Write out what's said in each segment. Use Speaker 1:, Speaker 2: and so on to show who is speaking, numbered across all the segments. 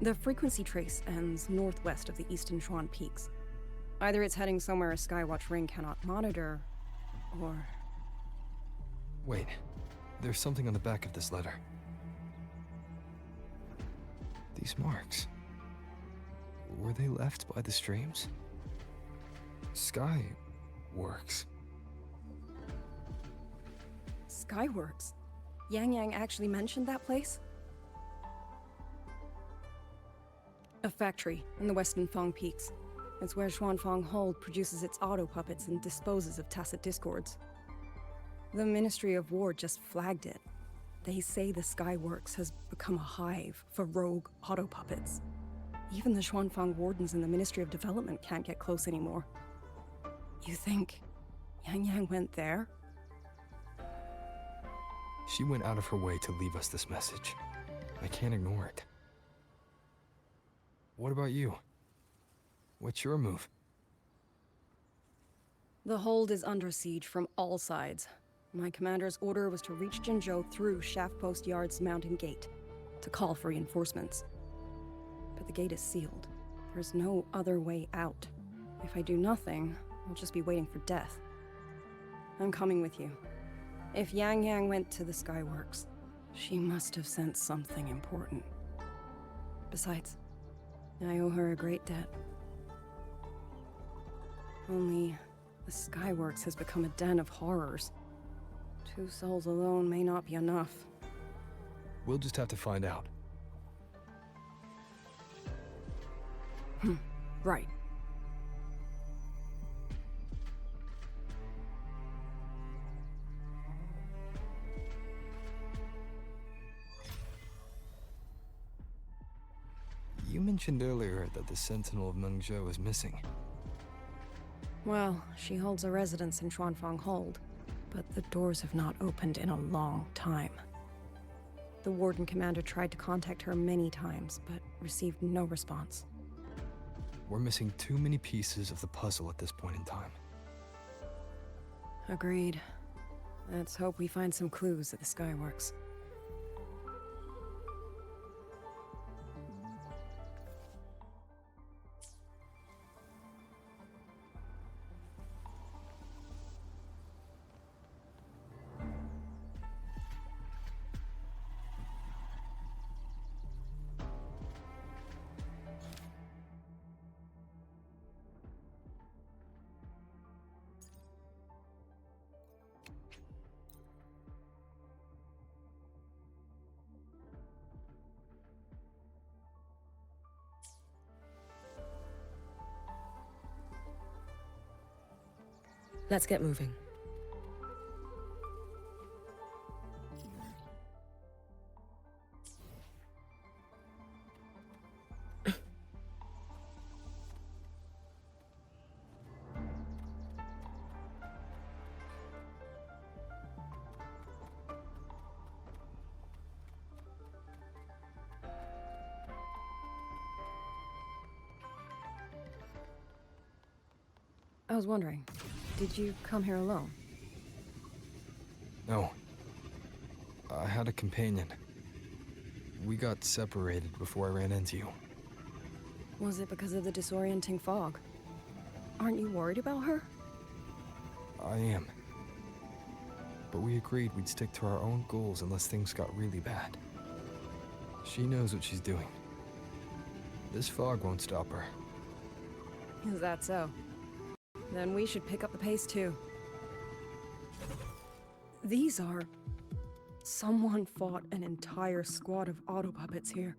Speaker 1: The frequency trace ends northwest of the eastern Xuan Peaks. Either it's heading somewhere a Skywatch ring cannot monitor, or...
Speaker 2: Wait, there's something on the back of this letter. These marks. Were they left by the streams? Skyworks.
Speaker 1: Skyworks? Yang actually mentioned that place? A factory in the western Feng Peaks. It's where Xuanfang Hold produces its auto-puppets and disposes of tacit discords. The Ministry of War just flagged it. They say the Skyworks has become a hive for rogue auto-puppets. Even the Xuanfang Wardens in the Ministry of Development can't get close anymore. You think Yang went there?
Speaker 2: She went out of her way to leave us this message. I can't ignore it. What about you? What's your move?
Speaker 1: The hold is under siege from all sides. My commander's order was to reach Jinzhou through Shaft Post Yard's mountain gate, to call for reinforcements. But the gate is sealed. There's no other way out. If I do nothing, I'll just be waiting for death. I'm coming with you. If Yang went to the Skyworks, she must have sensed something important. Besides, I owe her a great debt. Only, the Skyworks has become a den of horrors. 2 souls alone may not be enough.
Speaker 2: We'll just have to find out.
Speaker 1: Right.
Speaker 2: You mentioned earlier that the Sentinel of Mengzhou is missing.
Speaker 1: Well, she holds a residence in Xuanfang Hold, but the doors have not opened in a long time. The Warden Commander tried to contact her many times, but received no response.
Speaker 2: We're missing too many pieces of the puzzle at this point in time.
Speaker 1: Agreed. Let's hope we find some clues at the Skyworks.
Speaker 3: Let's get moving.
Speaker 1: I was wondering, did you come here alone?
Speaker 2: No. I had a companion. We got separated before I ran into you.
Speaker 1: Was it because of the disorienting fog? Aren't you worried about her?
Speaker 2: I am. But we agreed we'd stick to our own goals unless things got really bad. She knows what she's doing. This fog won't stop her.
Speaker 1: Is that so? Then we should pick up the pace too. These are... Someone fought an entire squad of auto-puppets here.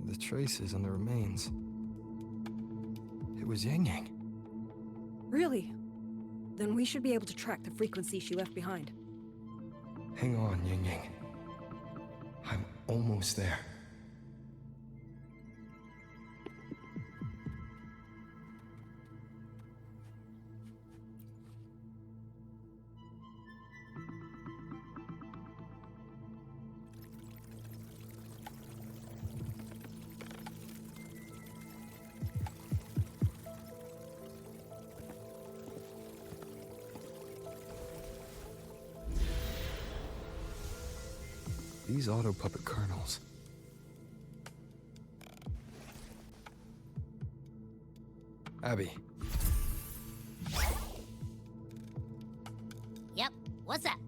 Speaker 2: The traces on the remains. It was Yang.
Speaker 1: Really? Then we should be able to track the frequency she left behind.
Speaker 2: Hang on, Yang. I'm almost there. These auto-puppet kernels. Abby,
Speaker 3: Yep, what's up?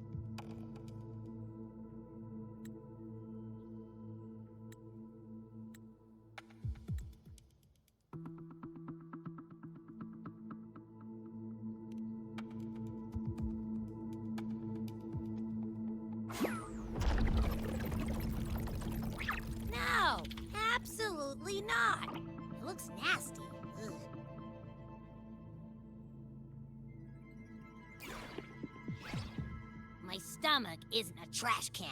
Speaker 3: No, absolutely not. It looks nasty. Ugh. My stomach isn't a trash can.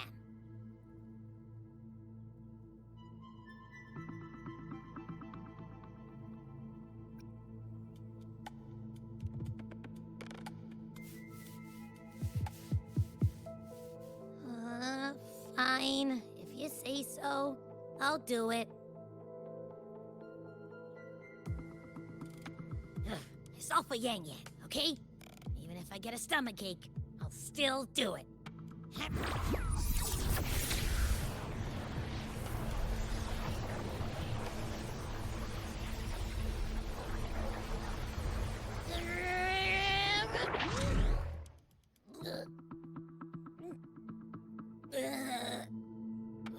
Speaker 3: Fine. If you say so, I'll do it. Ugh, it's all for Yang Yang, okay? Even if I get a stomachache, I'll still do it.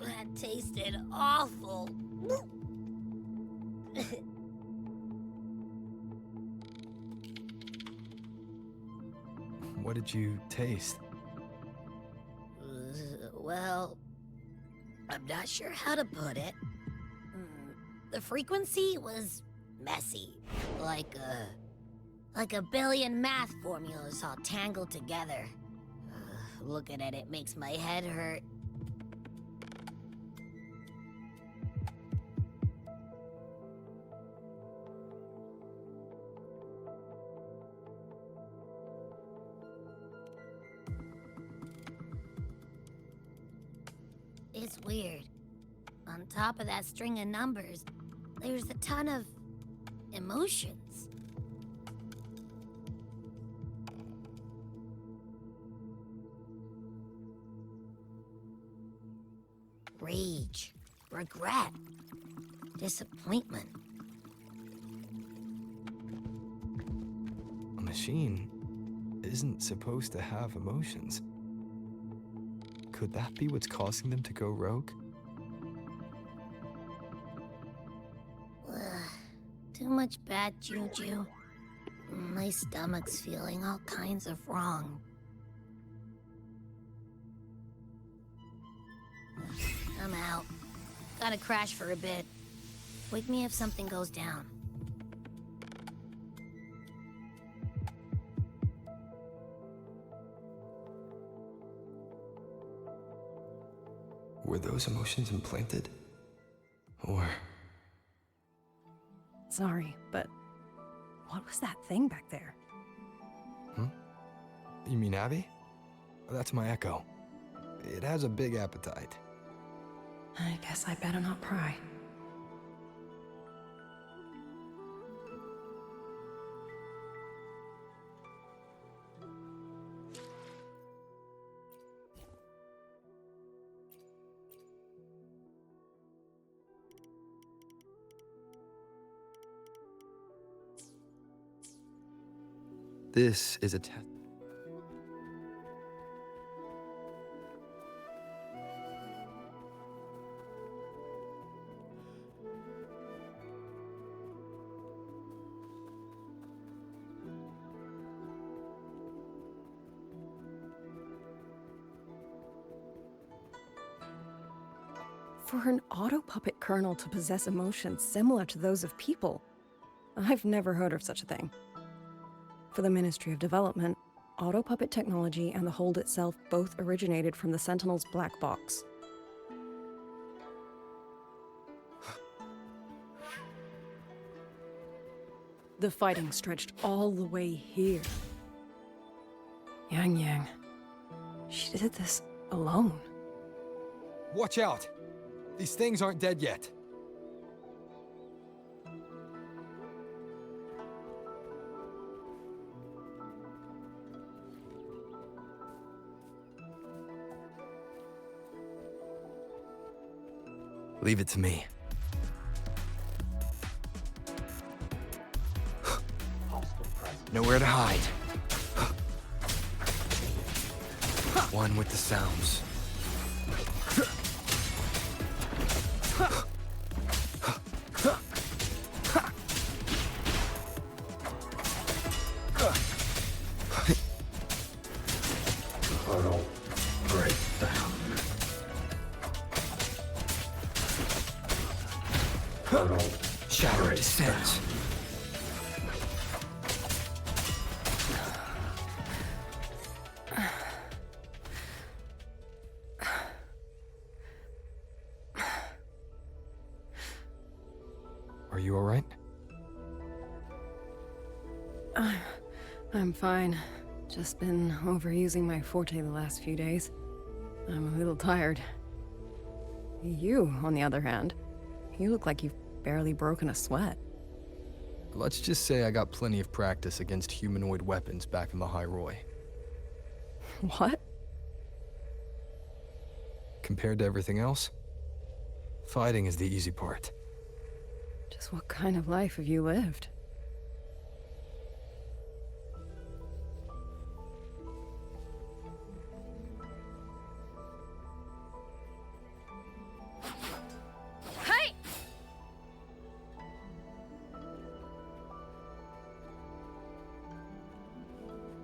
Speaker 3: That tasted awful.
Speaker 2: what did you taste?
Speaker 3: Well, I'm not sure how to put it. The frequency was messy, like a billion math formulas all tangled together. Looking at it makes my head hurt. It's weird. On top of that string of numbers, there's a ton of emotions. Rage, regret, disappointment.
Speaker 2: A machine isn't supposed to have emotions. Could that be what's causing them to go rogue?
Speaker 3: Too much bad juju. My stomach's feeling all kinds of wrong. I'm out. Gotta crash for a bit. Wake me if something goes down.
Speaker 2: Were those emotions implanted? Or...
Speaker 1: Sorry, but what was that thing back there?
Speaker 2: You mean Abby? That's my echo. It has a big appetite.
Speaker 1: I guess I better not pry.
Speaker 2: This is a test.
Speaker 1: For an auto-puppet kernel to possess emotions similar to those of people, I've never heard of such a thing. For the Ministry of Development, auto-puppet technology and the hold itself both originated from the Sentinel's black box. The fighting stretched all the way here. Yang Yang, she did this alone.
Speaker 2: Watch out! These things aren't dead yet. Leave it to me. Nowhere to hide. One with the sounds.
Speaker 4: Portal breakdown. Portal
Speaker 2: Shadow descends. Are you all right?
Speaker 1: I'm fine. Just been overusing my forte the last few days. I'm a little tired. You, on the other hand, you look like you've barely broken a sweat.
Speaker 2: Let's just say I got plenty of practice against humanoid weapons back in the High Roy.
Speaker 1: What?
Speaker 2: Compared to everything else, fighting is the easy part.
Speaker 1: Just what kind of life have you lived? Hey!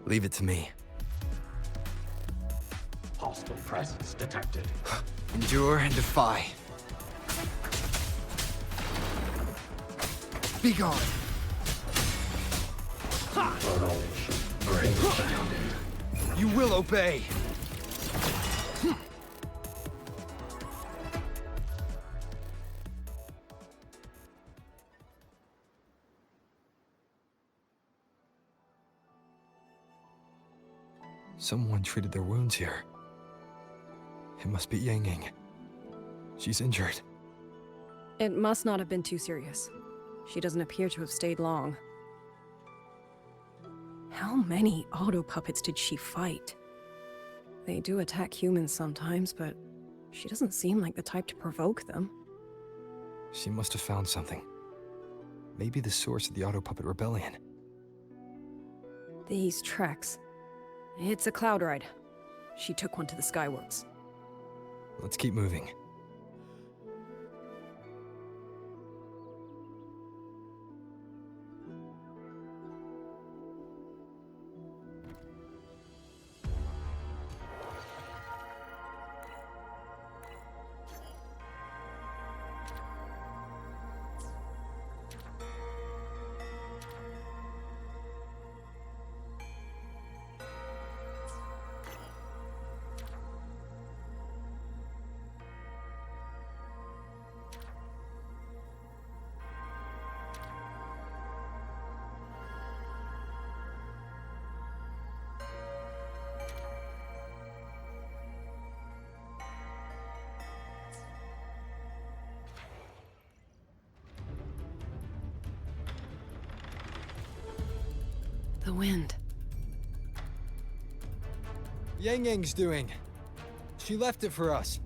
Speaker 2: Leave it to me.
Speaker 4: hostile presence detected.
Speaker 2: Endure and defy. Be gone.
Speaker 4: Portal breakdown.
Speaker 2: You will obey. Someone treated their wounds here. It must be Xuanling. She's injured.
Speaker 1: It must not have been too serious. She doesn't appear to have stayed long. How many auto puppets did she fight? They do attack humans sometimes, but she doesn't seem like the type to provoke them.
Speaker 2: She must have found something. Maybe the source of the auto puppet rebellion.
Speaker 1: These treks. It's a cloud ride. She took one to the Skyworks.
Speaker 2: Let's keep moving.
Speaker 1: The wind.
Speaker 2: Xuanling's doing. She left it for us.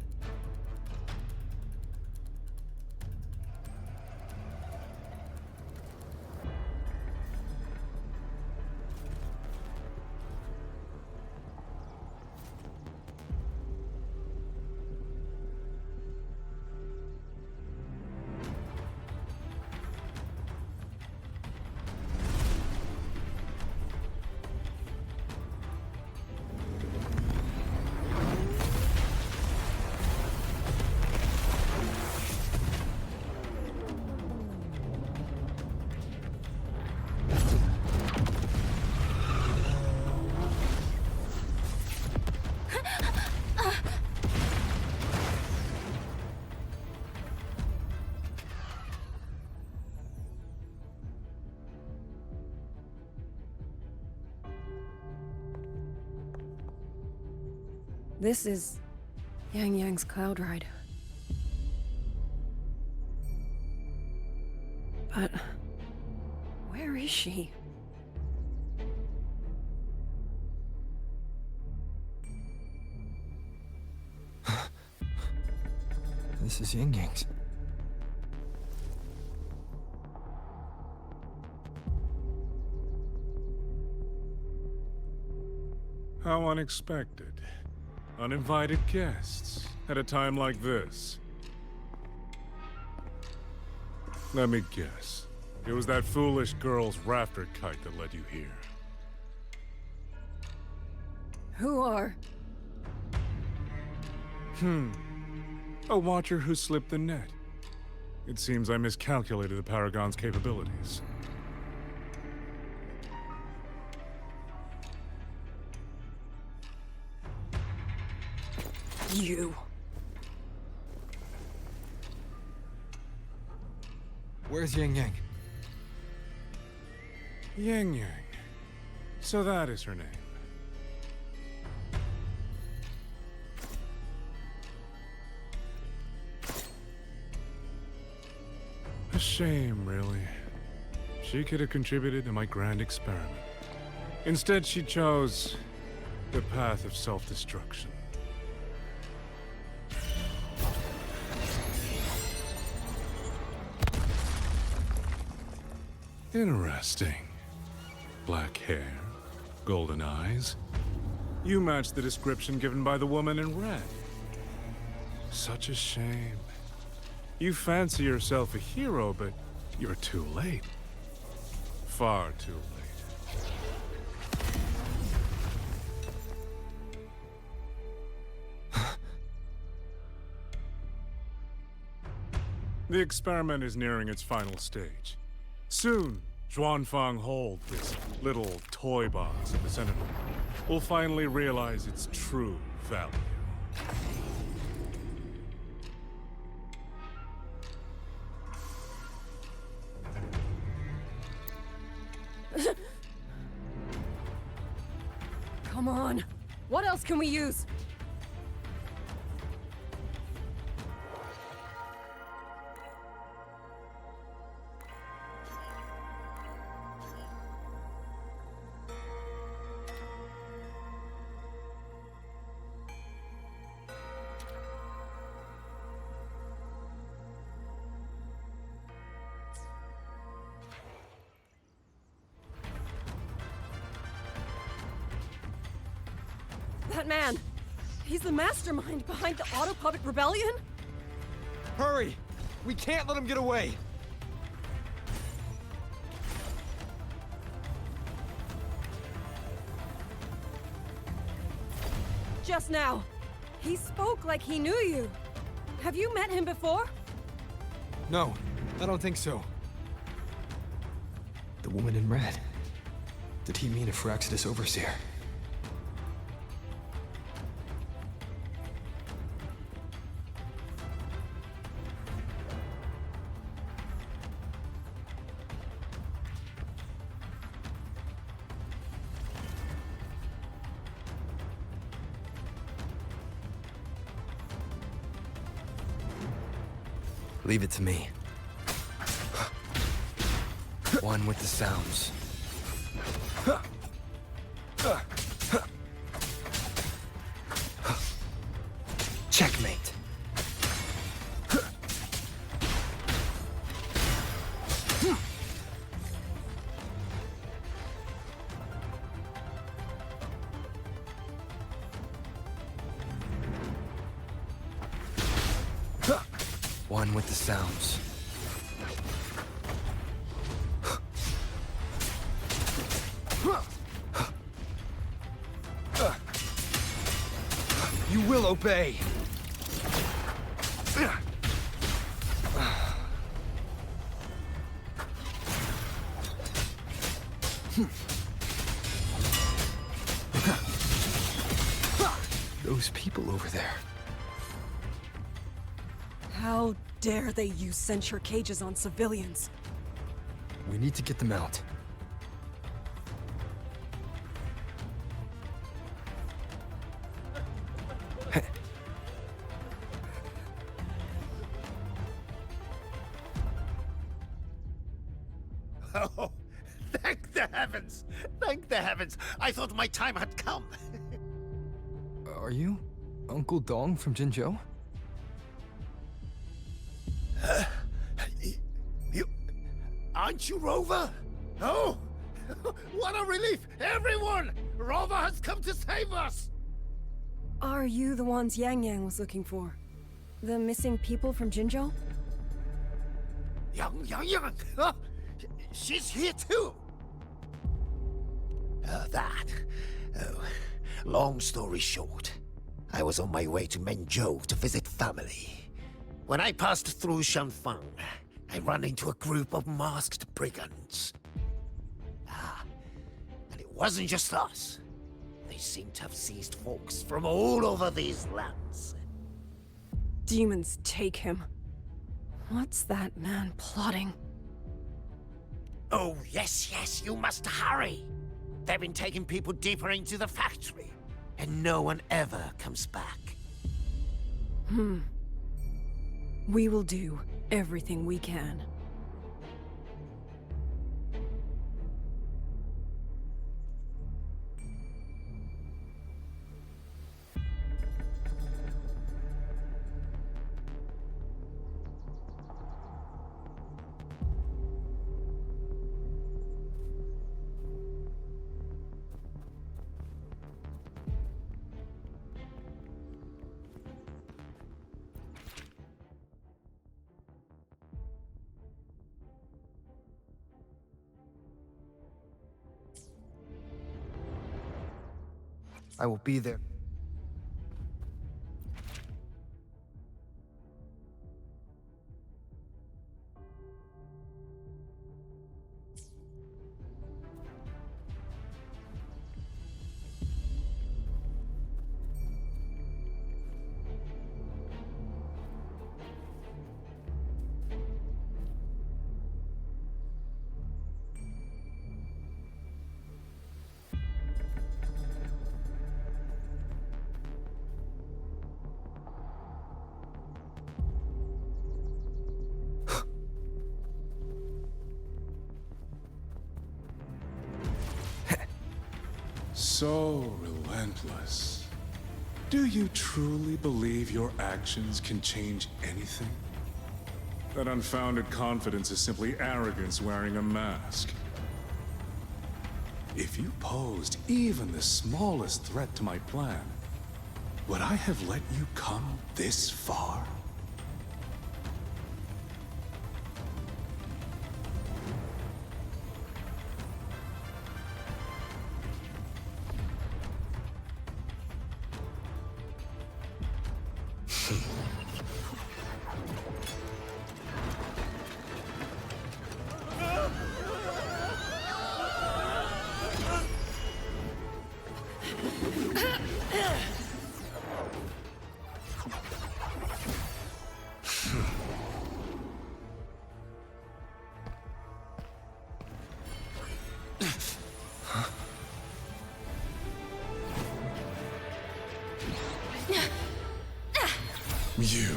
Speaker 1: This is Xuanling's cloud ride. But where is she?
Speaker 2: This is Xuanling's.
Speaker 5: How unexpected. Uninvited guests at a time like this. Let me guess. It was that foolish girl's rafter kite that led you here.
Speaker 1: Who are?
Speaker 5: A watcher who slipped the net. It seems I miscalculated the Paragon's capabilities.
Speaker 1: You.
Speaker 2: Where's Yang Yang?
Speaker 5: Yang Yang. So that is her name. A shame, really. She could have contributed to my grand experiment. Instead, she chose the path of self-destruction. Interesting. Black hair, golden eyes. You match the description given by the woman in red. Such a shame. You fancy yourself a hero, but you're too late. Far too late. The experiment is nearing its final stage. Soon, Xuanling Hold, this little toy box in the center, will finally realize its true value.
Speaker 1: Come on. What else can we use? That man! He's the mastermind behind the Autopuppet Rebellion?
Speaker 2: Hurry! We can't let him get away!
Speaker 1: Just now. He spoke like he knew you. Have you met him before?
Speaker 2: No, I don't think so. The woman in red. Did he mean a Firaxidus Overseer? Leave it to me. One with the sounds. Checkmate. One with the sounds. You will obey. Those people over there.
Speaker 1: How dare they use censure cages on civilians?
Speaker 2: We need to get them out.
Speaker 6: Oh, thank the heavens! Thank the heavens! I thought my time had come.
Speaker 2: Are you Uncle Dong from Jinzhou?
Speaker 6: You... Aren't you Rover? Oh! What a relief! Everyone! Rova has come to save us!
Speaker 1: Are you the ones Yang Yang was looking for? The missing people from Jinzhou?
Speaker 6: Yang! Huh? She's here too! Oh, long story short, I was on my way to Menzhou to visit family. When I passed through Shanfang, I ran into a group of masked brigands. And it wasn't just us. They seem to have seized folks from all over these lands.
Speaker 1: Demons take him. What's that man plotting?
Speaker 6: Oh, yes, you must hurry! They've been taking people deeper into the factory, and no one ever comes back.
Speaker 1: We will do everything we can.
Speaker 2: I will be there.
Speaker 5: So relentless. Do you truly believe your actions can change anything? That unfounded confidence is simply arrogance wearing a mask. If you posed even the smallest threat to my plan, would I have let you come this far? You.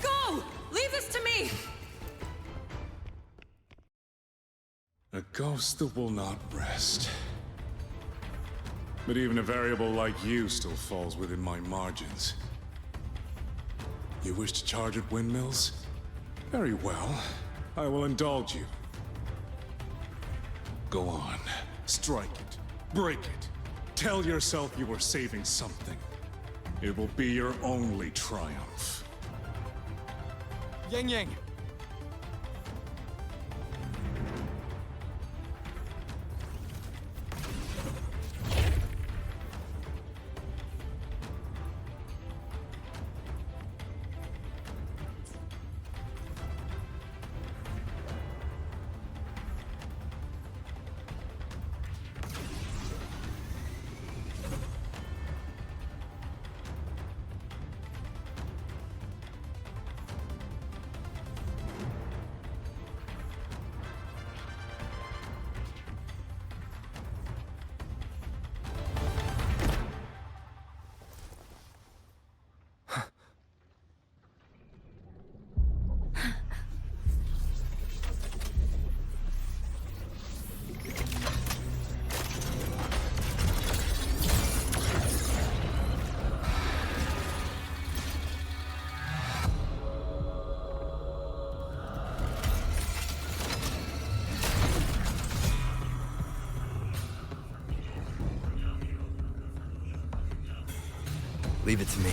Speaker 1: Go! Leave this to me!
Speaker 5: A ghost that will not rest. But even a variable like you still falls within my margins. You wish to charge at windmills? Very well. I will indulge you. Go on. Strike it. Break it. Tell yourself you are saving something. It will be your only triumph.
Speaker 2: Yang Yang! Leave it to me.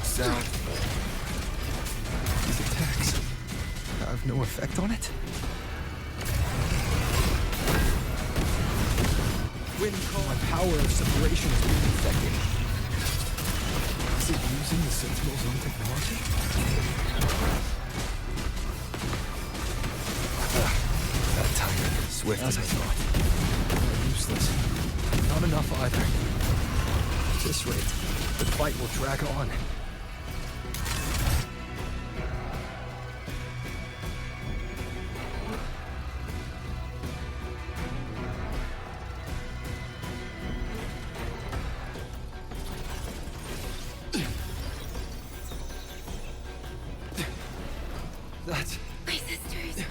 Speaker 2: Sound. These attacks have no effect on it? My power of separation is being affected. Is it using the Sentinel's own technology? That timing, swift as I thought. Useless. Not enough either. At this rate, the fight will drag on. That's...
Speaker 3: My sisters.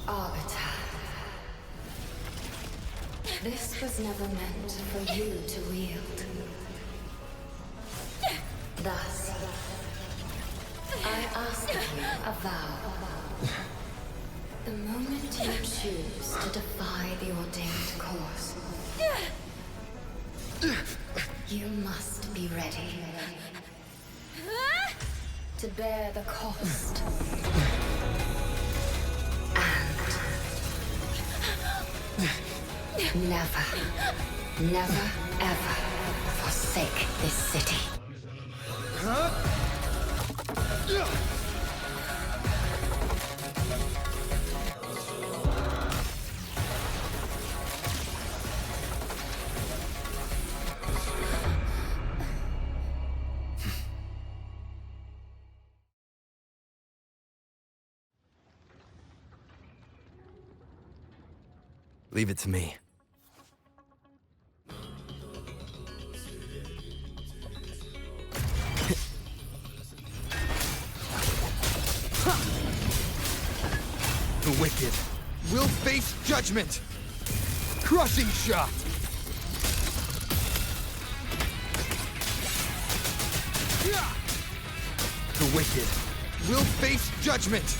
Speaker 7: Arbiter. This was never meant for you to wield. Thus, I ask of you a vow. The moment you choose to defy the ordained course, you must be ready to bear the cost. And never, never, ever forsake this city.
Speaker 2: Leave it to me. The wicked will face judgment! Crushing shot! The wicked will face judgment!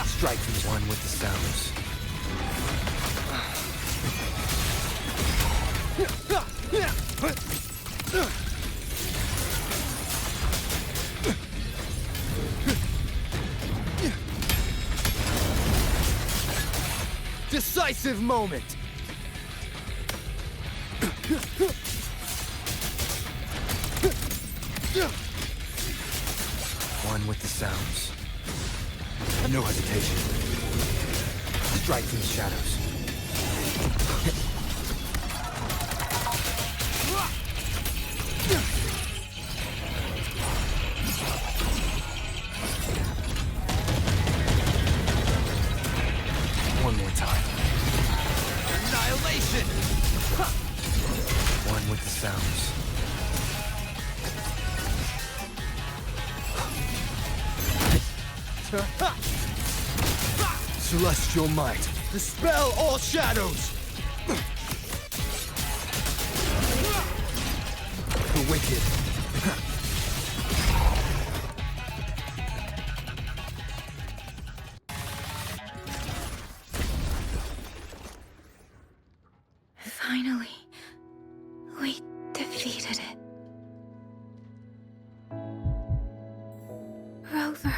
Speaker 2: Strike me one with the sounds. Decisive moment! One with the sounds. No hesitation. Strike from the shadows. One more time. Annihilation! One with the sounds. Celestial might, dispel all shadows! The wicked.
Speaker 7: Finally, we defeated it. Rover.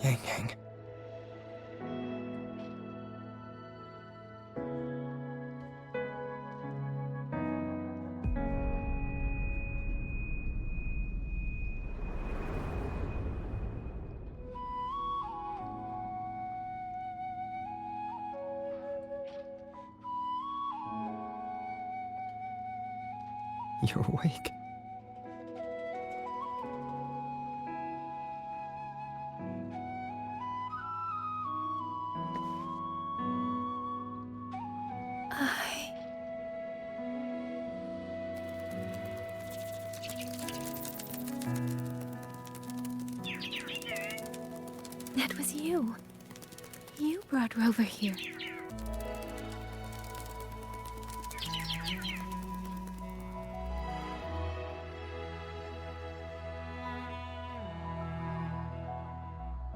Speaker 2: Yang. You're awake.
Speaker 8: That was you. You brought Rover here.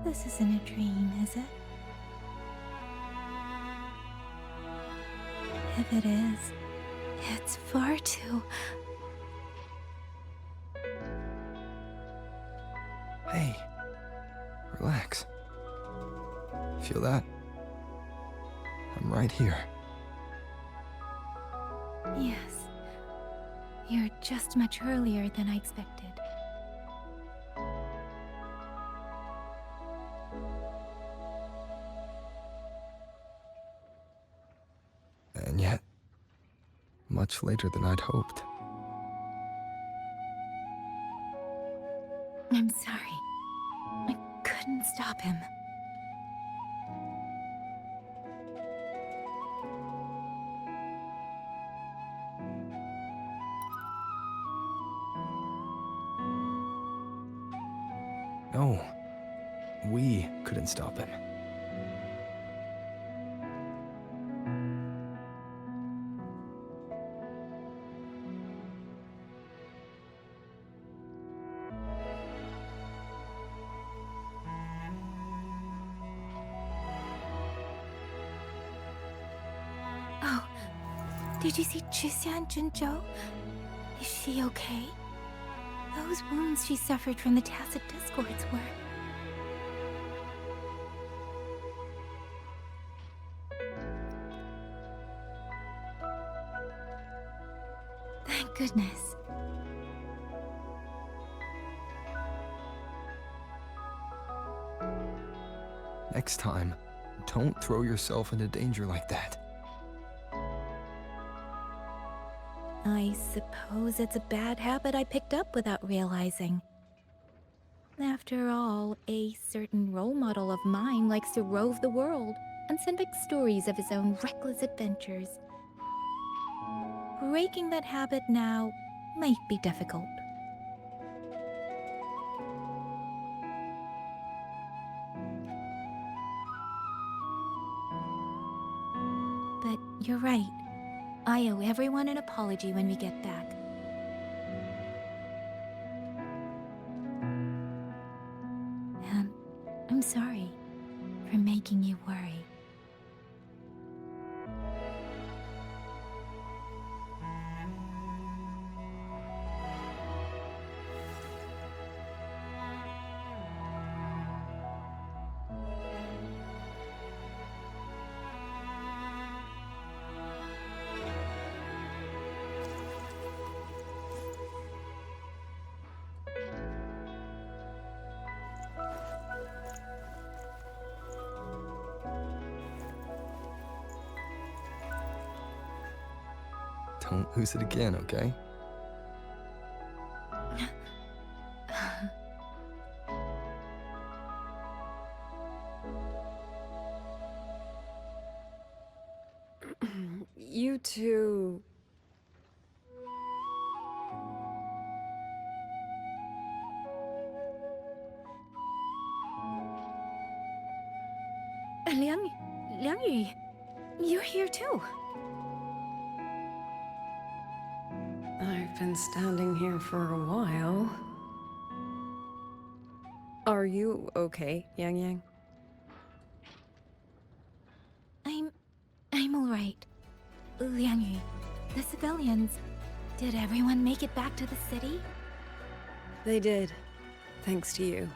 Speaker 8: This isn't a dream, is it? If it is, it's far too...
Speaker 2: Hey, relax. Feel that? I'm right here.
Speaker 8: Yes. You're just much earlier than I expected.
Speaker 2: And yet, much later than I'd hoped.
Speaker 8: I'm sorry. I couldn't stop him.
Speaker 2: No, we couldn't stop him.
Speaker 8: Oh, did you see Xuan Jinzhou? Is she okay? Those wounds she suffered from the tacit discords were... Thank goodness.
Speaker 2: Next time, don't throw yourself into danger like that.
Speaker 8: I suppose it's a bad habit I picked up without realizing. After all, a certain role model of mine likes to rove the world and send back stories of his own reckless adventures. Breaking that habit now might be difficult. But you're right. I owe everyone an apology when we get back. And I'm sorry for making you worry.
Speaker 2: Don't lose it again, okay?
Speaker 1: You two...
Speaker 8: Liangyu, you're here too.
Speaker 1: I've been standing here for a while. Are you okay, Yang Yang?
Speaker 8: I'm all right. Liangyu, the civilians, did everyone make it back to the city?
Speaker 1: They did, thanks to you.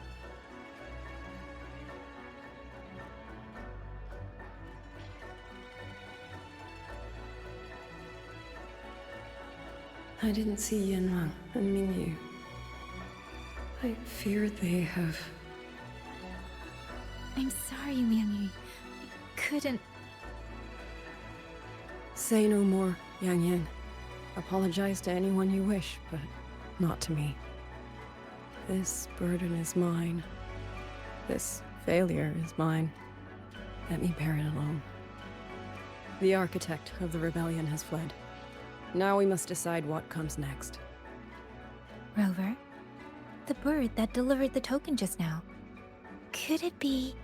Speaker 1: I didn't see Yanran and Mingyu. I fear they have...
Speaker 8: I'm sorry, Liangyu. I couldn't...
Speaker 1: Say no more, Yang Yang. Apologize to anyone you wish, but not to me. This burden is mine. This failure is mine. Let me bear it alone. The architect of the rebellion has fled. Now we must decide what comes next.
Speaker 8: Rover, the bird that delivered the token just now. Could it be...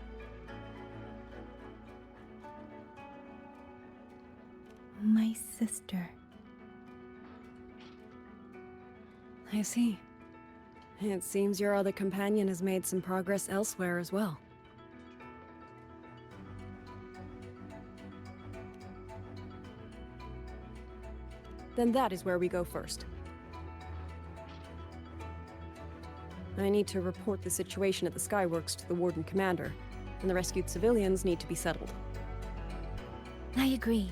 Speaker 8: my sister?
Speaker 1: I see. It seems your other companion has made some progress elsewhere as well. Then that is where we go first. I need to report the situation at the Skyworks to the Warden Commander, and the rescued civilians need to be settled.
Speaker 8: I agree.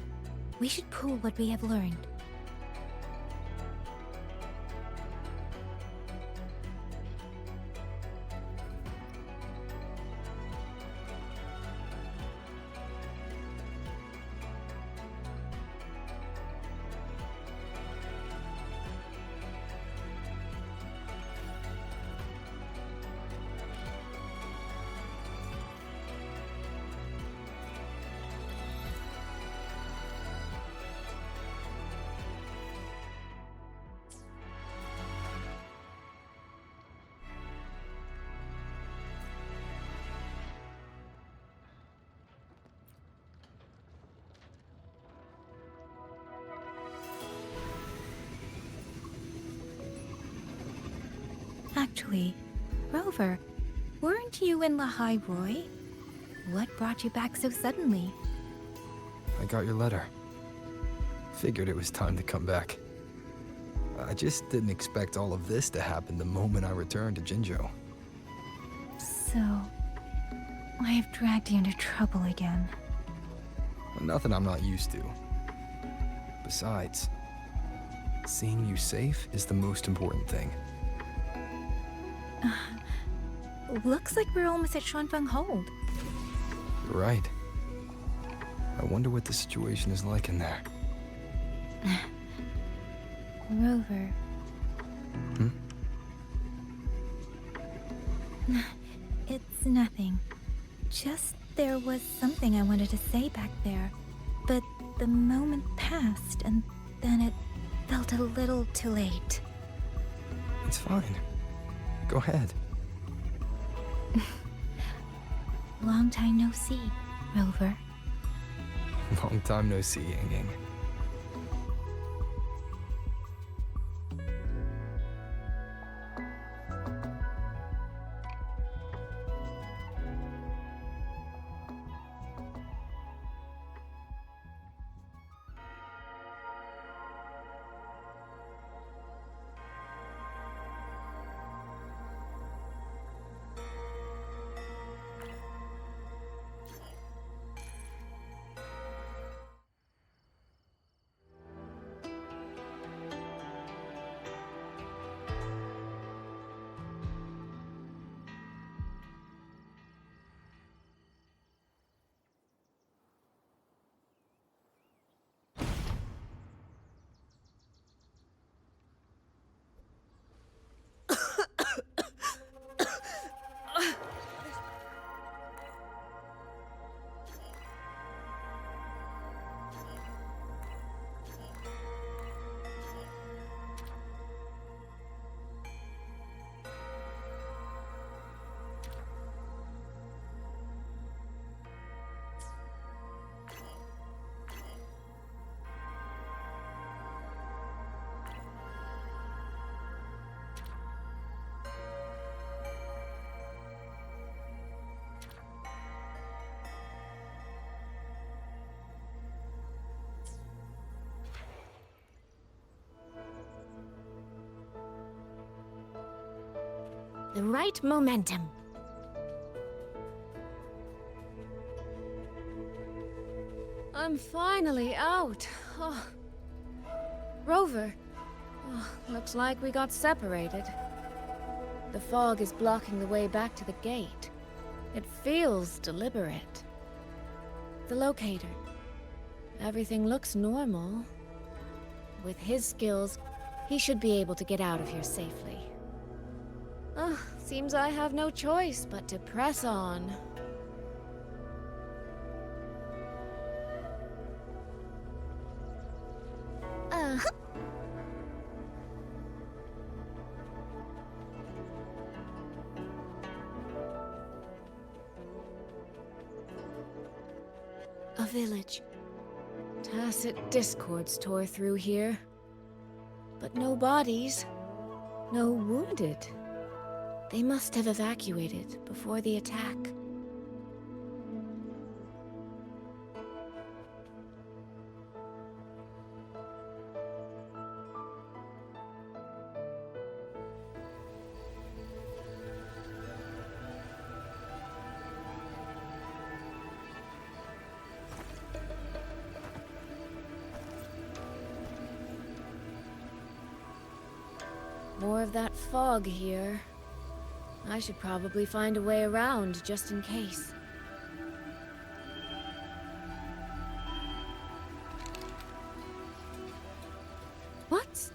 Speaker 8: We should pool what we have learned. Actually, Rover, weren't you in Lahai Roy? What brought you back so suddenly?
Speaker 2: I got your letter. Figured it was time to come back. I just didn't expect all of this to happen the moment I returned to Jinzhou.
Speaker 8: So, I have dragged you into trouble again.
Speaker 2: Nothing I'm not used to. Besides, seeing you safe is the most important thing.
Speaker 8: Looks like we're almost at Xuanfeng Hold.
Speaker 2: You're right. I wonder what the situation is like in there.
Speaker 8: Rover.
Speaker 2: Hmm?
Speaker 8: It's nothing. Just there was something I wanted to say back there. But the moment passed, and then it felt a little too late.
Speaker 2: It's fine. Go ahead.
Speaker 8: Long time no see, Rover.
Speaker 2: Long time no see, Yang Yang.
Speaker 3: The right momentum.
Speaker 1: I'm finally out. Oh. Rover. Oh, looks like we got separated. The fog is blocking the way back to the gate. It feels deliberate. The locator. Everything looks normal.
Speaker 9: With his skills, he should be able to get out of here safely. Seems I have no choice but to press on. A village. Tacit discords tore through here. But no bodies. No wounded. They must have evacuated before the attack. More of that fog here. I should probably find a way around, just in case. What?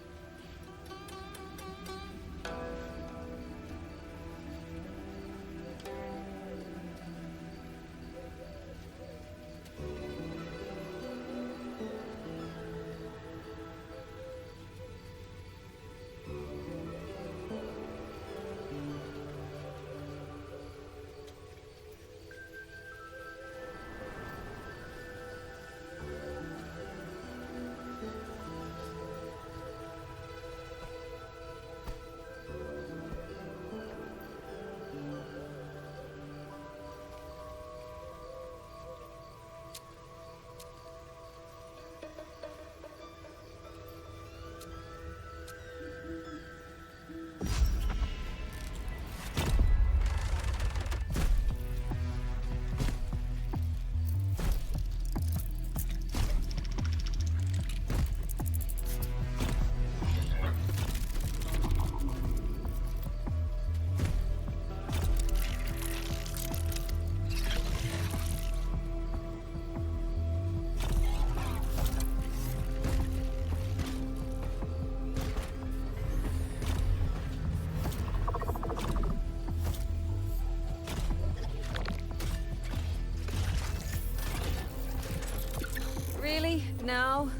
Speaker 1: Really? Now?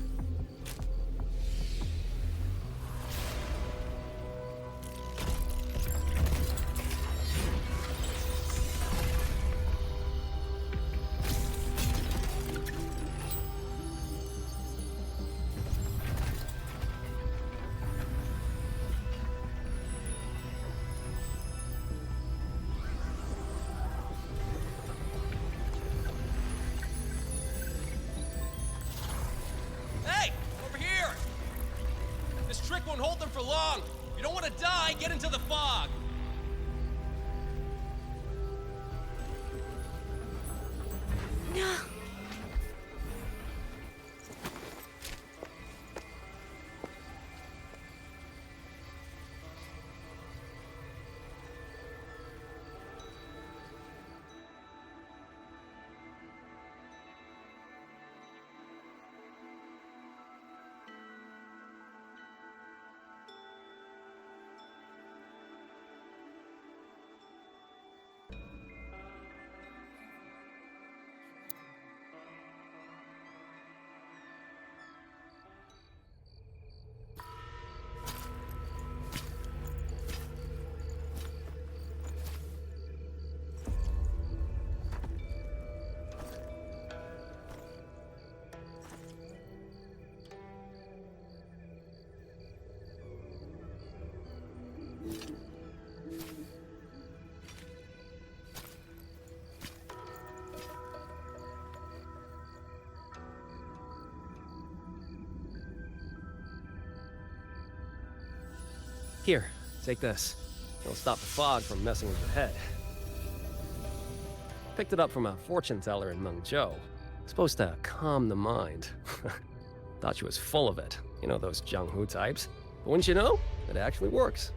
Speaker 10: Won't hold them for long. You don't want to die, get into the fog.
Speaker 9: No.
Speaker 10: Here, take this. It'll stop the fog from messing with your head. Picked it up from a fortune teller in Mengzhou. Supposed to calm the mind. Thought she was full of it. You know, those Jianghu types. But wouldn't you know? It actually works.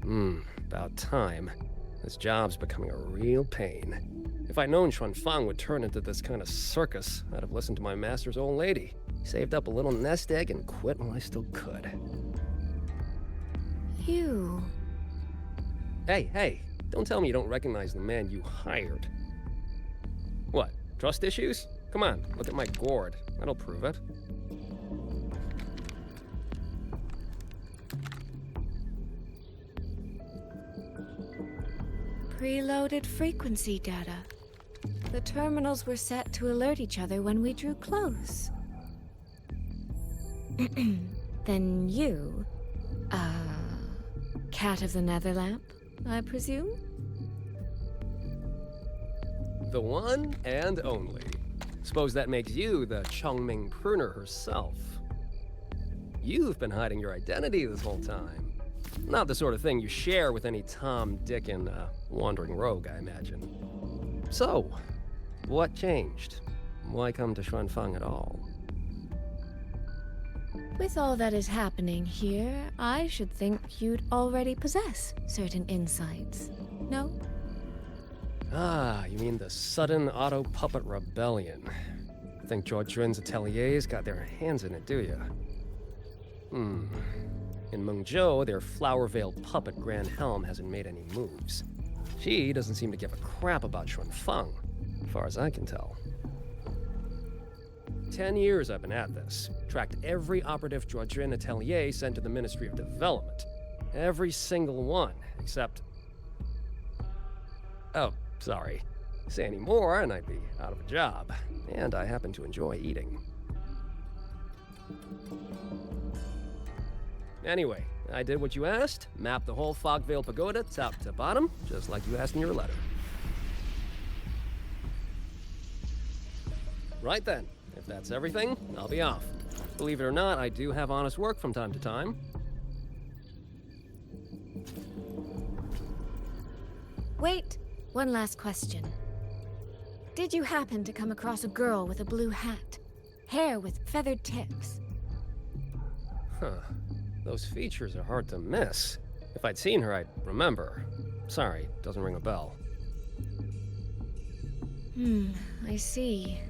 Speaker 10: About time. This job's becoming a real pain. If I'd known Xuanfang would turn into this kind of circus, I'd have listened to my master's old lady. Saved up a little nest egg and quit while I still could.
Speaker 9: You...
Speaker 10: Hey, don't tell me you don't recognize the man you hired. What, trust issues? Come on, look at my gourd. That'll prove it.
Speaker 9: Preloaded frequency data. The terminals were set to alert each other when we drew close. Then you... Cat of the Netherlamp, I presume?
Speaker 10: The one and only. Suppose that makes you the Xuanling pruner herself. You've been hiding your identity this whole time. Not the sort of thing you share with any Tom, Dick, and wandering rogue, I imagine. So, what changed? Why come to Xuanfang at all?
Speaker 9: With all that is happening here, I should think you'd already possess certain insights. No?
Speaker 10: Ah, you mean the sudden auto-puppet rebellion. Think Zhuojuan's ateliers got their hands in it, do you? In Mengzhou, their Flower Veil puppet Grand Helm hasn't made any moves. She doesn't seem to give a crap about Xuanfang, as far as I can tell. 10 years I've been at this. Tracked every operative Zhuojuan atelier sent to the Ministry of Development. Every single one, except... Oh, sorry. Say any more and I'd be out of a job. And I happen to enjoy eating. Anyway, I did what you asked. Mapped the whole Fogvale Pagoda top to bottom, just like you asked in your letter. Right then. If that's everything, I'll be off. Believe it or not, I do have honest work from time to time.
Speaker 9: Wait, one last question. Did you happen to come across a girl with a blue hat? Hair with feathered tips?
Speaker 10: Huh. Those features are hard to miss. If I'd seen her, I'd remember. Sorry, doesn't ring a bell.
Speaker 9: I see.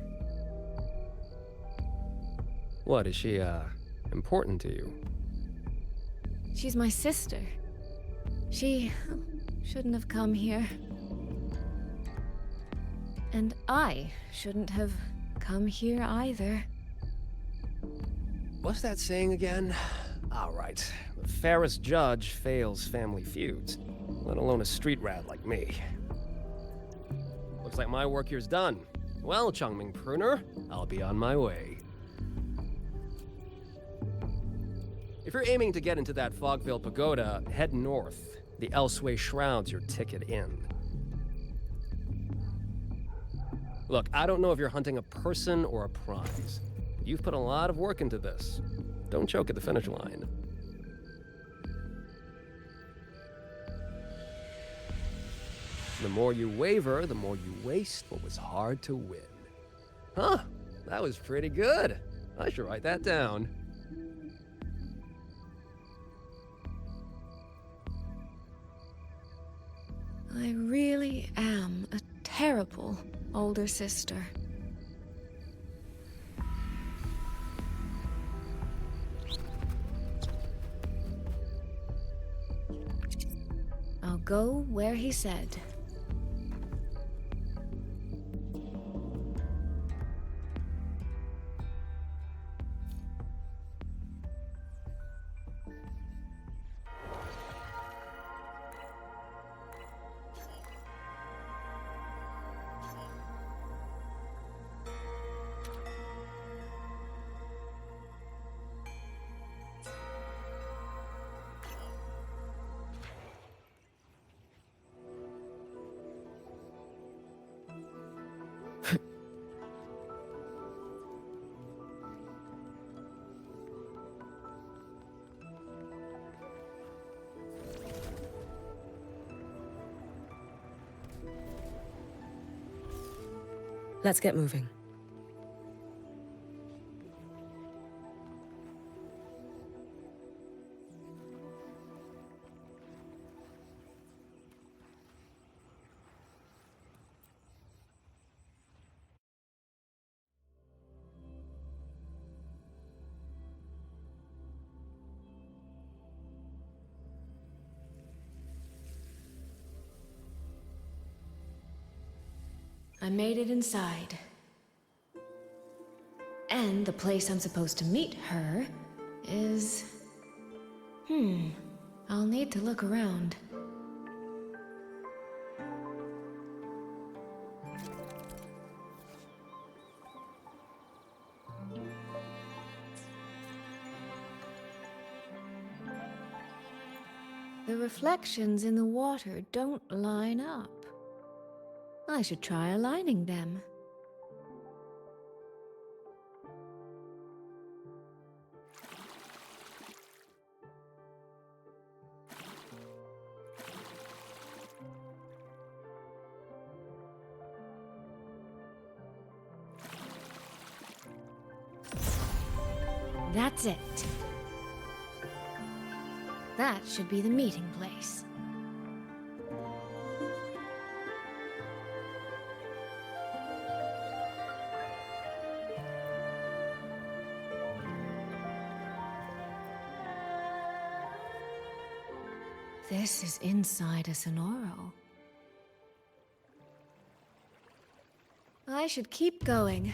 Speaker 10: What, is she, important to you?
Speaker 9: She's my sister. She shouldn't have come here. And I shouldn't have come here either.
Speaker 10: What's that saying again? All right. The fairest judge fails family feuds, let alone a street rat like me. Looks like my work here's done. Well, Xuanling Pruner, I'll be on my way. If you're aiming to get into that Fogvale Pagoda, head north. The Elseway Shroud's your ticket in. Look, I don't know if you're hunting a person or a prize. You've put a lot of work into this. Don't choke at the finish line. The more you waver, the more you waste what was hard to win. Huh, that was pretty good. I should write that down.
Speaker 9: I really am a terrible older sister. I'll go where he said.
Speaker 11: Let's get moving.
Speaker 9: I made it inside. And the place I'm supposed to meet her is... I'll need to look around. The reflections in the water don't line up. I should try aligning them. That's it. That should be the meeting place. This is inside a Sonoro. I should keep going.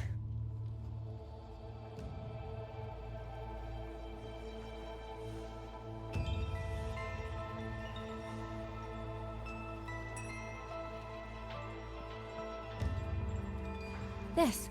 Speaker 9: This.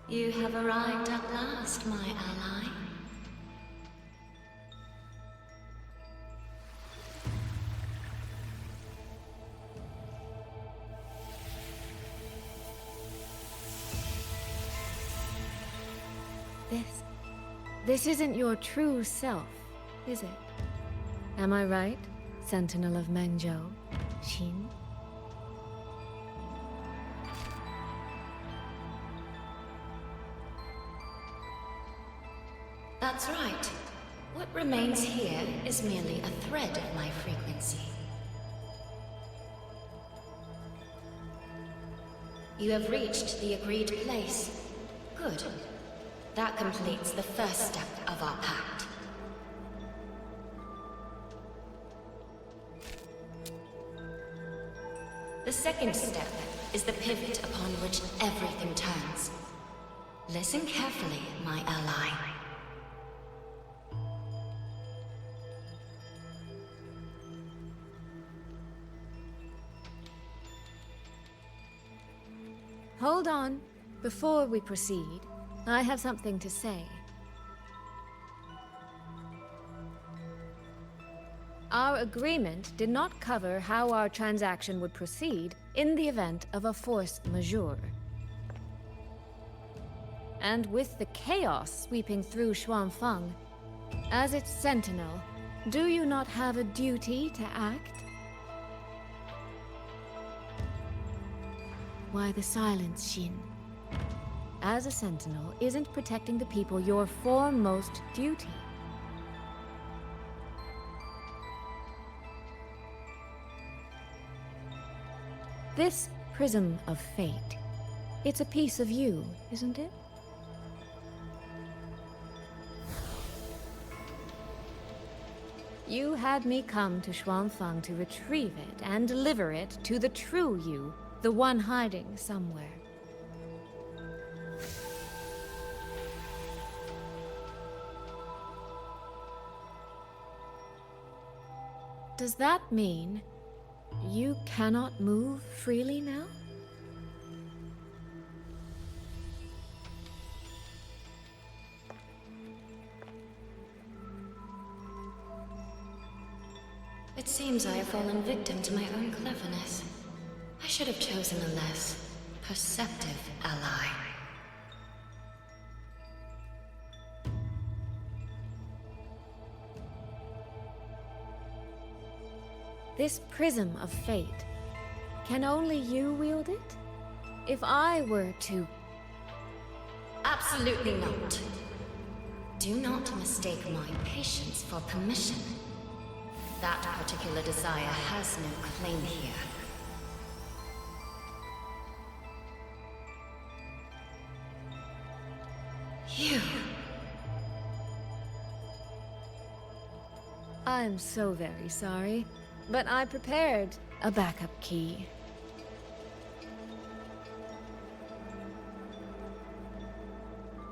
Speaker 7: You have arrived at last, my ally.
Speaker 9: This isn't your true self, is it? Am I right, Sentinel of Mengzhou, Xin?
Speaker 7: That's right. What remains here is merely a thread of my frequency. You have reached the agreed place. Good. That completes the first step of our pact. The second step is the pivot upon which everything turns. Listen carefully, my ally.
Speaker 9: Hold on. Before we proceed, I have something to say. Our agreement did not cover how our transaction would proceed in the event of a force majeure. And with the chaos sweeping through Xuanfeng, as its sentinel, do you not have a duty to act? Why the silence, Xin? As a sentinel, isn't protecting the people your foremost duty? This prism of fate, it's a piece of you, isn't it? You had me come to Xuanfeng to retrieve it and deliver it to the true you, the one hiding somewhere. Does that mean you cannot move freely now?
Speaker 7: It seems I have fallen victim to my own cleverness. I should have chosen a less perceptive ally.
Speaker 9: This prism of fate, can only you wield it? If I were to...
Speaker 7: Absolutely not. Do not mistake my patience for permission. That particular desire has no claim here. You...
Speaker 9: I'm so very sorry, but I prepared a backup key.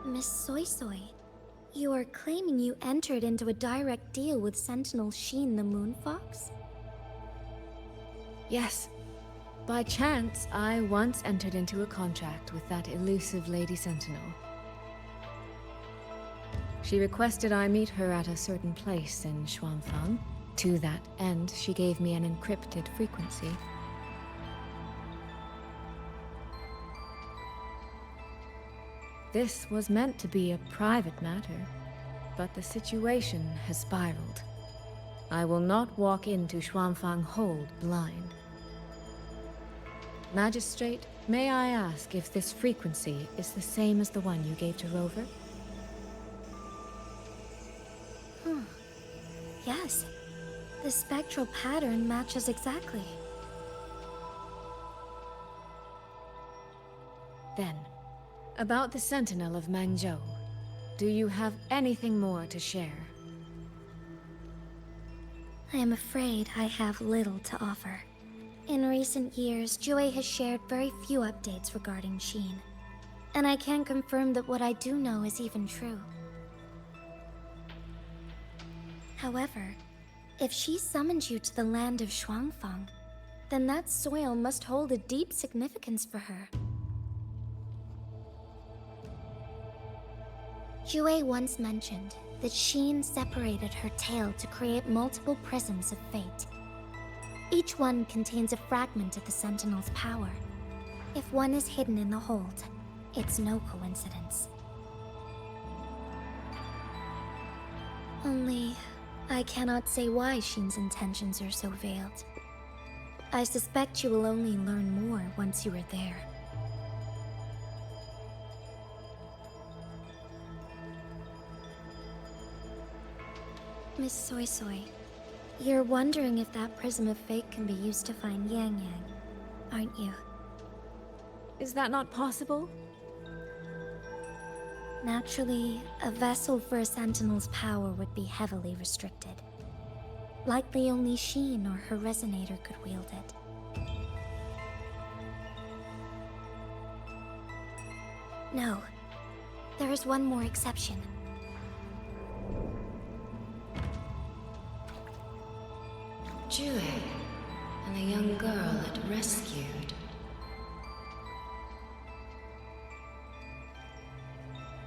Speaker 11: Miss Soy Soy, you are claiming you entered into a direct deal with Sentinel Sheen the Moonfox?
Speaker 9: Yes. By chance, I once entered into a contract with that elusive Lady Sentinel. She requested I meet her at a certain place in Xuanling. To that end, she gave me an encrypted frequency. This was meant to be a private matter, but the situation has spiraled. I will not walk into Xuanfang Hold blind. Magistrate, may I ask if this frequency is the same as the one you gave to Rover?
Speaker 11: Yes. The spectral pattern matches exactly.
Speaker 9: Then, about the Sentinel of Mangzhou, do you have anything more to share?
Speaker 11: I am afraid I have little to offer. In recent years, Jue has shared very few updates regarding Sheen. And I can confirm that what I do know is even true. However, if she summons you to the land of Xuanfang, then that soil must hold a deep significance for her. Jue once mentioned that Sheen separated her tail to create multiple prisms of fate. Each one contains a fragment of the Sentinel's power. If one is hidden in the hold, it's no coincidence. Only, I cannot say why Sheen's intentions are so veiled. I suspect you will only learn more once you are there. Miss Soy Soy, you're wondering if that prism of fate can be used to find Yang Yang, aren't you?
Speaker 9: Is that not possible?
Speaker 11: Naturally, a vessel for a Sentinel's power would be heavily restricted. Likely only Sheen or her resonator could wield it. No. There is one more exception.
Speaker 7: Jue, and the young girl it rescued.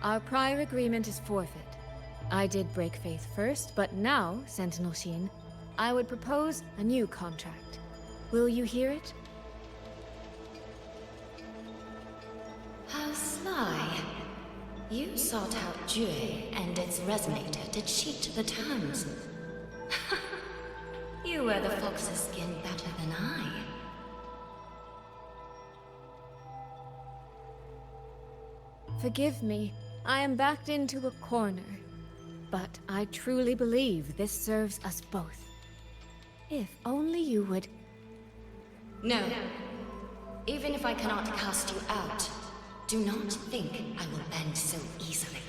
Speaker 9: Our prior agreement is forfeit. I did break faith first, but now, Sentinel Sheen, I would propose a new contract. Will you hear it?
Speaker 7: How sly. You sought out Jue and its resonator to cheat the terms. You wear the fox's skin better than I.
Speaker 9: Forgive me. I am backed into a corner. But I truly believe this serves us both. If only you would...
Speaker 7: No. Even if I cannot cast you out, do not think I will bend so easily.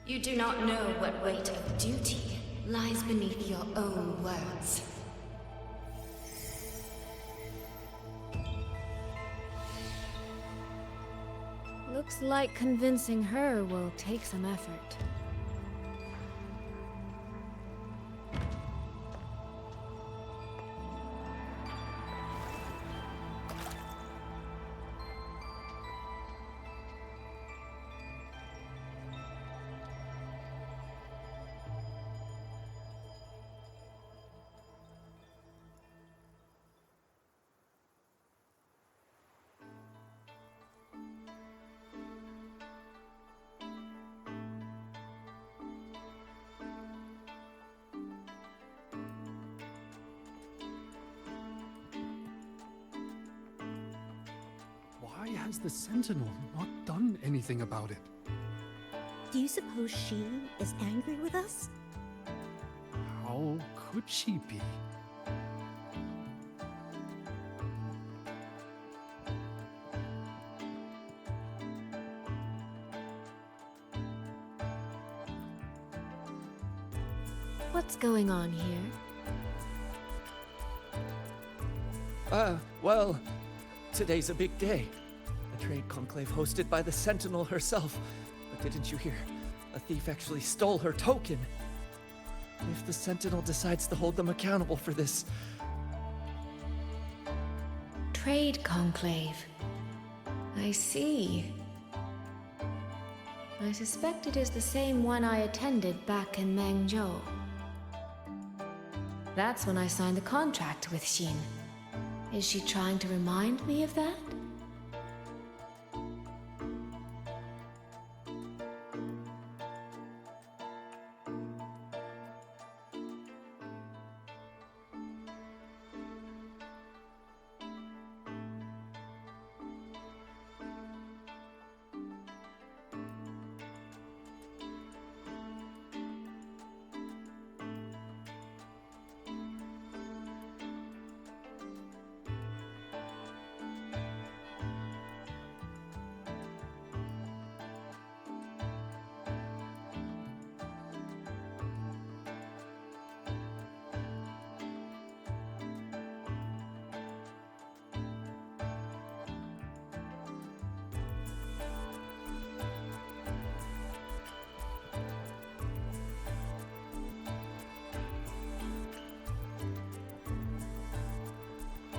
Speaker 7: You do not know what weight of duty lies beneath your own words.
Speaker 9: Looks like convincing her will take some effort.
Speaker 12: has the Sentinel not done anything about it?
Speaker 11: Do you suppose she is angry with us?
Speaker 12: How could she be?
Speaker 9: What's going on here?
Speaker 13: Well, today's a big day. A trade conclave hosted by the Sentinel herself. But didn't you hear? A thief actually stole her token. If the Sentinel decides to hold them accountable for this...
Speaker 9: Trade conclave. I see. I suspect it is the same one I attended back in Mengzhou. That's when I signed the contract with Xin. Is she trying to remind me of that?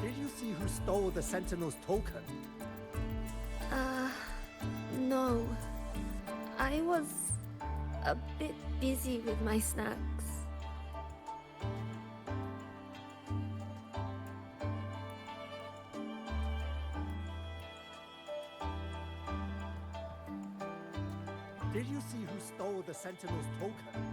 Speaker 6: Did you see who stole the Sentinel's token?
Speaker 14: No. I was a bit busy with my snacks.
Speaker 6: Did you see who stole the Sentinel's token?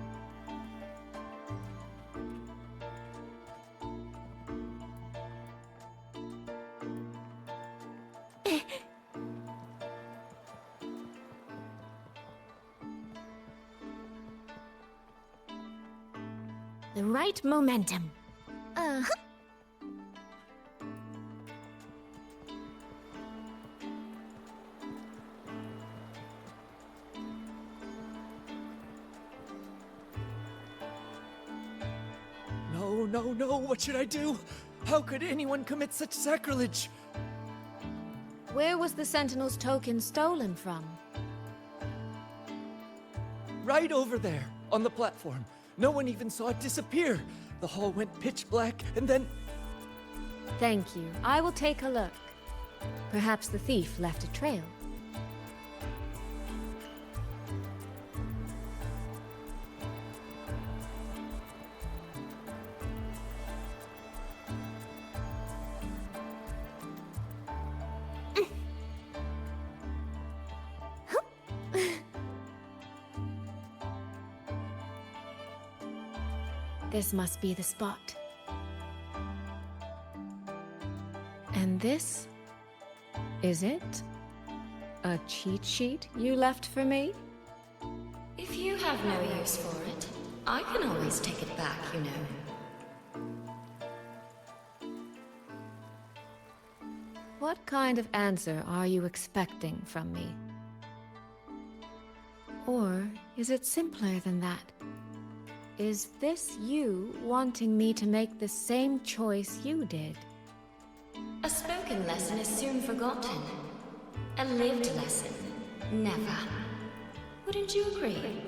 Speaker 9: The right momentum.
Speaker 13: No, what should I do? How could anyone commit such sacrilege?
Speaker 9: Where was the Sentinel's token stolen from?
Speaker 13: Right over there, on the platform. No one even saw it disappear. The hall went pitch black, and then...
Speaker 9: Thank you. I will take a look. Perhaps the thief left a trail. This must be the spot. And this? Is it? A cheat sheet you left for me?
Speaker 7: If you have no use for it, I can always take it back, you know.
Speaker 9: What kind of answer are you expecting from me? Or is it simpler than that? Is this you wanting me to make the same choice you did?
Speaker 7: A spoken lesson is soon forgotten. A lived lesson, never. Wouldn't you agree?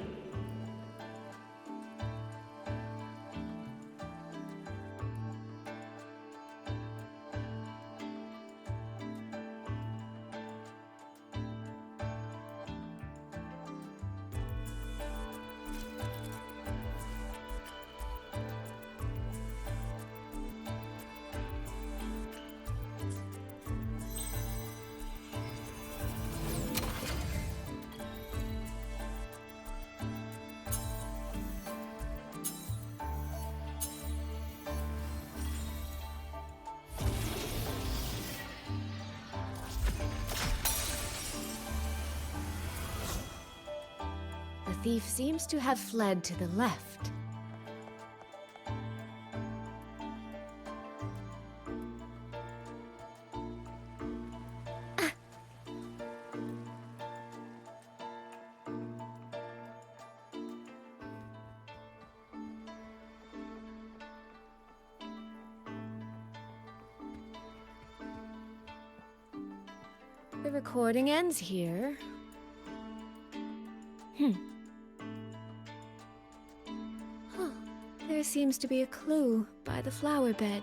Speaker 9: thief seems to have fled to the left. The recording ends here. Huh. There seems to be a clue by the flower bed.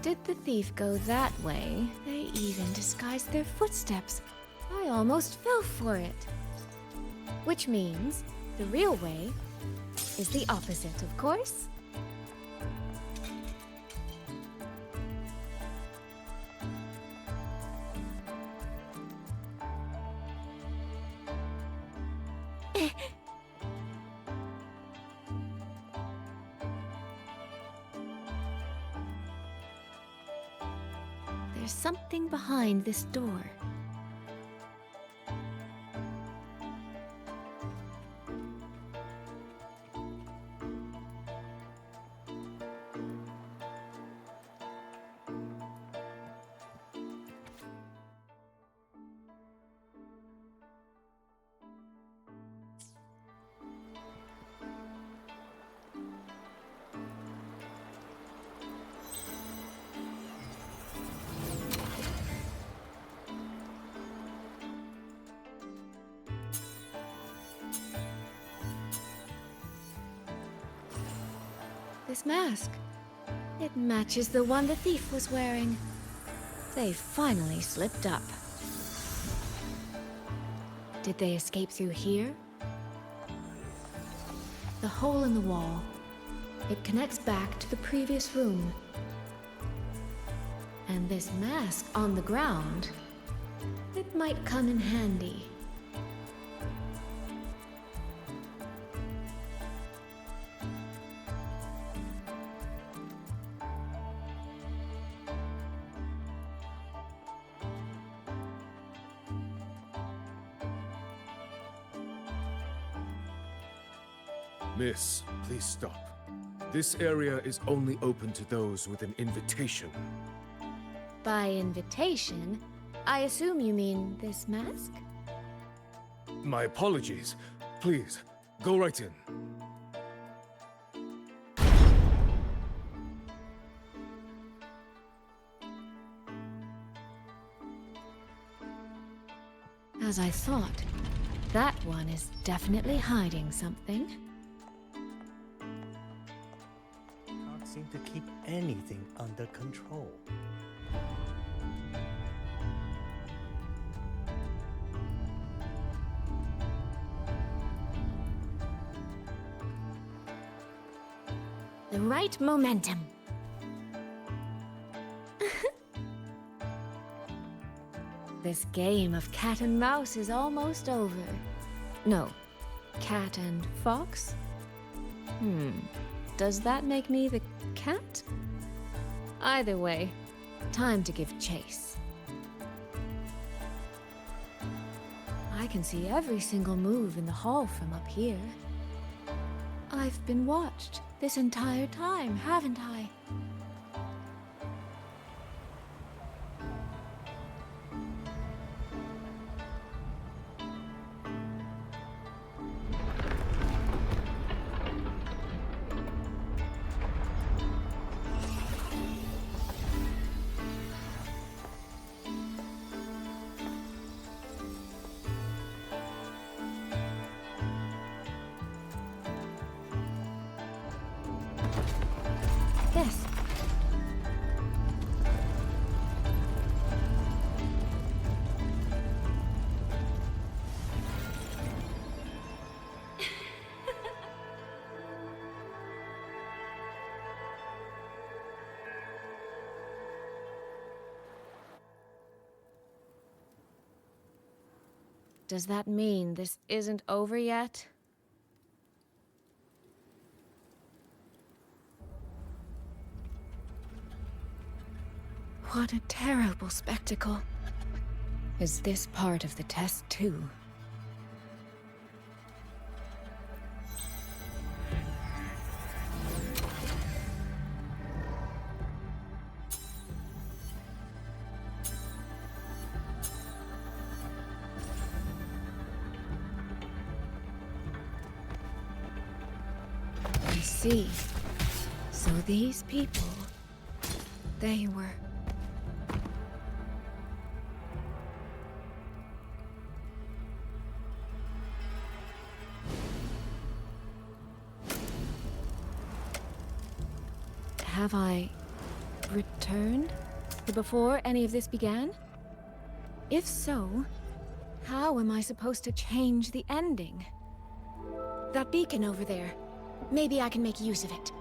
Speaker 9: Did the thief go that way? They even disguised their footsteps. I almost fell for it. Which means the real way is the opposite, of course. There's something behind this door. This mask. It matches the one the thief was wearing. They finally slipped up. Did they escape through here? The hole in the wall. It connects back to the previous room. And this mask on the ground, it might come in handy.
Speaker 15: Miss, please stop. This area is only open to those with an invitation.
Speaker 9: By invitation, I assume you mean this mask?
Speaker 15: My apologies. Please, go right in.
Speaker 9: As I thought, that one is definitely hiding something.
Speaker 16: Can't seem to keep anything under control.
Speaker 9: The right momentum. This game of cat and mouse is almost over. No, cat and fox? Does that make me the cat? Either way, time to give chase. I can see every single move in the hall from up here. I've been watched this entire time, haven't I? Yes, Does that mean this isn't over yet? What a terrible spectacle. Is this part of the test too? I see. So these people, they were... Have I returned to before any of this began? If so, how am I supposed to change the ending? That beacon over there. Maybe I can make use of it.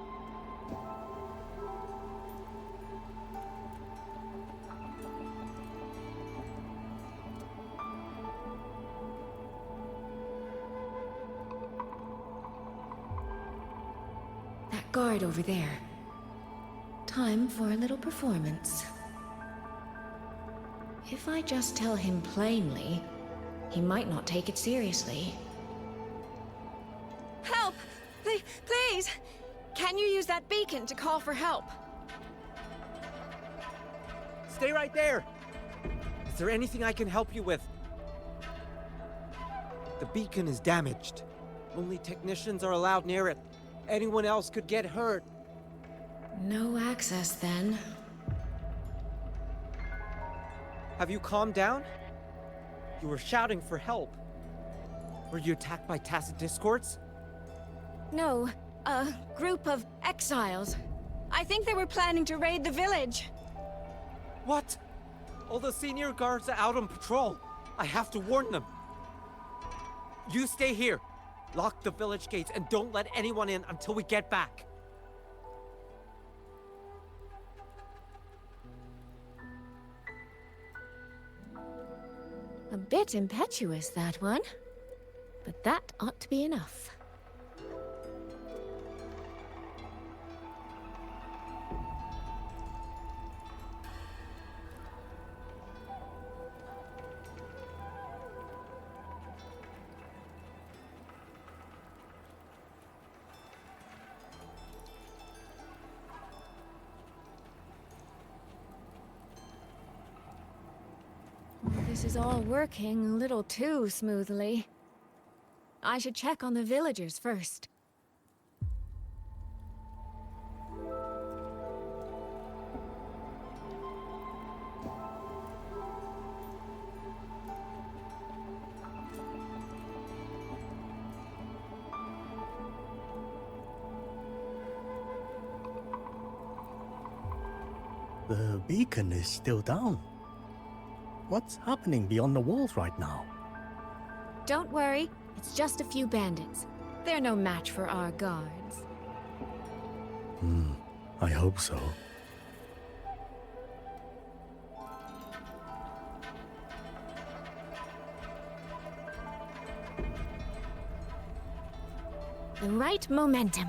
Speaker 9: That guard over there. Time for a little performance. If I just tell him plainly, he might not take it seriously. Help! Please! Can you use that beacon to call for help?
Speaker 13: Stay right there! Is there anything I can help you with? The beacon is damaged. Only technicians are allowed near it. Anyone else could get hurt.
Speaker 9: No access, then.
Speaker 13: Have you calmed down? You were shouting for help. Were you attacked by tacit discords?
Speaker 9: No, a group of exiles. I think they were planning to raid the village.
Speaker 13: What? All the senior guards are out on patrol. I have to warn them. You stay here. Lock the village gates and don't let anyone in until we get back.
Speaker 9: A bit impetuous, that one. But that ought to be enough. This is all working a little too smoothly. I should check on the villagers first.
Speaker 16: The beacon is still down. What's happening beyond the walls right now?
Speaker 9: Don't worry, it's just a few bandits. They're no match for our guards.
Speaker 16: I hope so.
Speaker 9: The right momentum.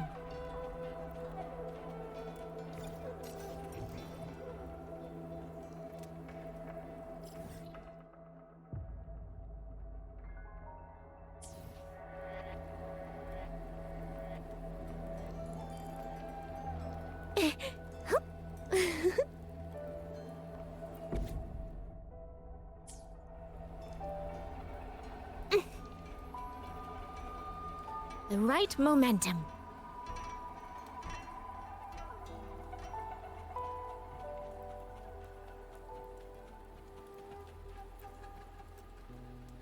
Speaker 9: The right momentum.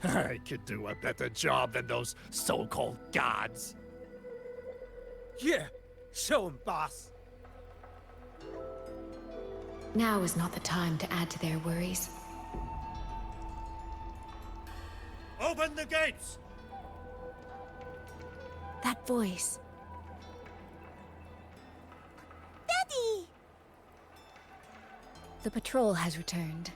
Speaker 17: I could do a better job than those so-called gods.
Speaker 13: Yeah, show 'em, boss.
Speaker 9: Now is not the time to add to their worries.
Speaker 17: Open the gates!
Speaker 9: That voice.
Speaker 11: Daddy!
Speaker 9: The patrol has returned.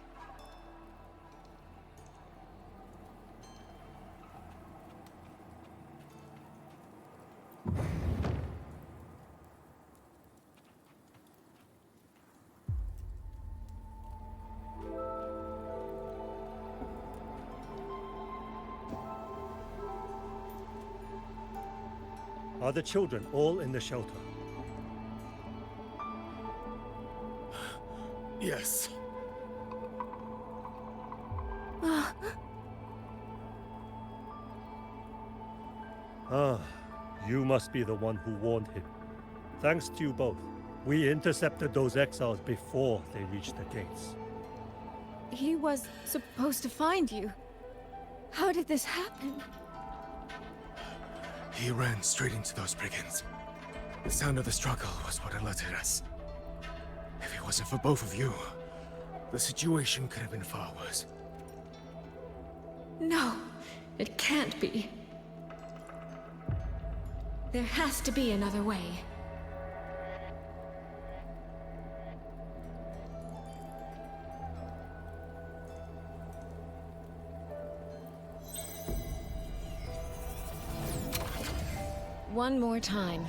Speaker 18: Are the children all in the shelter?
Speaker 15: Yes.
Speaker 18: You must be the one who warned him. Thanks to you both, we intercepted those exiles before they reached the gates.
Speaker 9: He was supposed to find you. How did this happen?
Speaker 15: He ran straight into those brigands. The sound of the struggle was what alerted us. If it wasn't for both of you, the situation could have been far worse.
Speaker 9: No, it can't be. There has to be another way. One more time.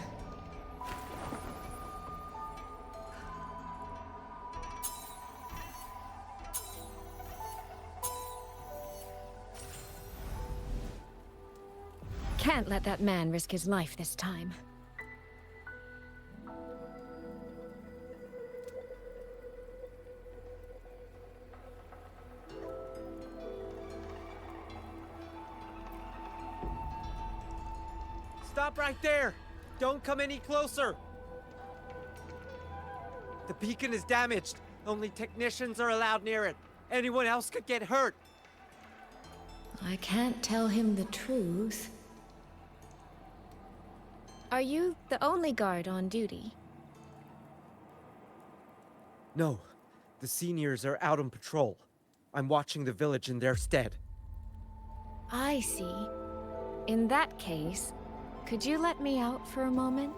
Speaker 9: Can't let that man risk his life this time.
Speaker 13: Stop right there! Don't come any closer! The beacon is damaged. Only technicians are allowed near it. Anyone else could get hurt.
Speaker 9: I can't tell him the truth. Are you the only guard on duty?
Speaker 13: No. The seniors are out on patrol. I'm watching the village in their stead.
Speaker 9: I see. In that case, could you let me out for a moment?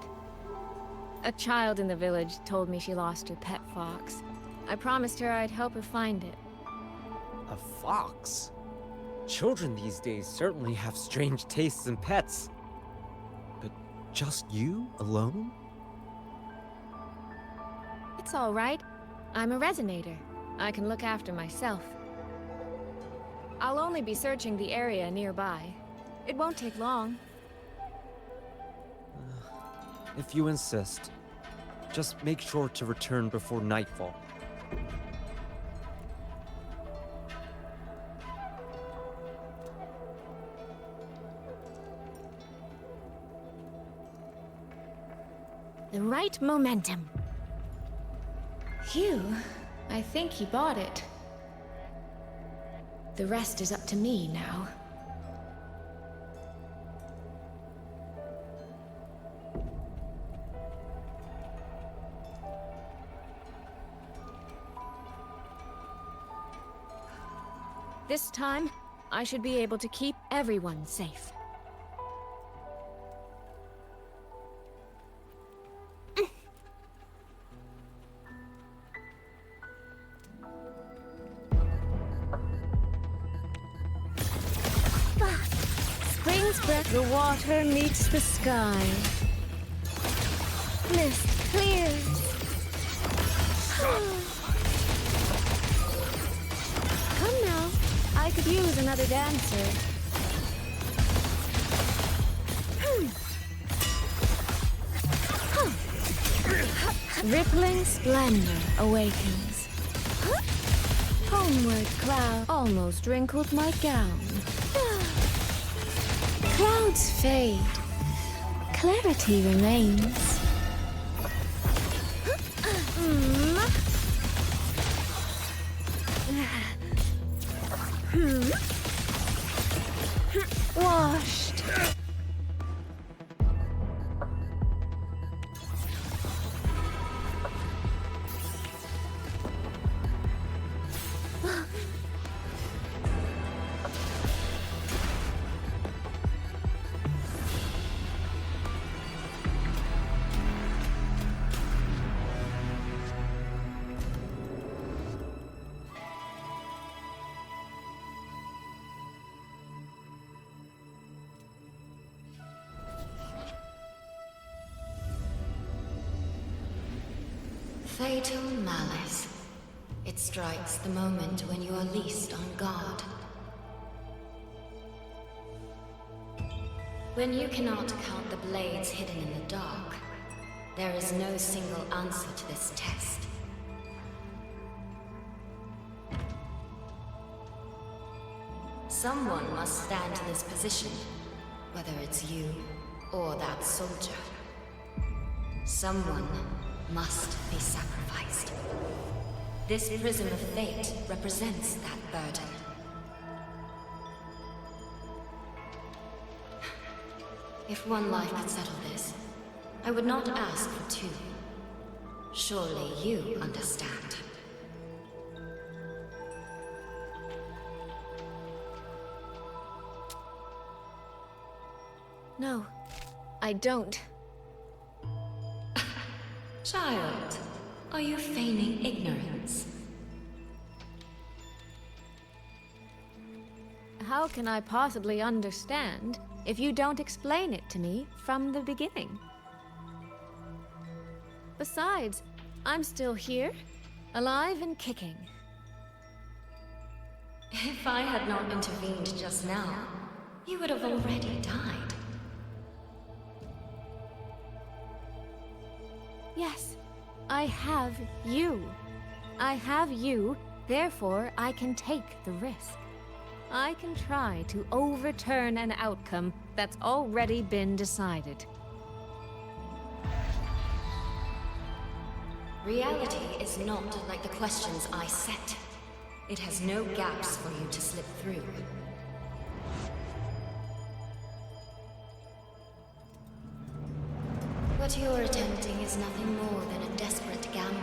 Speaker 9: A child in the village told me she lost her pet fox. I promised her I'd help her find it.
Speaker 13: A fox? Children these days certainly have strange tastes in pets. But just you alone?
Speaker 9: It's all right. I'm a resonator. I can look after myself. I'll only be searching the area nearby. It won't take long.
Speaker 13: If you insist. Just make sure to return before nightfall.
Speaker 9: The right momentum. Phew, I think he bought it. The rest is up to me now. This time, I should be able to keep everyone safe. Spring's breath, the water meets the sky. Mist clears. Come now. I could use another dancer. Rippling splendor awakens. Homeward cloud almost wrinkled my gown. Clouds fade. Clarity remains. Washed.
Speaker 7: Fatal malice. It strikes the moment when you are least on guard. When you cannot count the blades hidden in the dark, there is no single answer to this test. Someone must stand in this position, whether it's you or that soldier. Someone must be sacrificed. This prism of fate represents that burden. If one life could settle this, I would not ask for two. Surely you understand.
Speaker 9: No, I don't.
Speaker 7: Child, are you feigning ignorance?
Speaker 9: How can I possibly understand if you don't explain it to me from the beginning? Besides, I'm still here, alive and kicking.
Speaker 7: If I had not intervened just now, you would have already died.
Speaker 9: Yes, I have you. I have you, therefore I can take the risk. I can try to overturn an outcome that's already been decided.
Speaker 7: Reality is not like the questions I set. It has no gaps for you to slip through. What you're attempting is nothing more than a desperate gamble.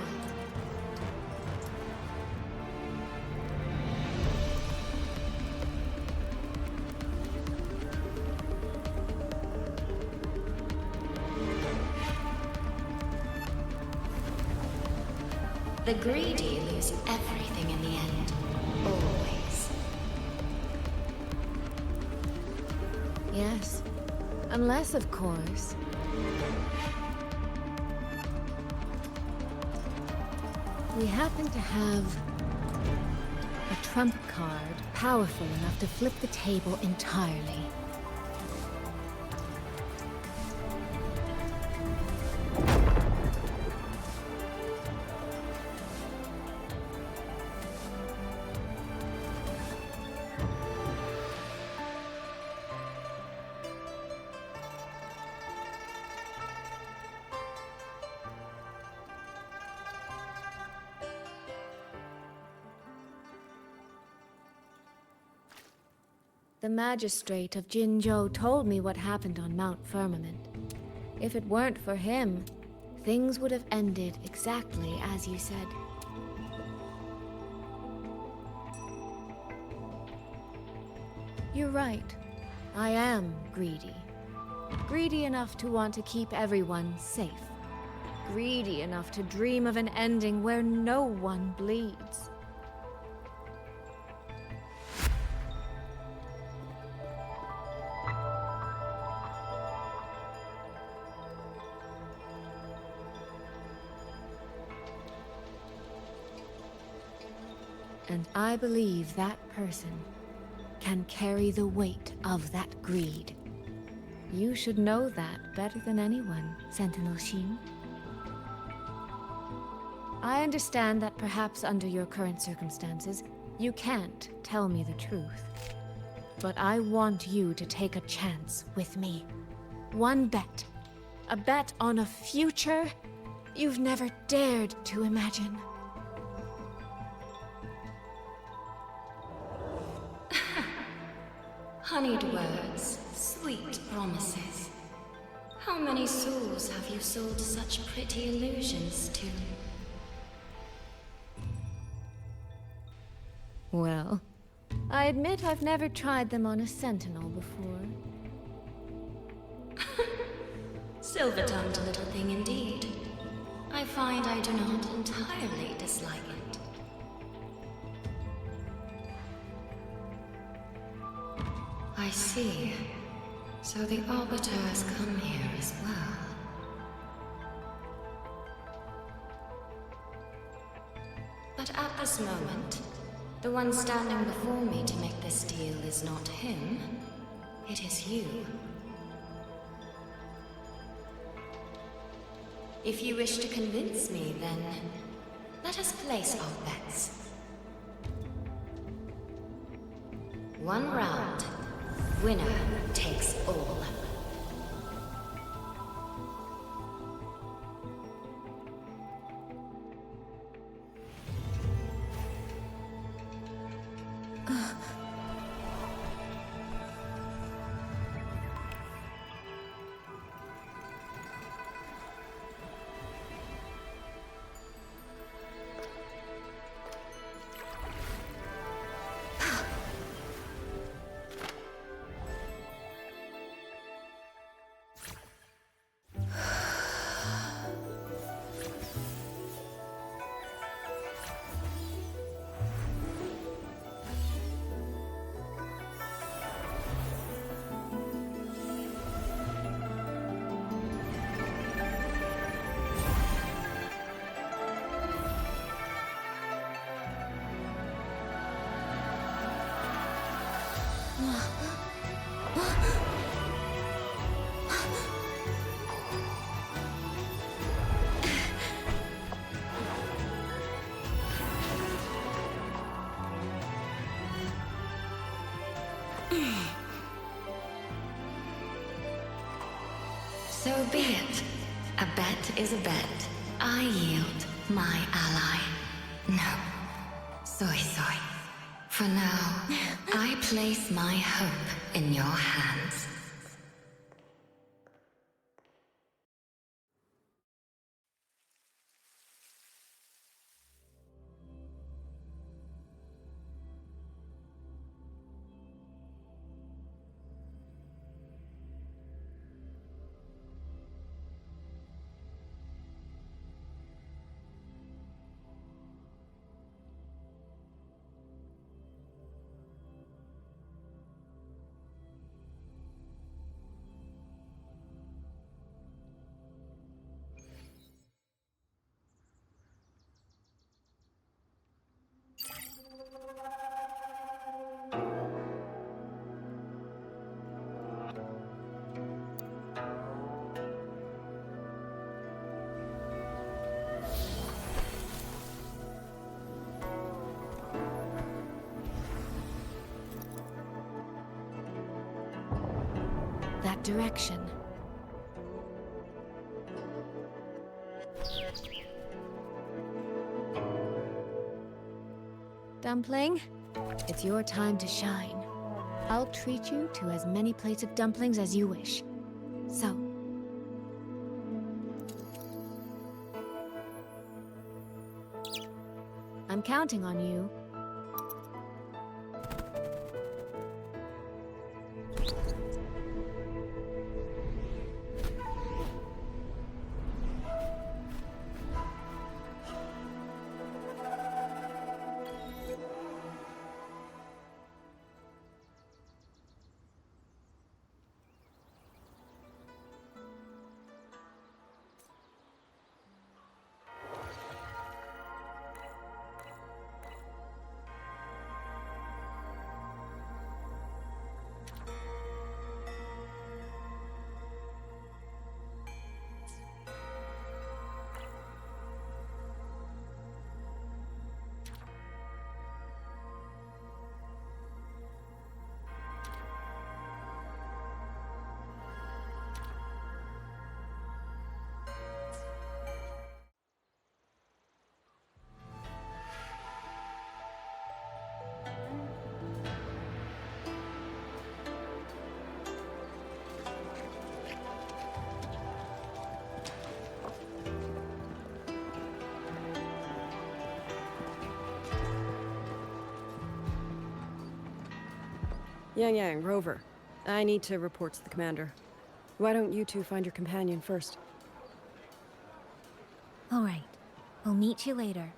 Speaker 7: The greedy lose everything in the end. Always.
Speaker 9: Yes, unless, of course, we happen to have a trump card powerful enough to flip the table entirely. The magistrate of Jinzhou told me what happened on Mount Firmament. If it weren't for him, things would have ended exactly as you said. You're right. I am greedy. Greedy enough to want to keep everyone safe. Greedy enough to dream of an ending where no one bleeds. And I believe that person can carry the weight of that greed. You should know that better than anyone, Sentinel Xin. I understand that perhaps under your current circumstances, you can't tell me the truth. But I want you to take a chance with me. One bet. A bet on a future you've never dared to imagine.
Speaker 7: Honeyed words, sweet promises. How many souls have you sold such pretty illusions to?
Speaker 9: Well, I admit I've never tried them on a sentinel before.
Speaker 7: Silver-tongued little thing indeed. I find I do not entirely dislike it. I see. So the Arbiter has come here as well. But at this moment, the one standing before me to make this deal is not him. It is you. If you wish to convince me, then let us place our bets. One round. Winner takes all. So be it. A bet is a bet. I yield my ally. No. Soy. For now, I place my hope in your hands.
Speaker 9: That direction. Dumpling, it's your time to shine. I'll treat you to as many plates of dumplings as you wish. So, I'm counting on you.
Speaker 1: Yang, Rover. I need to report to the commander. Why don't you two find your companion first?
Speaker 8: All right. We'll meet you later.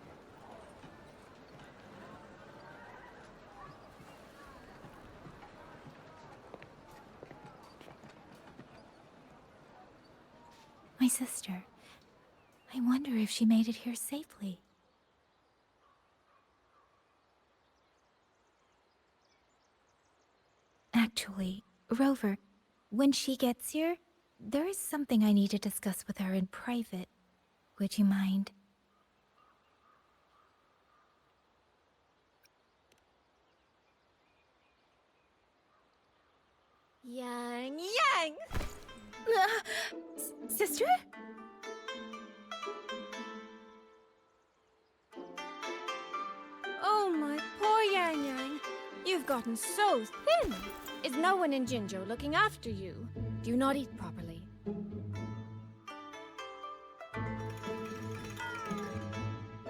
Speaker 8: My sister. I wonder if she made it here safely. Actually, Rover, when she gets here, there is something I need to discuss with her in private. Would you mind?
Speaker 9: Yang Yang!
Speaker 8: Sister?
Speaker 9: Oh, my poor Yang Yang. You've gotten so thin. Is no one in Jinzhou looking after you? Do you not eat properly?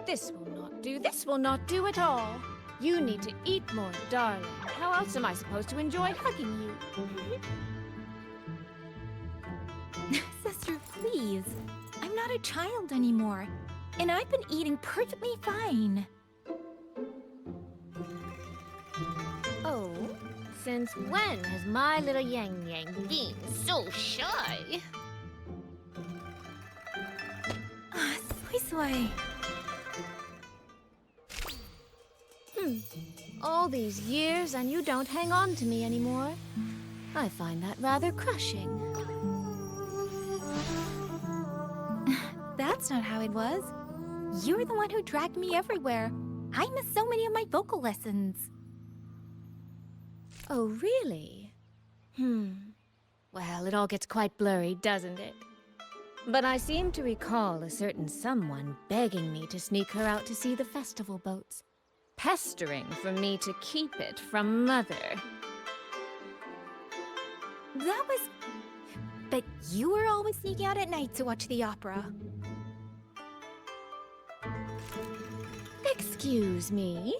Speaker 9: This will not do. This will not do at all. You need to eat more, darling. How else am I supposed to enjoy hugging you?
Speaker 8: Sister, please. I'm not a child anymore. And I've been eating perfectly fine.
Speaker 9: Oh? Since when has my little Yang Yang been so shy?
Speaker 8: Soy Soy.
Speaker 9: All these years and you don't hang on to me anymore. I find that rather crushing.
Speaker 8: That's not how it was. You're the one who dragged me everywhere. I missed so many of my vocal lessons.
Speaker 9: Oh, really? Well, it all gets quite blurry, doesn't it? But I seem to recall a certain someone begging me to sneak her out to see the festival boats. Pestering for me to keep it from Mother.
Speaker 8: That was... But you were always sneaking out at night to watch the opera.
Speaker 9: Excuse me?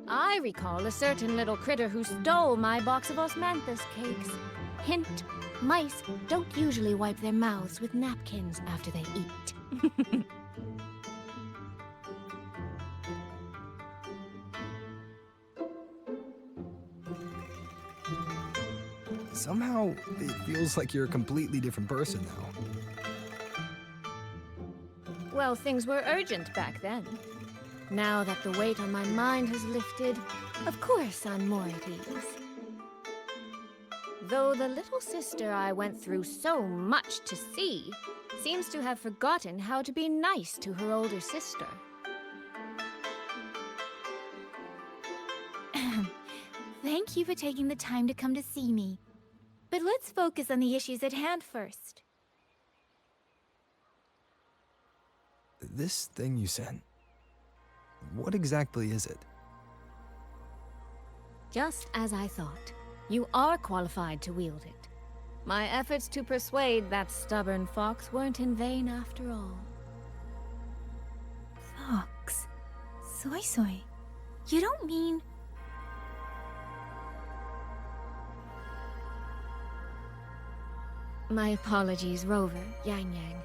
Speaker 9: I recall a certain little critter who stole my box of osmanthus cakes. Hint, mice don't usually wipe their mouths with napkins after they eat.
Speaker 2: Somehow, it feels like you're a completely different person now.
Speaker 9: Well, things were urgent back then. Now that the weight on my mind has lifted, of course I'm more at ease. Though the little sister I went through so much to see seems to have forgotten how to be nice to her older sister.
Speaker 8: Thank you for taking the time to come to see me. But let's focus on the issues at hand first.
Speaker 2: This thing you sent, what exactly is it?
Speaker 9: Just as I thought. You are qualified to wield it. My efforts to persuade that stubborn fox weren't in vain after all.
Speaker 8: Fox? Soy Soy? You don't mean...
Speaker 9: My apologies, Rover, Yang Yang.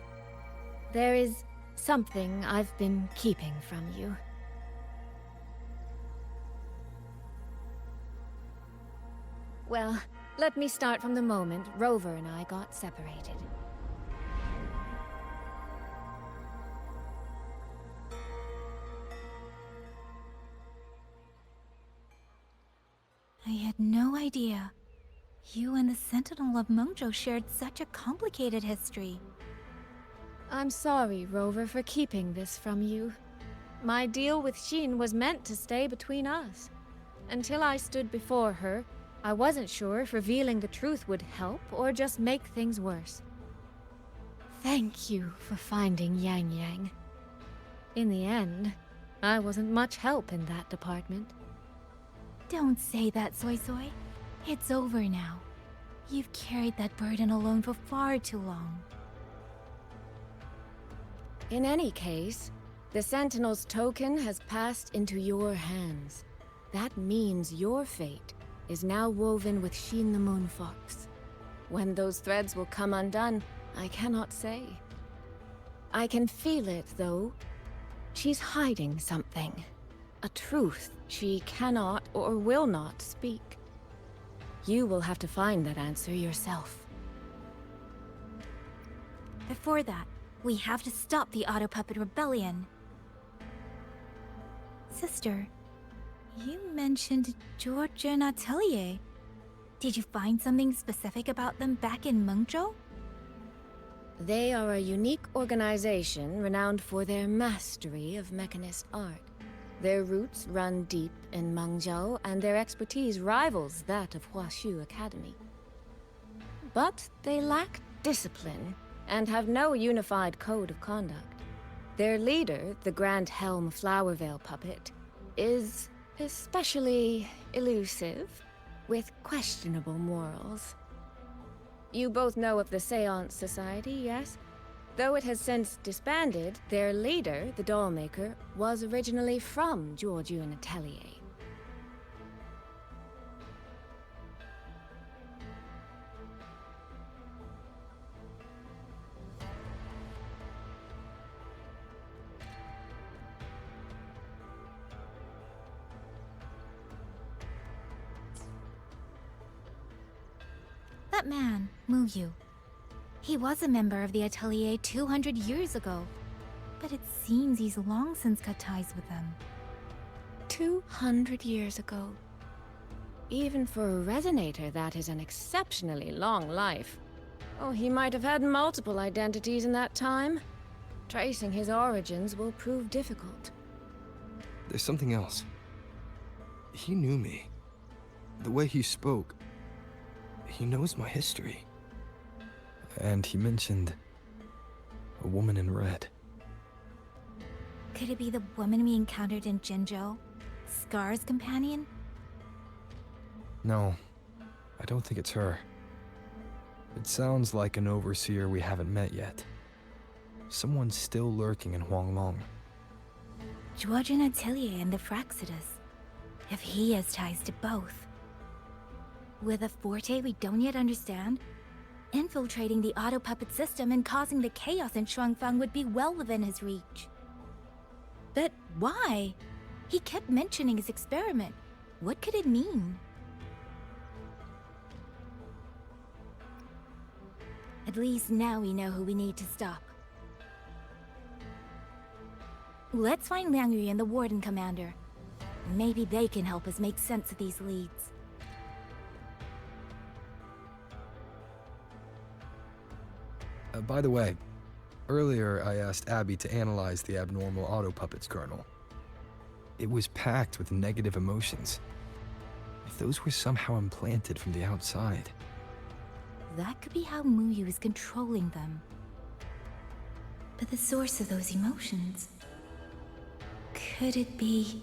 Speaker 9: There is something I've been keeping from you. Well, let me start from the moment Rover and I got separated.
Speaker 8: I had no idea. You and the Sentinel of Mengzhou shared such a complicated history.
Speaker 9: I'm sorry, Rover, for keeping this from you. My deal with Xin was meant to stay between us. Until I stood before her, I wasn't sure if revealing the truth would help or just make things worse. Thank you for finding Yang Yang. In the end, I wasn't much help in that department.
Speaker 8: Don't say that, Soy Soy. It's over now. You've carried that burden alone for far too long.
Speaker 9: In any case, the Sentinel's token has passed into your hands. That means your fate is now woven with Xin the Moon Fox. When those threads will come undone, I cannot say. I can feel it, though. She's hiding something. A truth she cannot or will not speak. You will have to find that answer yourself.
Speaker 8: Before that, we have to stop the Auto Puppet Rebellion. Sister, you mentioned George and Atelier. Did you find something specific about them back in Mengzhou?
Speaker 9: They are a unique organization renowned for their mastery of mechanist art. Their roots run deep in Mengzhou, and their expertise rivals that of Huaxu Academy. But they lack discipline and have no unified code of conduct. Their leader, the Grand Helm Flowervale puppet, is especially elusive, with questionable morals. You both know of the Seance Society, yes? Though it has since disbanded, their leader, the Dollmaker, was originally from Jiujun Atelier.
Speaker 8: That man, Muyu. He was a member of the Atelier 200 years ago, but it seems he's long since cut ties with them.
Speaker 9: 200 years ago. Even for a resonator, that is an exceptionally long life. Oh, he might have had multiple identities in that time. Tracing his origins will prove difficult.
Speaker 2: There's something else. He knew me. The way he spoke. He knows my history. And he mentioned a woman in red.
Speaker 8: Could it be the woman we encountered in Jinzhou? Scar's companion?
Speaker 2: No, I don't think it's her. It sounds like an overseer we haven't met yet. Someone still lurking in Xuanling.
Speaker 8: Jiujun Atelier and the Fraxidus. If he has ties to both. With a forte we don't yet understand, infiltrating the auto-puppet system and causing the chaos in Shuangfang would be well within his reach. But why? He kept mentioning his experiment. What could it mean? At least now we know who we need to stop. Let's find Liang Yu and the Warden Commander. Maybe they can help us make sense of these leads.
Speaker 2: By the way, earlier I asked Abby to analyze the abnormal auto-puppet's kernel. It was packed with negative emotions. If those were somehow implanted from the outside...
Speaker 8: That could be how Muyu is controlling them. But the source of those emotions... Could it be...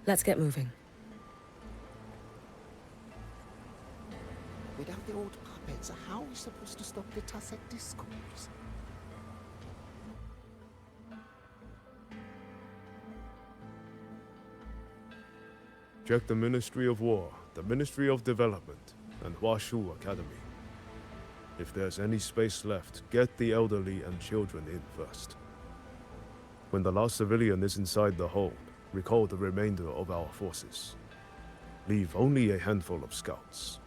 Speaker 9: Let's get moving.
Speaker 6: Without the old puppets, how are we supposed to stop the Tacet discourse?
Speaker 19: Check the Ministry of War. the Ministry of Development, and Huashu Academy. If there's any space left, get the elderly and children in first. When the last civilian is inside the hold, recall the remainder of our forces. Leave only a handful of scouts.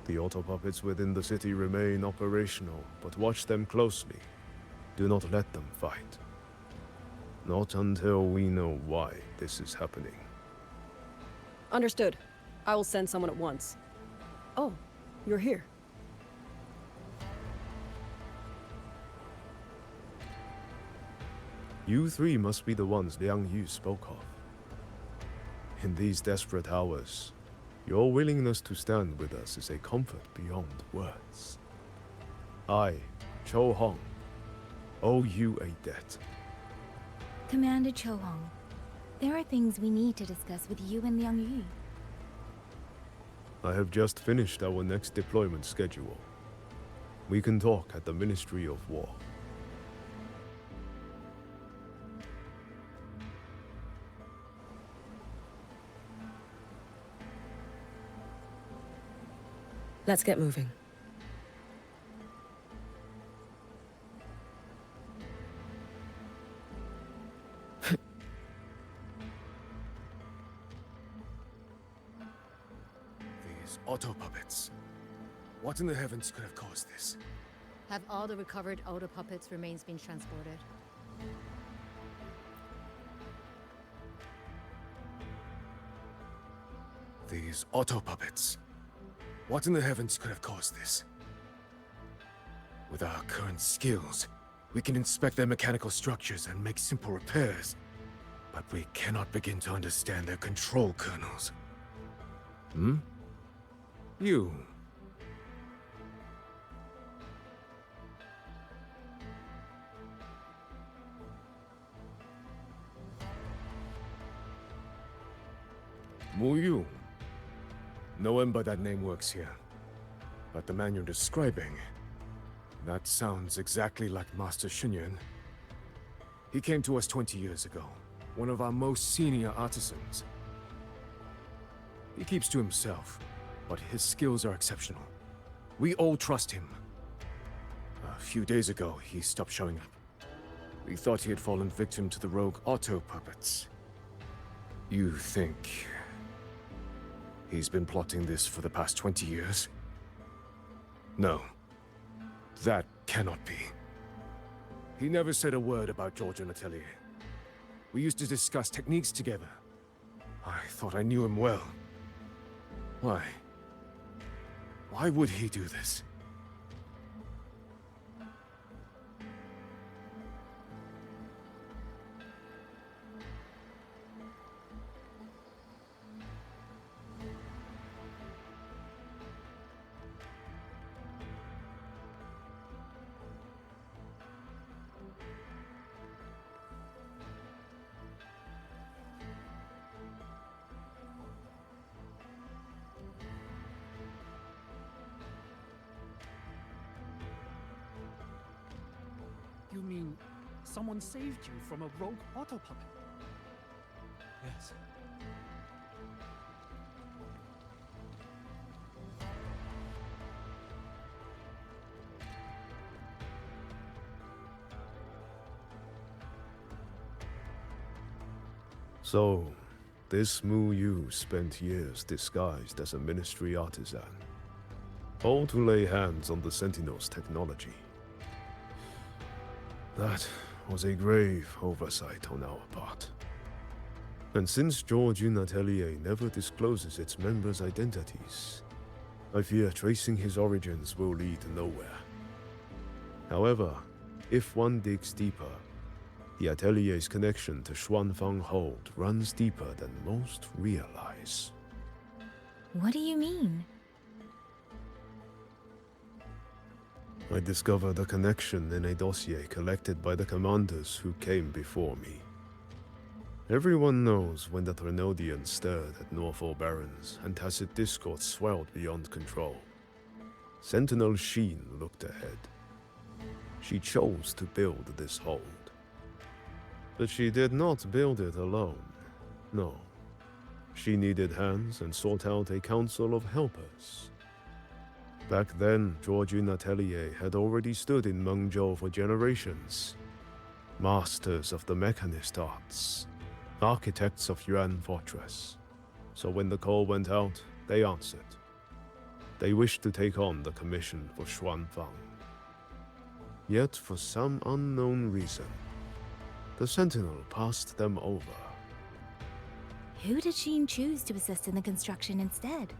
Speaker 19: The auto-puppets within the city remain operational, but watch them closely. Do not let them fight. Not until we know why this is happening.
Speaker 1: Understood. I will send someone at once. Oh, you're here.
Speaker 19: You three must be the ones Liang Yu spoke of. In these desperate hours, your willingness to stand with us is a comfort beyond words. I, Cho Hong, owe you a debt.
Speaker 8: Commander Cho Hong, there are things we need to discuss with you and Liang Yu.
Speaker 19: I have just finished our next deployment schedule. We can talk at the Ministry of War.
Speaker 1: Let's get moving.
Speaker 15: These auto-puppets. What in the heavens could have caused this?
Speaker 20: Have all the recovered auto-puppets' remains been transported?
Speaker 15: These auto-puppets. What in the heavens could have caused this? With our current skills, we can inspect their mechanical structures and make simple repairs. But we cannot begin to understand their control kernels. Hmm? You. Mu Yu. No one by that name works here. But the man you're describing, that sounds exactly like Master Xunyuan. He came to us 20 years ago, one of our most senior artisans. He keeps to himself, but his skills are exceptional. We all trust him. A few days ago, he stopped showing up. We thought he had fallen victim to the rogue auto-puppets. You think he's been plotting this for the past 20 years? No. That cannot be. He never said a word about Georgian Atelier. We used to discuss techniques together. I thought I knew him well. Why? Why would he do this?
Speaker 12: You mean someone saved you from a rogue auto-puppet?
Speaker 13: Yes.
Speaker 19: So, this Mu Yu spent years disguised as a ministry artisan, all to lay hands on the Sentinel's technology. That was a grave oversight on our part. And since Georgian Atelier never discloses its members' identities, I fear tracing his origins will lead nowhere. However, if one digs deeper, the Atelier's connection to Xuanfang Hold runs deeper than most realize.
Speaker 8: What do you mean?
Speaker 19: I discovered a connection in a dossier collected by the commanders who came before me. Everyone knows when the Threnodians stirred at Norfolk Barrens and tacit discord swelled beyond control. Sentinel Sheen looked ahead. She chose to build this hold. But she did not build it alone. No. She needed hands and sought out a council of helpers. Back then, Georgian Atelier had already stood in Mengzhou for generations. Masters of the mechanist arts, architects of Yuan Fortress. So when the call went out, they answered. They wished to take on the commission for Xuanfang. Yet, for some unknown reason, the Sentinel passed them over.
Speaker 8: Who did Xin choose to assist in the construction instead?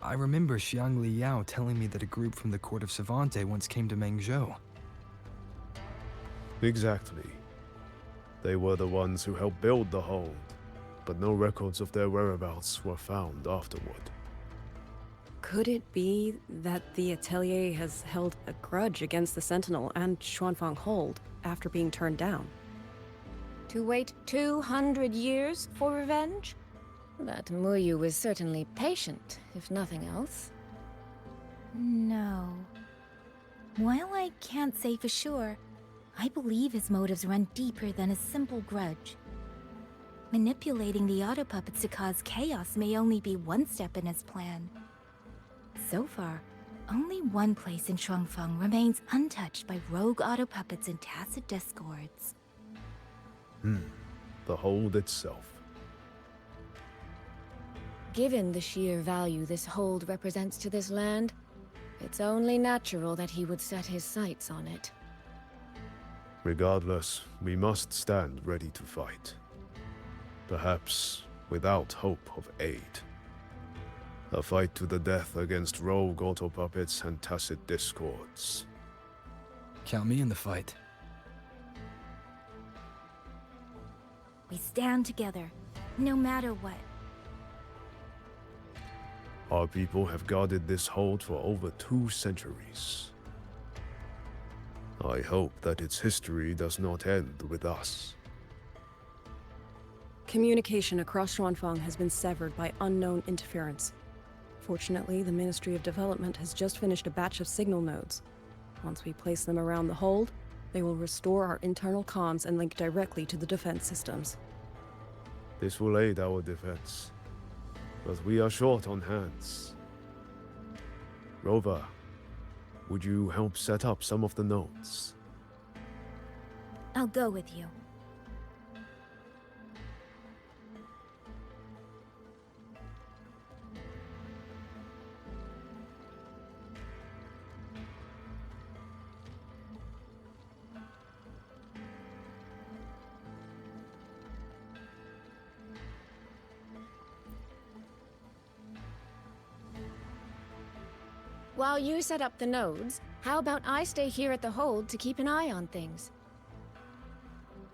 Speaker 2: I remember Xiangli Yao telling me that a group from the court of Savante once came to Mengzhou.
Speaker 19: Exactly. They were the ones who helped build the hold, but no records of their whereabouts were found afterward.
Speaker 1: Could it be that the Atelier has held a grudge against the Sentinel and Xuanfang Hold after being turned down?
Speaker 9: To wait 200 years for revenge? That Muyu was certainly patient, if nothing else.
Speaker 8: No. While I can't say for sure, I believe his motives run deeper than a simple grudge. Manipulating the auto puppets to cause chaos may only be one step in his plan. So far, only one place in Shuangfeng remains untouched by rogue auto puppets and tacit discords.
Speaker 19: The hold itself.
Speaker 9: Given the sheer value this hold represents to this land, it's only natural that he would set his sights on it.
Speaker 19: Regardless, we must stand ready to fight. Perhaps without hope of aid. A fight to the death against rogue auto puppets and tacit discords.
Speaker 2: Count me in the fight.
Speaker 8: We stand together, no matter what.
Speaker 19: Our people have guarded this hold for over 2 centuries. I hope that its history does not end with us.
Speaker 1: Communication across Xuanfang has been severed by unknown interference. Fortunately, the Ministry of Development has just finished a batch of signal nodes. Once we place them around the hold, they will restore our internal comms and link directly to the defense systems.
Speaker 19: This will aid our defense, but we are short on hands. Rover, would you help set up some of the nodes?
Speaker 8: I'll go with you.
Speaker 9: While you set up the nodes, how about I stay here at the hold to keep an eye on things?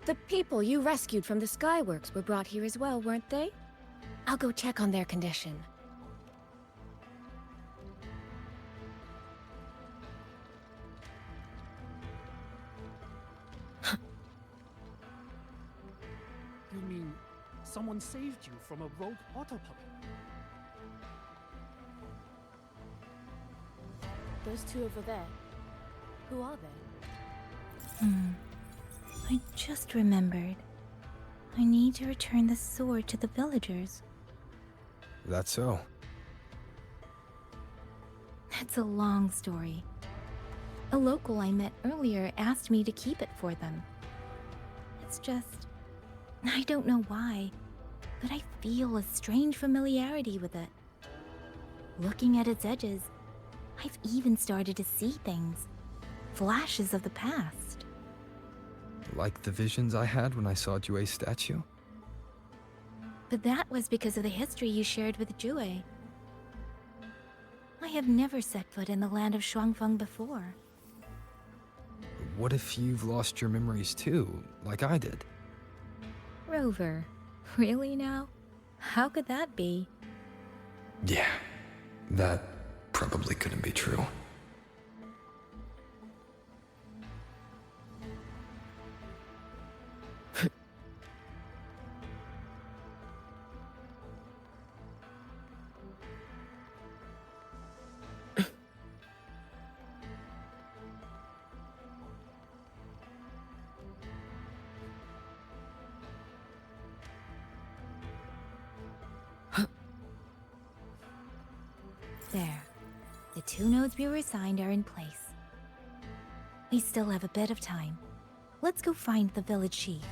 Speaker 9: The people you rescued from the Skyworks were brought here as well, weren't they? I'll go check on their condition.
Speaker 12: You mean someone saved you from a rogue auto puppet?
Speaker 14: Those two over there. Who are they?
Speaker 8: I just remembered. I need to return the sword to the villagers.
Speaker 2: That's so.
Speaker 8: That's a long story. A local I met earlier asked me to keep it for them. It's just... I don't know why, but I feel a strange familiarity with it. Looking at its edges, I've even started to see things. Flashes of the past.
Speaker 2: Like the visions I had when I saw Jue's statue?
Speaker 8: But that was because of the history you shared with Jue. I have never set foot in the land of Shuangfeng before.
Speaker 2: What if you've lost your memories too, like I did?
Speaker 8: Rover, really now? How could that be?
Speaker 2: Yeah, that probably couldn't be true.
Speaker 8: There. The 2 nodes we were assigned are in place. We still have a bit of time. Let's go find the village chief.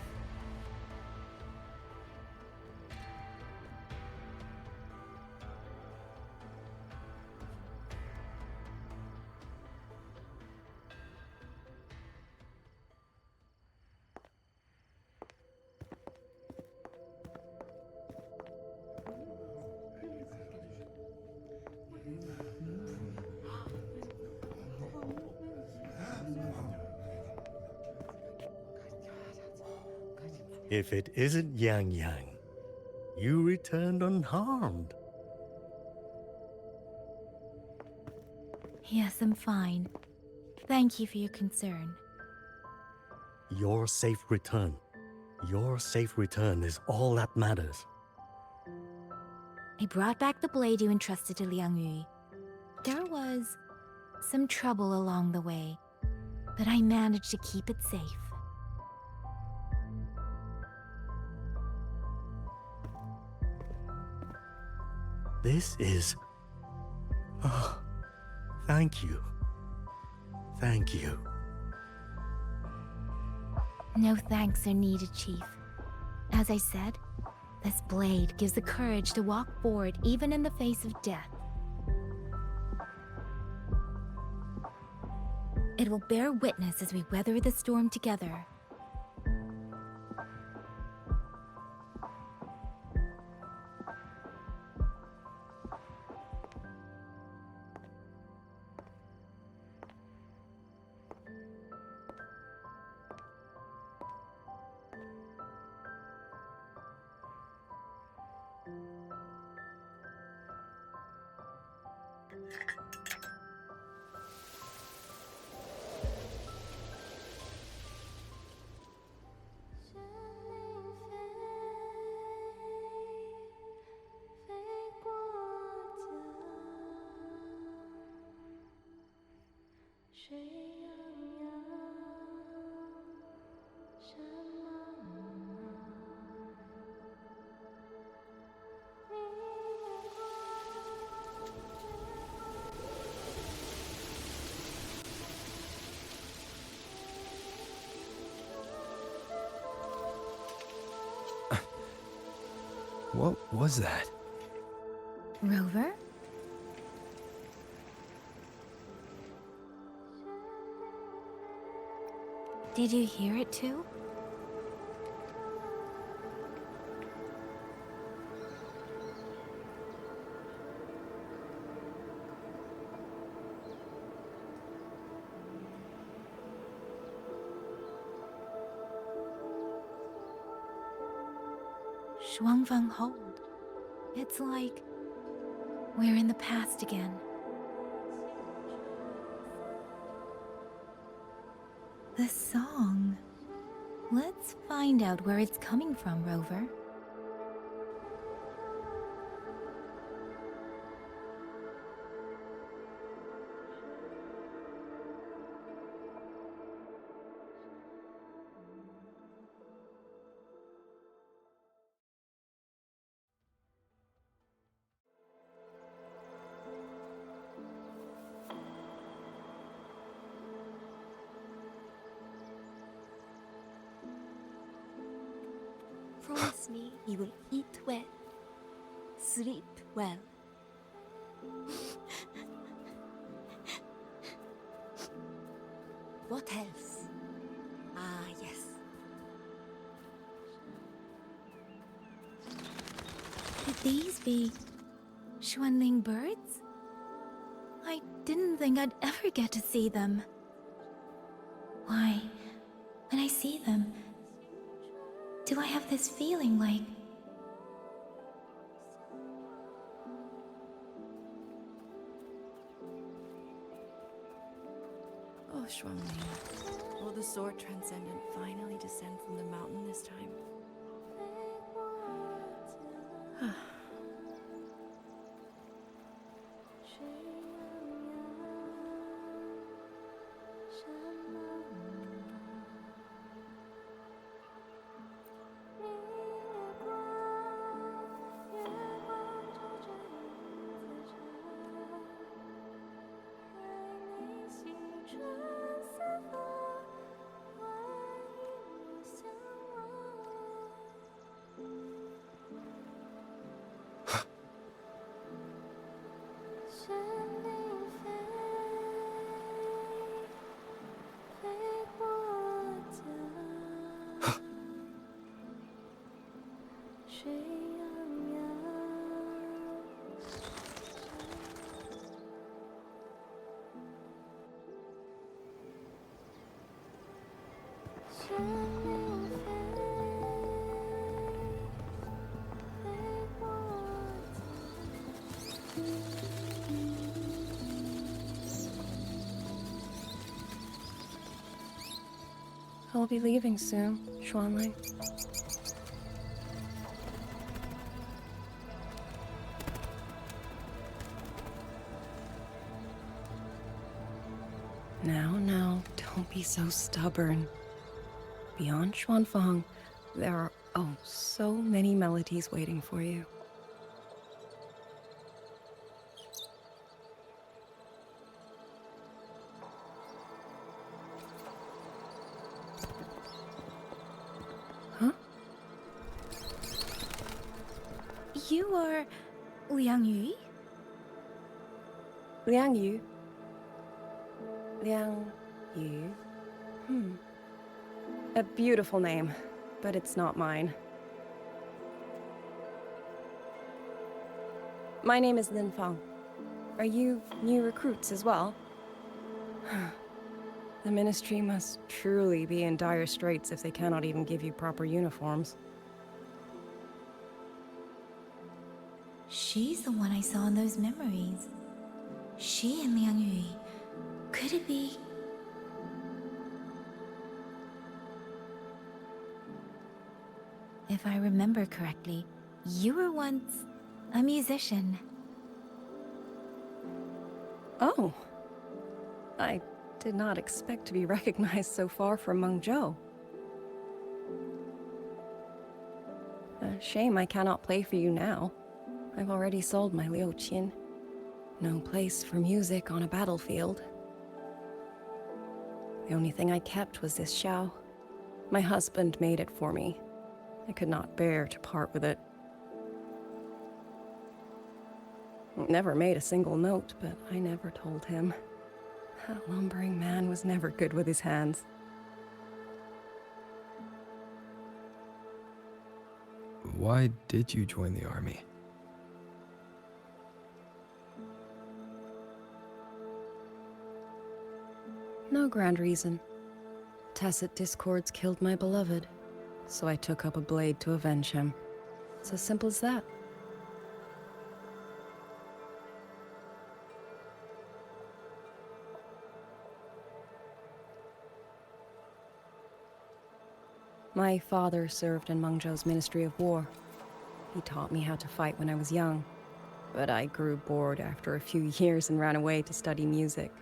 Speaker 16: If it isn't Yang Yang, you returned unharmed.
Speaker 8: Yes, I'm fine. Thank you for your concern.
Speaker 16: Your safe return. Your safe return is all that matters.
Speaker 8: I brought back the blade you entrusted to Liang Yu. There was some trouble along the way, but I managed to keep it safe.
Speaker 16: This is... Oh, thank you. Thank you.
Speaker 8: No thanks are needed, Chief. As I said, this blade gives the courage to walk forward even in the face of death. It will bear witness as we weather the storm together.
Speaker 2: What was that?
Speaker 8: Rover? Did you hear it too? Xuanling hold. It's like we're in the past again. The song. Let's find out where it's coming from, Rover.
Speaker 14: Promise me you will eat well, sleep well. What else? Ah, yes.
Speaker 8: Could these be Xuanling birds? I didn't think I'd ever get to see them. Why, when I see them, do I have this feeling like...
Speaker 1: Oh, Xuanling. Will the sword transcendent finally descend from the mountain this time? I'll be leaving soon, Xuanling. Now, don't be so stubborn. Beyond Xuanfang, there are, oh, so many melodies waiting for you. Huh?
Speaker 8: You are Liang Yu?
Speaker 1: Liang Yu? Liang Yu? A beautiful name, but it's not mine. My name is Lin Fang. Are you new recruits as well? The Ministry must truly be in dire straits if they cannot even give you proper uniforms.
Speaker 8: She's the one I saw in those memories. She and Liang Yu. Could it be? If I remember correctly, you were once a musician.
Speaker 1: Oh. I did not expect to be recognized so far from Mengzhou. A shame I cannot play for you now. I've already sold my liuqin. No place for music on a battlefield. The only thing I kept was this xiao. My husband made it for me. I could not bear to part with it. Never made a single note, but I never told him. That lumbering man was never good with his hands.
Speaker 2: Why did you join the army?
Speaker 1: No grand reason. Tacit discords killed my beloved, so I took up a blade to avenge him. It's as simple as that. My father served in Mengzhou's Ministry of War. He taught me how to fight when I was young, but I grew bored after a few years and ran away to study music.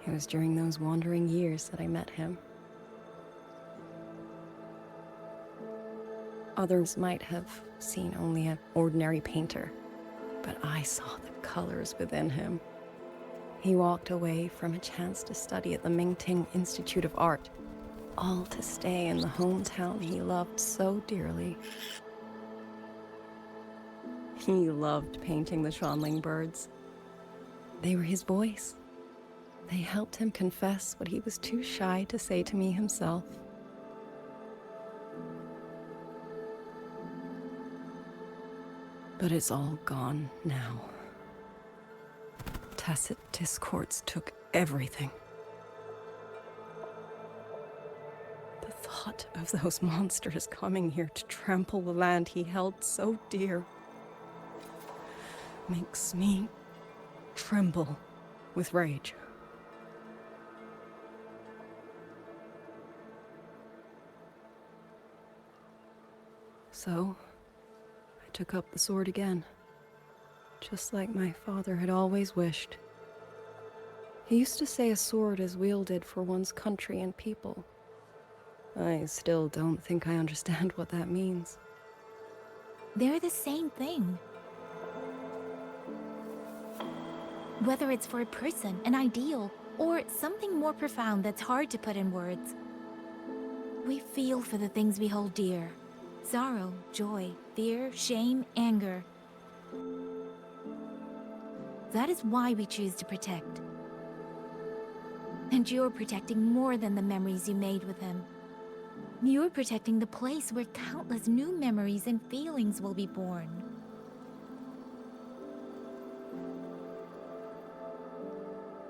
Speaker 1: It was during those wandering years that I met him. Others might have seen only an ordinary painter, but I saw the colors within him. He walked away from a chance to study at the Mingting Institute of Art, all to stay in the hometown he loved so dearly. He loved painting the Xuanling birds. They were his voice. They helped him confess what he was too shy to say to me himself. But it's all gone now. Tacit discords took everything. The thought of those monsters coming here to trample the land he held so dear makes me tremble with rage. So, I took up the sword again, just like my father had always wished. He used to say a sword is wielded for one's country and people. I still don't think I understand what that means.
Speaker 8: They're the same thing. Whether it's for a person, an ideal, or something more profound that's hard to put in words. We feel for the things we hold dear. Sorrow, joy, fear, shame, anger. That is why we choose to protect. And you're protecting more than the memories you made with him. You're protecting the place where countless new memories and feelings will be born.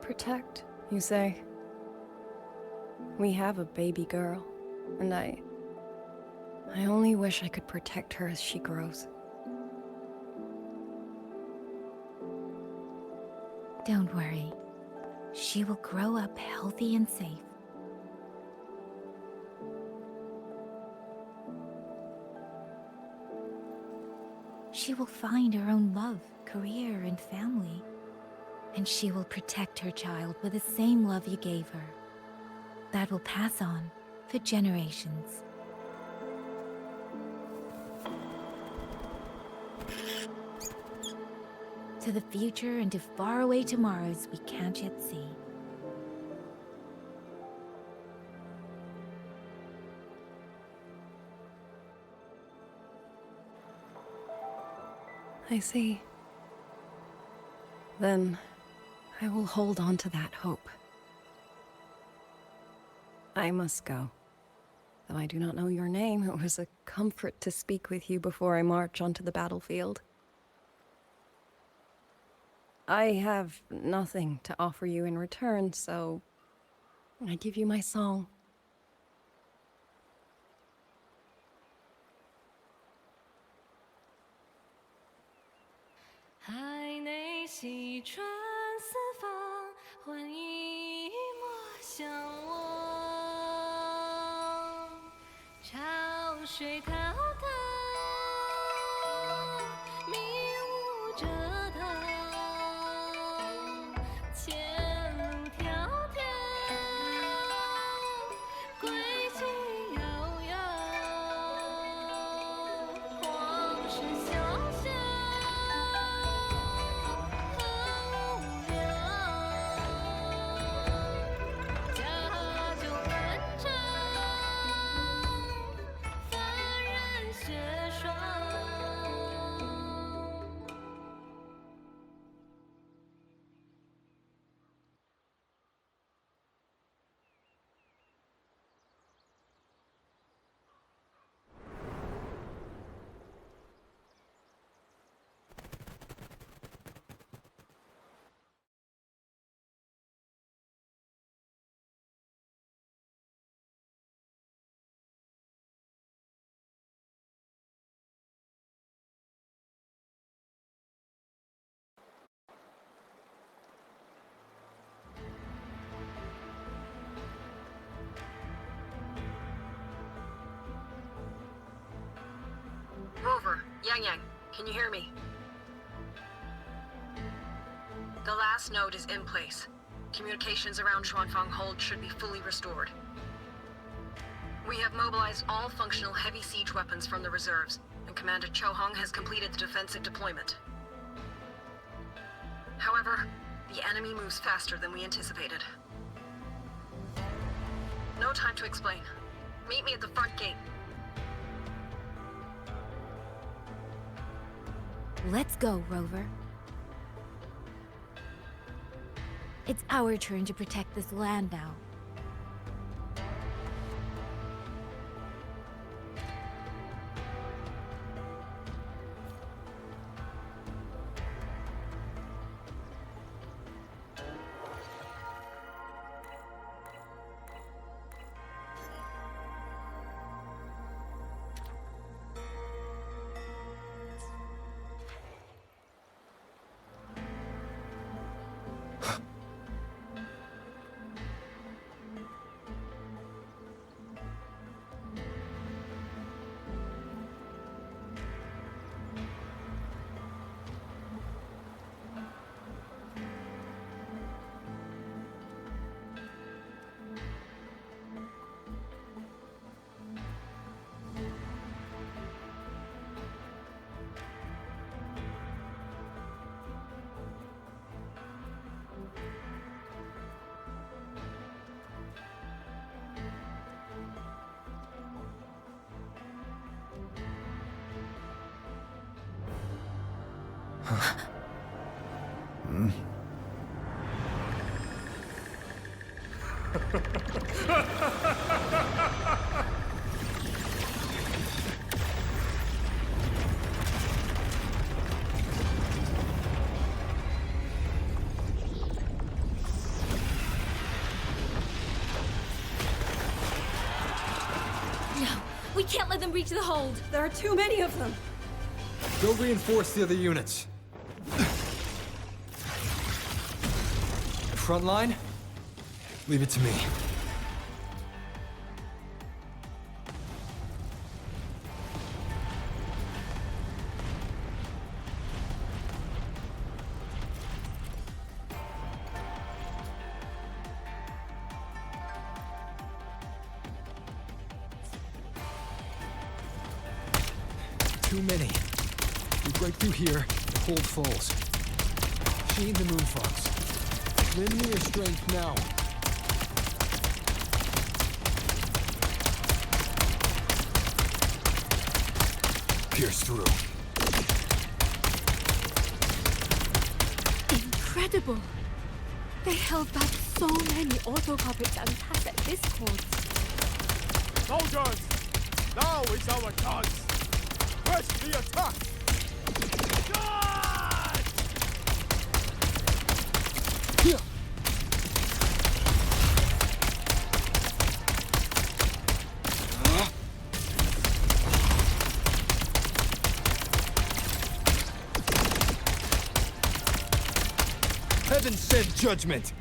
Speaker 1: Protect, you say? We have a baby girl, and I only wish I could protect her as she grows.
Speaker 8: Don't worry. She will grow up healthy and safe. she will find her own love, career, and family. And she will protect her child with the same love you gave her. That will pass on for generations. To the future and to faraway tomorrows we can't yet see.
Speaker 1: I see. Then I will hold on to that hope. I must go. Though I do not know your name, it was a comfort to speak with you before I march onto the battlefield. I have nothing to offer you in return, so I give you my song.
Speaker 21: 海内西川四方，魂一莫相忘。潮水滔滔，迷雾遮挡。前路迢迢，归期遥遥。黄石萧萧。
Speaker 1: Rover, Yang, can you hear me? The last node is in place. Communications around Xuanling Hold should be fully restored. We have mobilized all functional heavy siege weapons from the reserves, and Commander Chohong has completed the defensive deployment. However, the enemy moves faster than we anticipated. No time to explain. Meet me at the front gate.
Speaker 8: Let's go, Rover. It's our turn to protect this land now.
Speaker 1: We can't let them reach the hold. There are too many of them.
Speaker 2: Go reinforce the other units. Front line? Leave it to me. Too many. We break through here and hold falls. Sheen the Moonfox. Lend me your strength now. Pierce through.
Speaker 14: Incredible! They held back so many auto puppets and tacit discords.
Speaker 15: Soldiers! Now is our chance! Press the attack!
Speaker 2: Heaven sent judgment!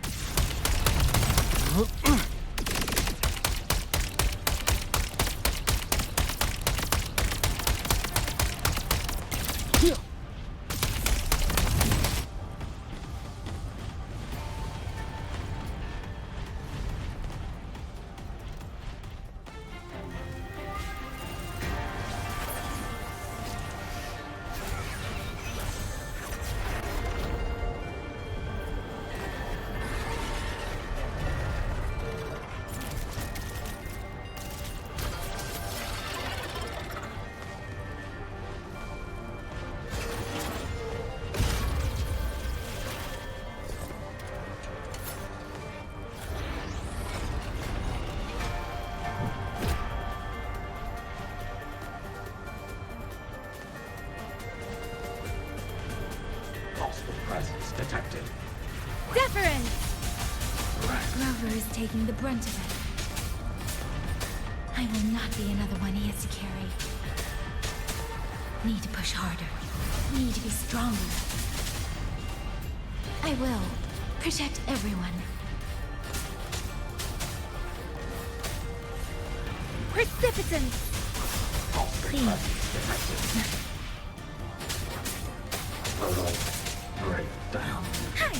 Speaker 4: Detected.
Speaker 8: Deference! Grover is taking the brunt of it. I will not be another one he has to carry. Need to push harder. Need to be stronger. I will protect everyone. Precipitance! Please.
Speaker 4: Breakdown.
Speaker 8: Hi!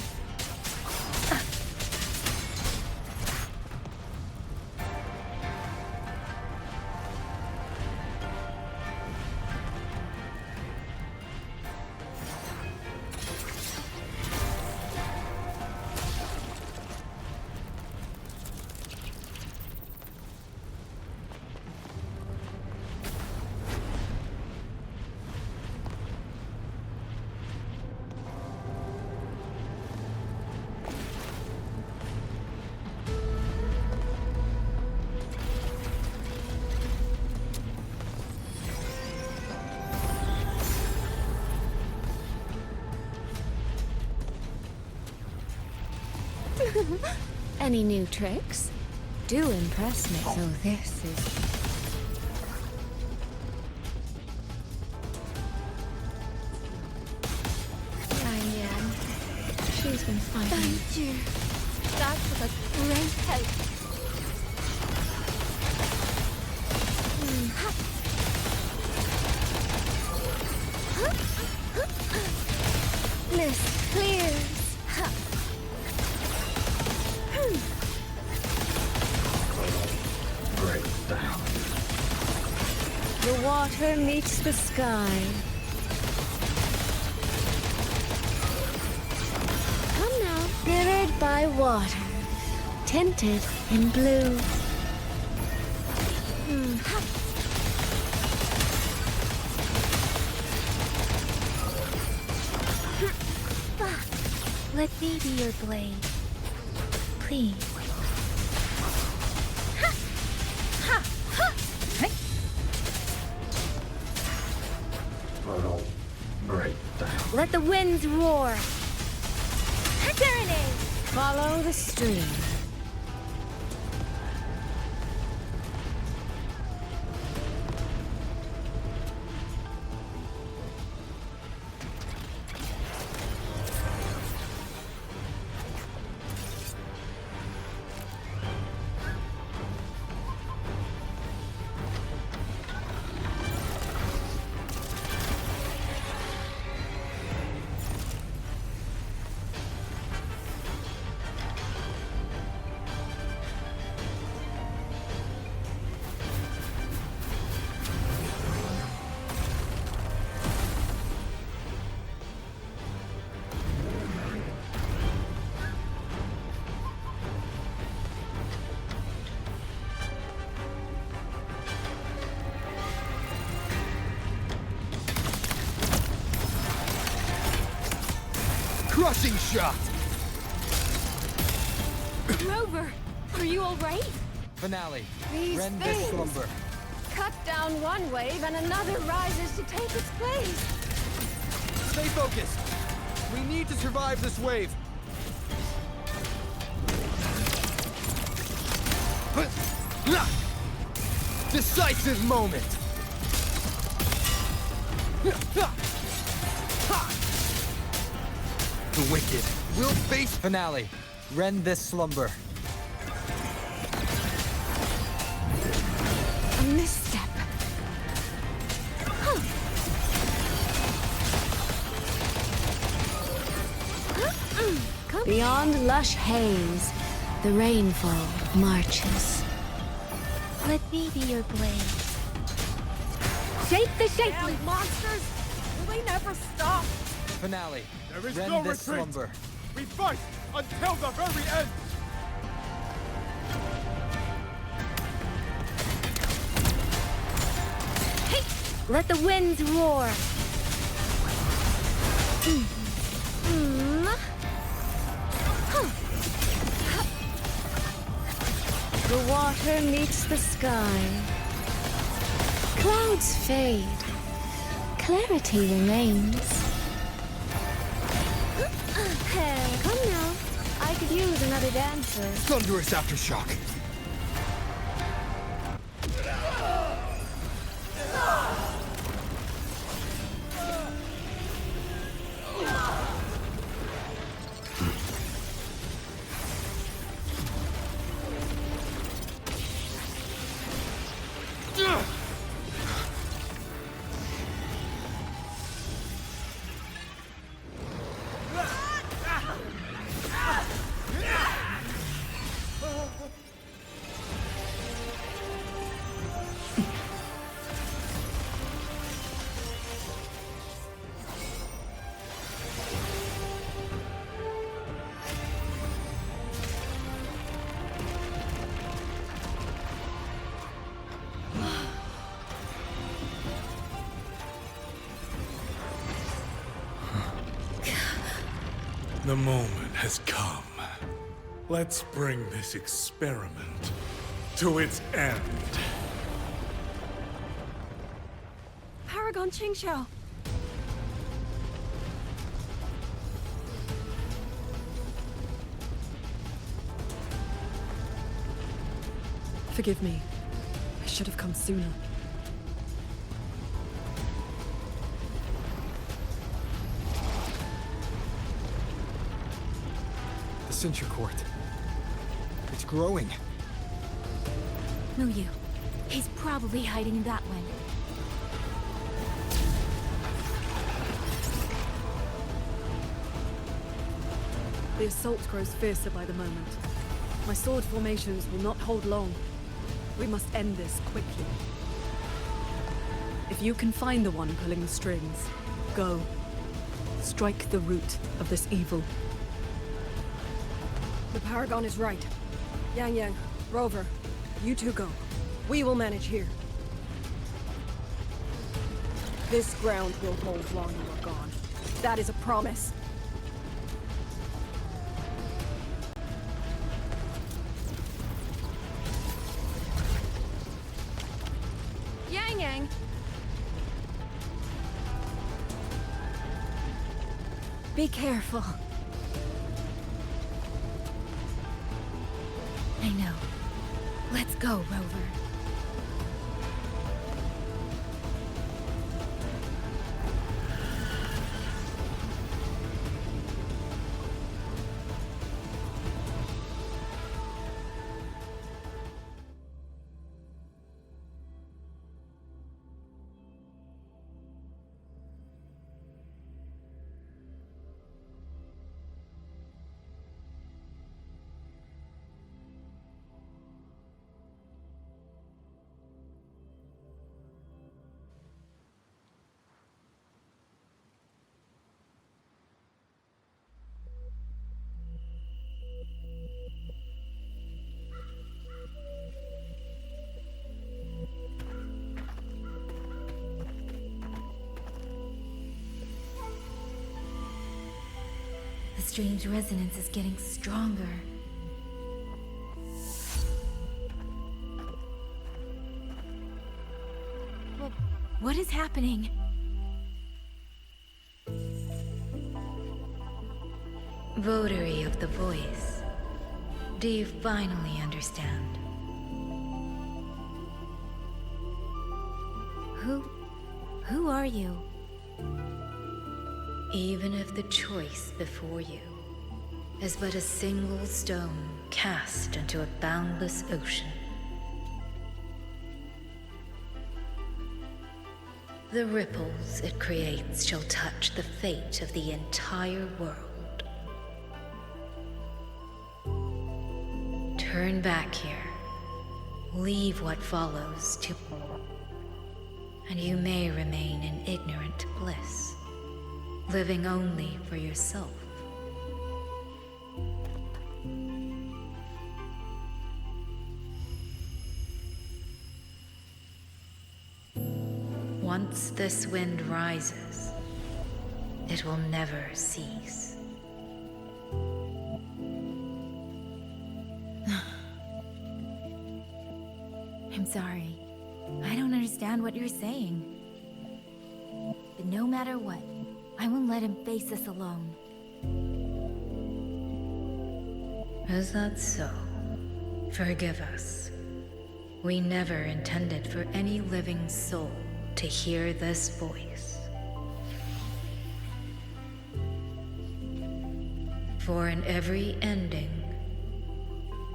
Speaker 9: Any new tricks? Do impress me. So this is... Diane. She's been fighting.
Speaker 14: Thank you. That was a great help.
Speaker 9: List clears.
Speaker 4: Breakdown.
Speaker 9: The water meets the sky. Come now. Mirrored by water. Tinted in blue.
Speaker 8: Let me be your blade. Please.
Speaker 4: Total breakdown.
Speaker 9: Let the winds roar.
Speaker 8: Tyranny!
Speaker 9: Follow the stream.
Speaker 2: Crushing shot!
Speaker 14: Rover, are you alright?
Speaker 2: Finale.
Speaker 9: These
Speaker 2: Rend this
Speaker 9: things
Speaker 2: slumber.
Speaker 9: cut down one wave and another rises to take its place.
Speaker 2: Stay focused. We need to survive this wave. Decisive moment. The wicked will face finale. Rend this slumber.
Speaker 9: A misstep. Beyond lush haze, the rainfall marches.
Speaker 8: Let me be your blade.
Speaker 9: Shape the shape!
Speaker 1: Damn monsters! Will they never stop?
Speaker 2: Finale.
Speaker 17: There is
Speaker 2: Rend
Speaker 17: no
Speaker 2: this
Speaker 17: retreat.
Speaker 2: slumber.
Speaker 17: We fight until the very end.
Speaker 9: Let the winds roar! The water meets the sky. Clouds fade. Clarity remains. Come now. I could use another dancer.
Speaker 2: Thunderous aftershock.
Speaker 17: The moment has come. Let's bring this experiment to its end.
Speaker 1: Paragon Qingxiao. Forgive me. I should have come sooner.
Speaker 2: The Censure Court. It's growing.
Speaker 8: Muyu. He's probably hiding that way.
Speaker 1: The assault grows fiercer by the moment. My sword formations will not hold long. We must end this quickly. If you can find the one pulling the strings, go. Strike the root of this evil. The Paragon is right. Yang, Rover, you two go. We will manage here. This ground will hold while you are gone. That is a promise. Yang. Be careful.
Speaker 8: I know. Let's go, Rover. strange resonance is getting stronger. What is happening? Votary of the voice. Do you finally understand? Who are you? Even if the choice before you is but a single stone cast into a boundless ocean, the ripples it creates shall touch the fate of the entire world. Turn back here. Leave what follows to... and you may remain in ignorant bliss, living only for yourself. Once this wind rises, it will never cease. I'm sorry. I don't understand what you're saying. But no matter what, I won't let him face this alone. Is that so? Forgive us. We never intended for any living soul to hear this voice. For in every ending,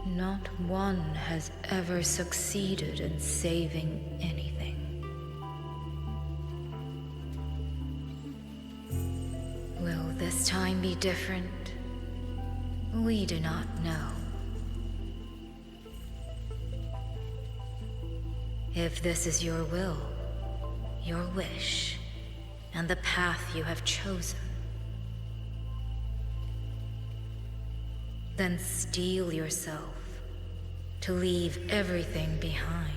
Speaker 8: not one has ever succeeded in saving anything. Will this time be different? We do not know. If this is your will, your wish, and the path you have chosen, then steel yourself to leave everything behind.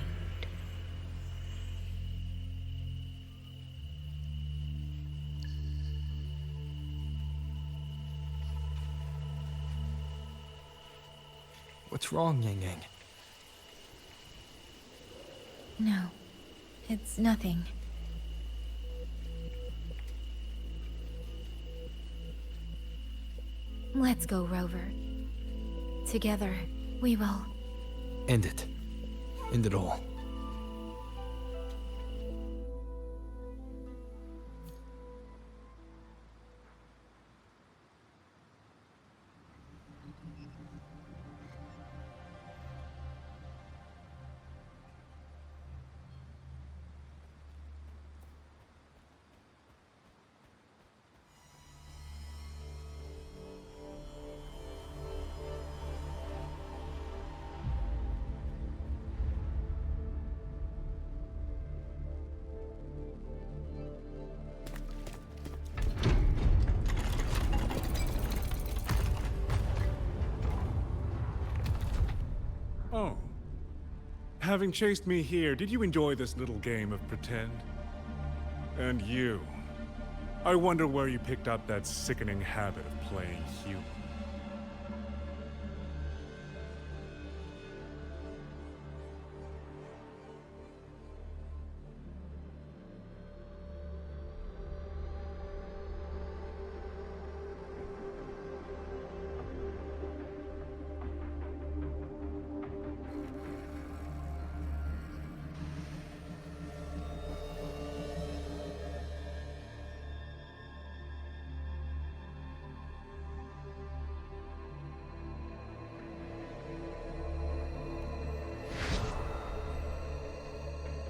Speaker 2: What's wrong, Yang Yang?
Speaker 8: No, it's nothing. Let's go, Rover. Together, we will...
Speaker 2: End it. End it all.
Speaker 17: Oh. Having chased me here, did you enjoy this little game of pretend? And you? I wonder where you picked up that sickening habit of playing human.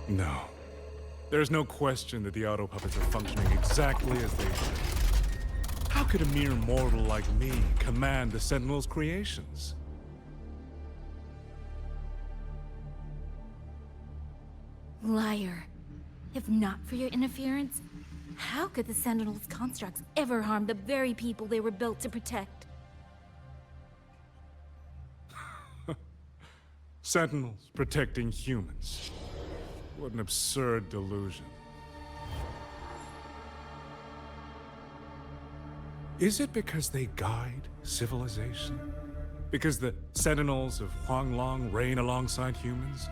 Speaker 17: No. There's no question that the auto puppets are functioning exactly as they should. How could a mere mortal like me command the Sentinel's creations?
Speaker 8: Liar. If not for your interference, how could the Sentinel's constructs ever harm the very people they were built to protect?
Speaker 17: Sentinels protecting humans. What an absurd delusion. Is it because they guide civilization? Because the Sentinels of Xuanling reign alongside humans?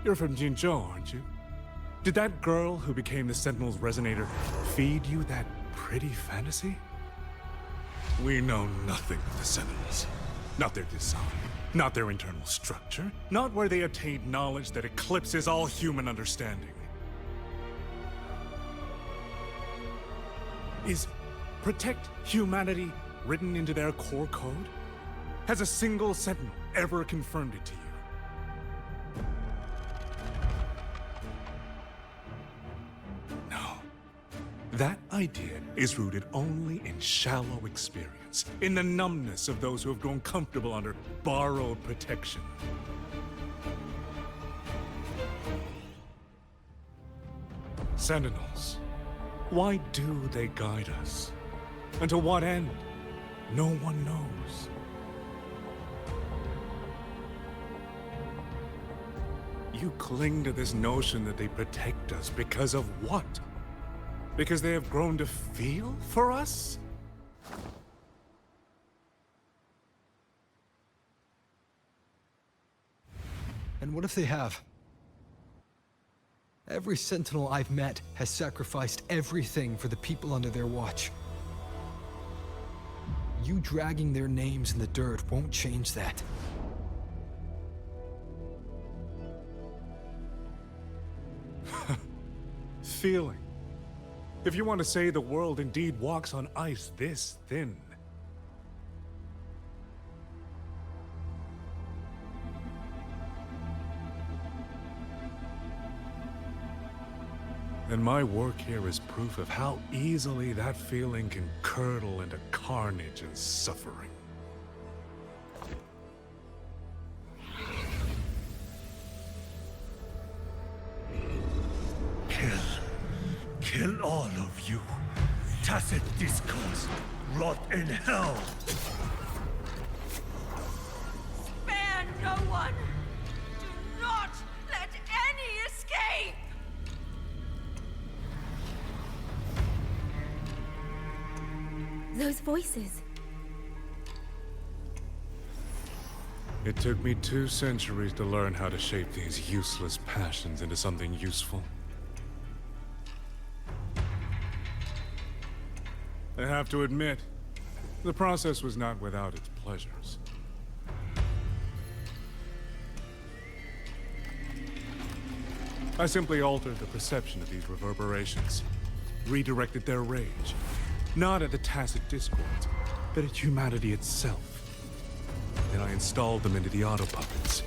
Speaker 17: You're from Jinzhou, aren't you? Did that girl who became the Sentinel's resonator feed you that pretty fantasy? We know nothing of the Sentinels. Not their design, not their internal structure, not where they attained knowledge that eclipses all human understanding. Is protect humanity written into their core code? Has a single Sentinel ever confirmed it to you? No. That idea is rooted only in shallow experience, in the numbness of those who have grown comfortable under borrowed protection. Sentinels, why do they guide us? And to what end? No one knows. You cling to this notion that they protect us because of what? Because they have grown to feel for us?
Speaker 2: And what if they have? Every Sentinel I've met has sacrificed everything for the people under their watch. You dragging their names in the dirt won't change that.
Speaker 17: Feeling. If you want to say the world indeed walks on ice this thin. And my work here is proof of how easily that feeling can curdle into carnage and suffering.
Speaker 18: Kill all of you. Tacit discourse. Rot in hell.
Speaker 21: Spare no one! Do not let any escape!
Speaker 8: Those voices.
Speaker 17: It took me 2 centuries to learn how to shape these useless passions into something useful. I have to admit, the process was not without its pleasures. I simply altered the perception of these reverberations, redirected their rage, not at the tacit discords, but at humanity itself. Then I installed them into the auto-puppets.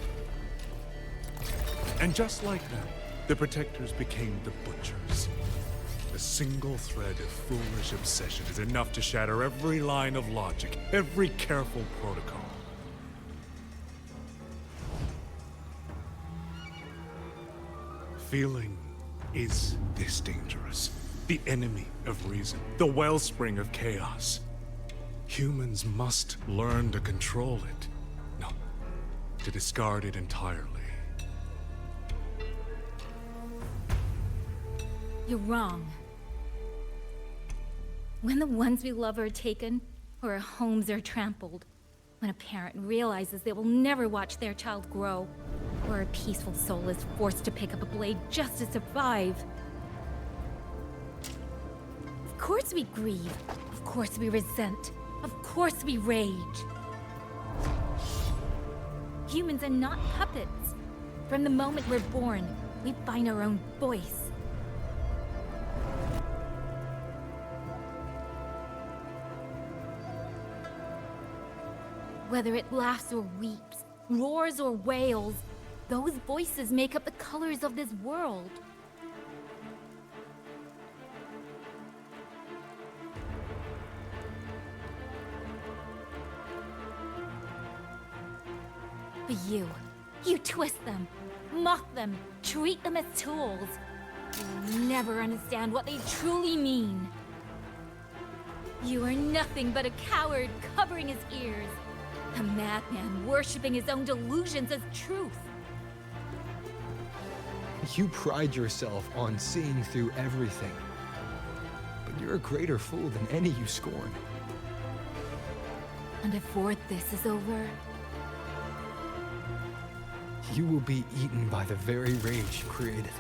Speaker 17: And just like them, the Protectors became the Butchers. A single thread of foolish obsession is enough to shatter every line of logic, every careful protocol. Feeling is this dangerous. The enemy of reason, the wellspring of chaos. Humans must learn to control it, no, to discard it entirely.
Speaker 8: You're wrong. When the ones we love are taken, or our homes are trampled, when a parent realizes they will never watch their child grow, or a peaceful soul is forced to pick up a blade just to survive. Of course we grieve. Of course we resent. Of course we rage. Humans are not puppets. From the moment we're born, we find our own voice. Whether it laughs or weeps, roars or wails, those voices make up the colors of this world. But you twist them, mock them, treat them as tools. You'll never understand what they truly mean. You are nothing but a coward covering his ears. A madman worshipping his own delusions as truth.
Speaker 2: You pride yourself on seeing through everything. But you're a greater fool than any you scorn.
Speaker 8: And before this is over,
Speaker 2: You will be eaten by the very rage you created.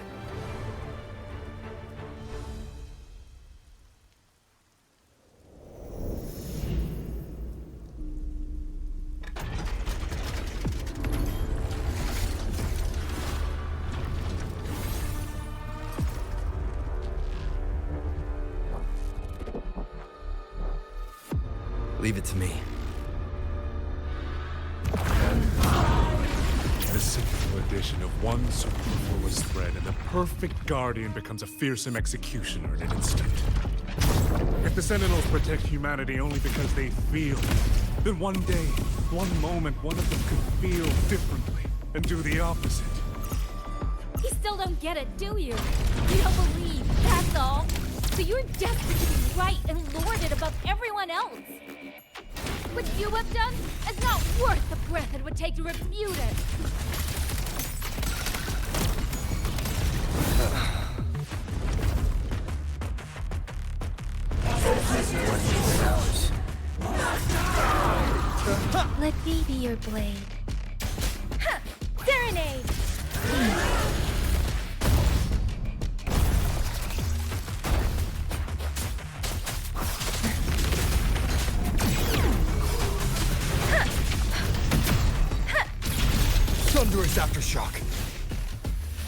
Speaker 2: Leave it to me.
Speaker 17: The simple addition of one superfluous thread, and the perfect guardian becomes a fearsome executioner in an instant. If the Sentinels protect humanity only because they feel, then one day, one moment, one of them could feel differently and do the opposite.
Speaker 14: You still don't get it, do you? You don't believe, that's all. So you're desperate to be right and lord it above everyone else. What you have done is not worth the breath it would take to refute it.
Speaker 11: Let me be your blade.
Speaker 14: Ha! Serenade!
Speaker 2: Thunderous aftershock.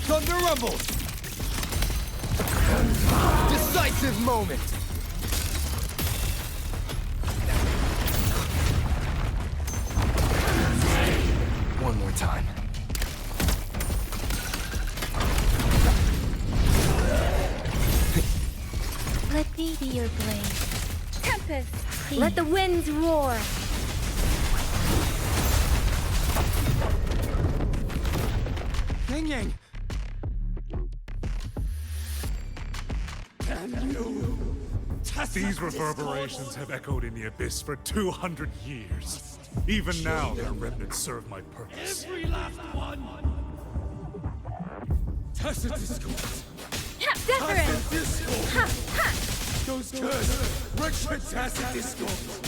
Speaker 2: Thunder rumbles. Decisive moment. One more time.
Speaker 11: Let me be your blade.
Speaker 14: Tempest! Let the winds roar!
Speaker 2: Yang!
Speaker 17: These reverberations have echoed in the abyss for 200 years. Even now, their remnants serve my purpose.
Speaker 12: Every last one! Tacit discourse! Tacit discourse! Those cursed, wretched tacit discourse!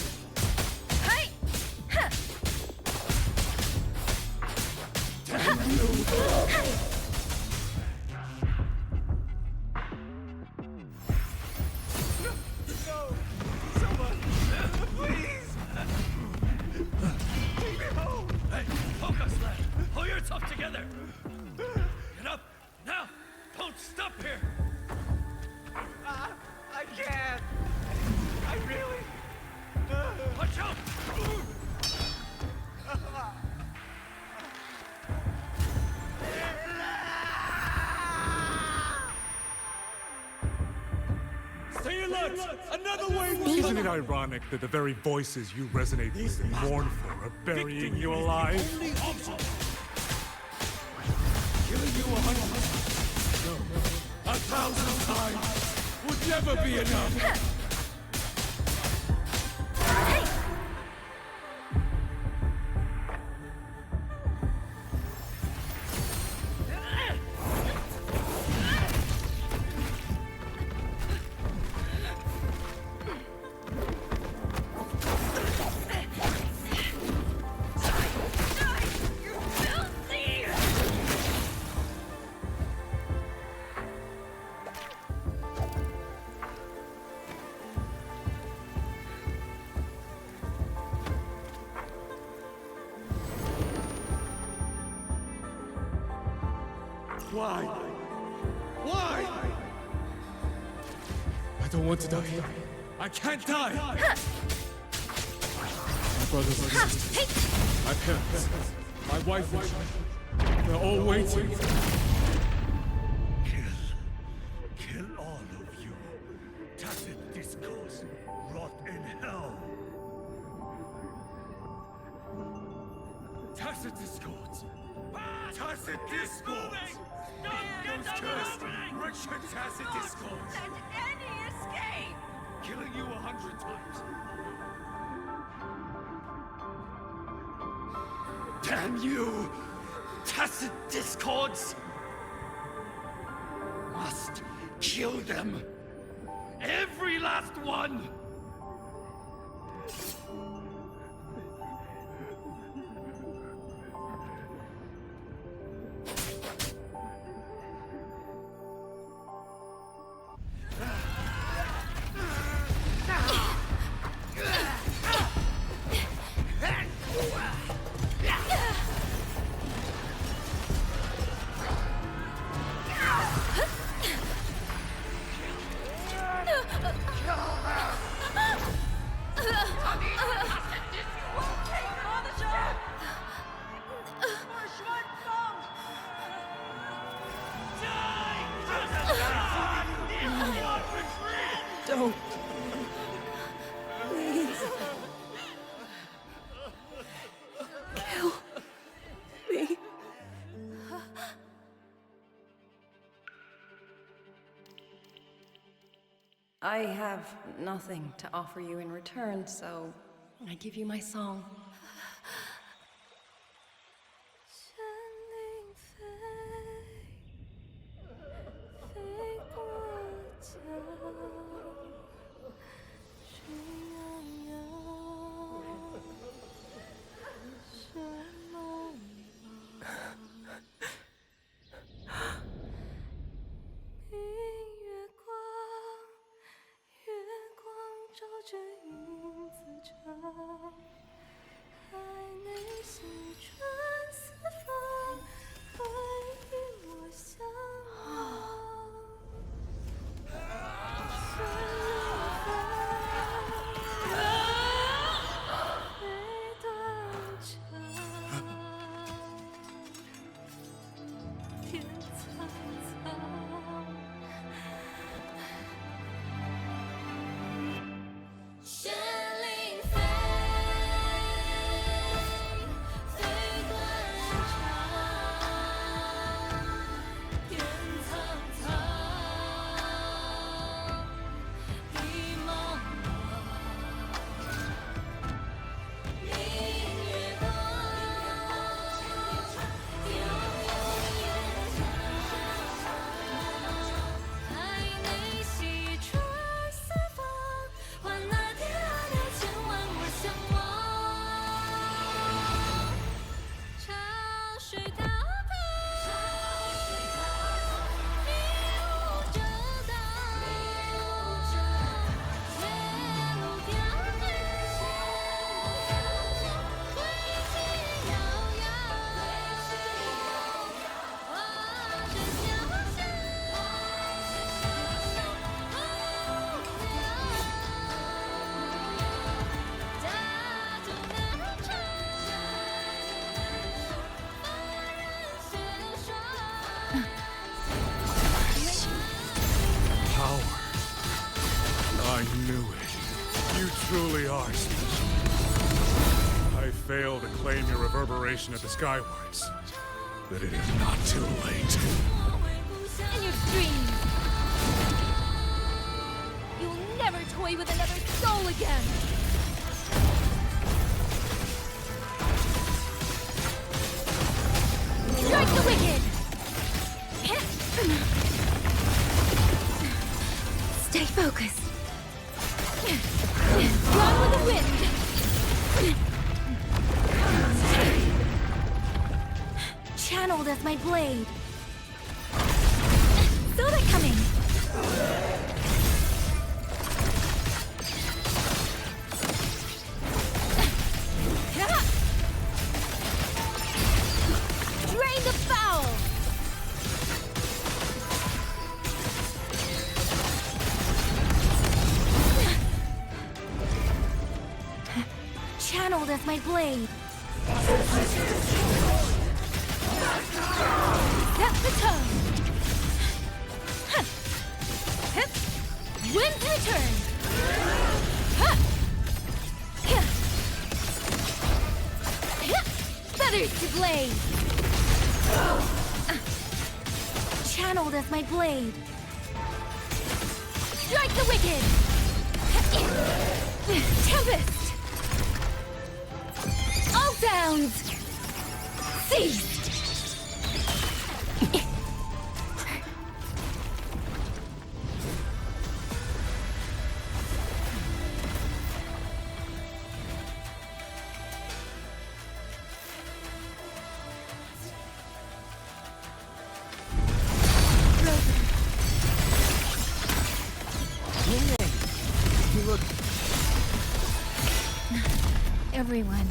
Speaker 12: Damn you!
Speaker 5: Together! Get up! Now! Don't stop here!
Speaker 12: I can't! I really...
Speaker 5: Watch out!
Speaker 12: Stay alert! Another wave!
Speaker 17: Isn't it ironic that the very voices you resonate with and mourn for are burying you alive?
Speaker 12: Killing you 100 no, 1,000 times would never be enough! Why? Why? I don't want to die. I can't die! My brothers and sisters, my parents, my wife and child, they're all waiting.
Speaker 5: Kill all of you. Tacit discourse, rot in hell.
Speaker 12: Tacit discords! Tacit discords! Those cursed, wretched tacit discords!
Speaker 14: And any escape!
Speaker 12: Killing you 100 times!
Speaker 5: Damn you! Tacit discords! Must kill them! Every last one!
Speaker 1: I have nothing to offer you in return, so I give you my song.
Speaker 17: Truly are special. I failed to claim your reverberation at the Skywards, but it is not too late.
Speaker 14: In your dreams! You'll never toy with another soul again! Strike the wicked!
Speaker 8: Stay focused.
Speaker 14: Run with the wind!
Speaker 8: Channeled as my blade. Saw that coming.
Speaker 14: Drain the foul!
Speaker 8: Channeled as my blade.
Speaker 14: Set the tone! Wind's return! Feathers to blade!
Speaker 8: Channeled as my blade.
Speaker 14: Strike the wicked! Tempest! All sounds! Cease!
Speaker 8: Everyone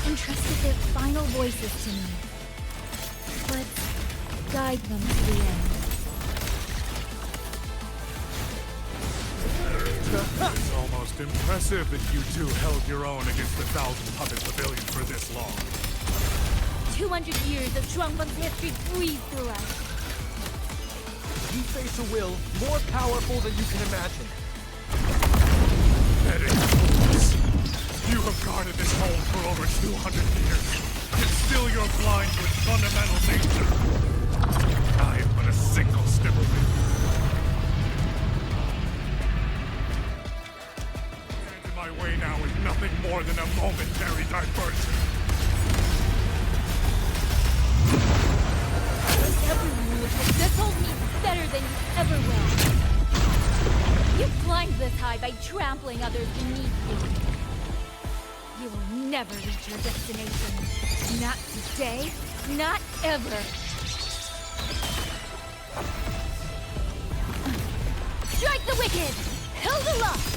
Speaker 8: entrusted their final voices to me. Let's guide them to the end.
Speaker 17: It's almost impressive that you two held your own against the 1,000 Puppet Pavilion for this long.
Speaker 14: 200 years of Xuanling's history breathe through us.
Speaker 13: You face a will more powerful than you can imagine.
Speaker 17: You have guarded this home for over 200 years, and still you're blind to its fundamental nature. I am but a single step away. away now is nothing more than a momentary diversion.
Speaker 14: Everyone will take this old me better than you ever will. You climbed this high by trampling others beneath you. You will never reach your destination. Not today, not ever. Strike the wicked! Held aloft!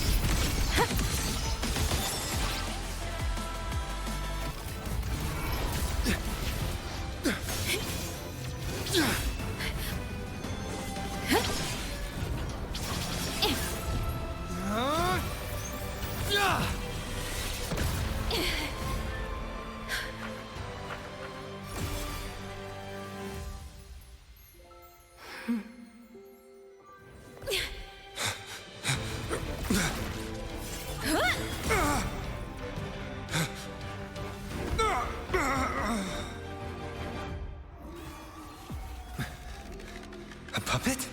Speaker 2: A puppet?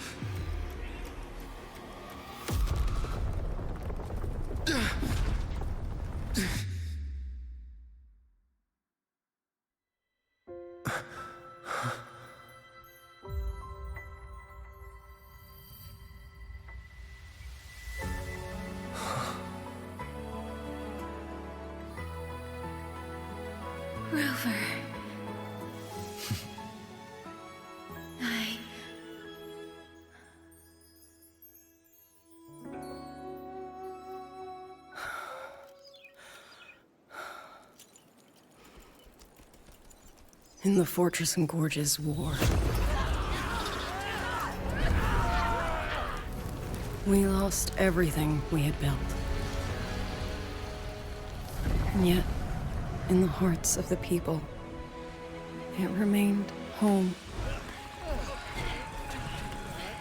Speaker 8: Rover.
Speaker 1: In the Fortress and Gorges War, we lost everything we had built. And yet, in the hearts of the people, it remained home.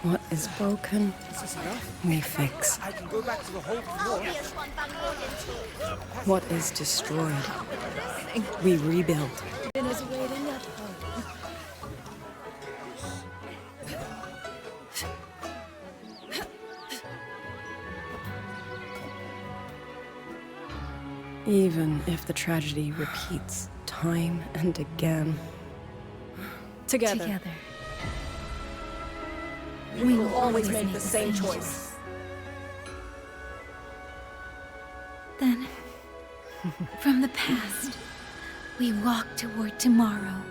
Speaker 1: What is broken, we fix.
Speaker 13: I can go back to the hold floor.
Speaker 1: What is destroyed, we rebuild.
Speaker 9: Dinner's waiting at home.
Speaker 1: Even if the tragedy repeats time and again. Together.
Speaker 9: We will always make the same choice.
Speaker 8: Then, from the past, we walk toward tomorrow.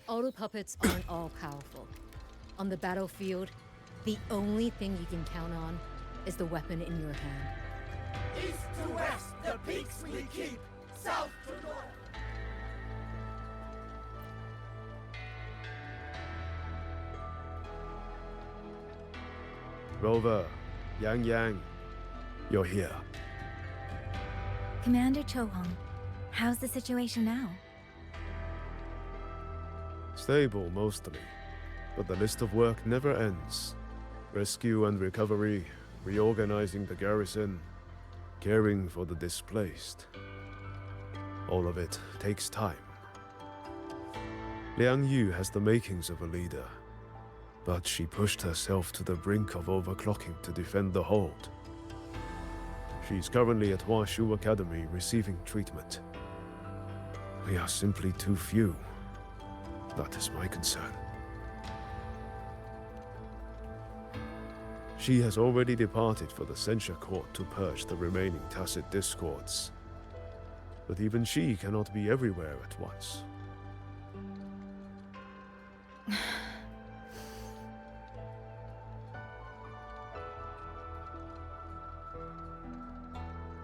Speaker 20: Auto puppets aren't all powerful. On the battlefield, the only thing you can count on is the weapon in your hand.
Speaker 5: East to west, the peaks we keep. South to north.
Speaker 19: Rover, Yang, you're here.
Speaker 8: Commander Chohong, how's the situation now?
Speaker 19: Stable, mostly. But the list of work never ends. Rescue and recovery, reorganizing the garrison, caring for the displaced. All of it takes time. Liang Yu has the makings of a leader, but she pushed herself to the brink of overclocking to defend the hold. She's currently at Huashu Academy receiving treatment. We are simply too few. That is my concern. She has already departed for the censure court to purge the remaining tacit discords. But even she cannot be everywhere at once.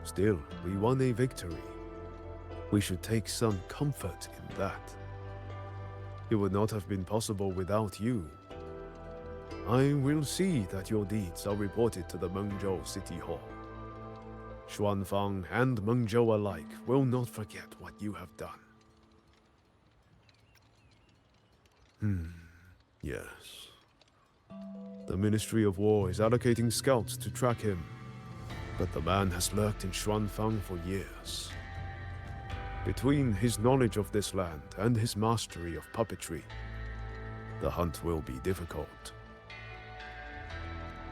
Speaker 19: Still, we won a victory. We should take some comfort in that. It would not have been possible without you. I will see that your deeds are reported to the Mengzhou City Hall. Xuanfang and Mengzhou alike will not forget what you have done. Yes. The Ministry of War is allocating scouts to track him, but the man has lurked in Xuanfang for years. Between his knowledge of this land and his mastery of puppetry, the hunt will be difficult.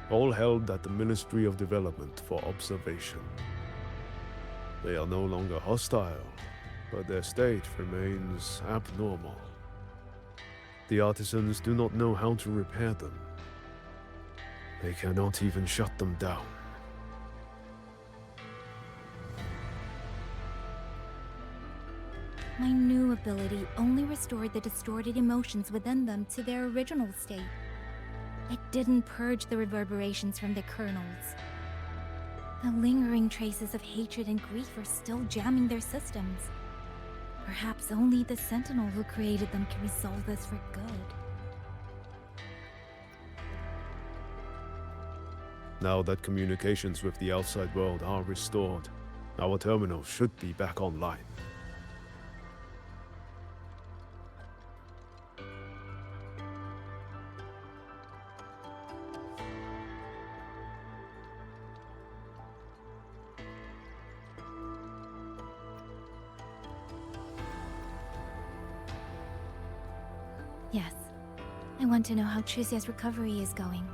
Speaker 19: All held at the Ministry of Development for observation. They are no longer hostile, but their state remains abnormal. The artisans do not know how to repair them. They cannot even shut them down.
Speaker 8: My new ability only restored the distorted emotions within them to their original state. It didn't purge the reverberations from the kernels. The lingering traces of hatred and grief are still jamming their systems. Perhaps only the Sentinel who created them can resolve this for good.
Speaker 19: Now that communications with the outside world are restored, our terminal should be back online.
Speaker 8: Yes. I want to know how Trucia's recovery is going.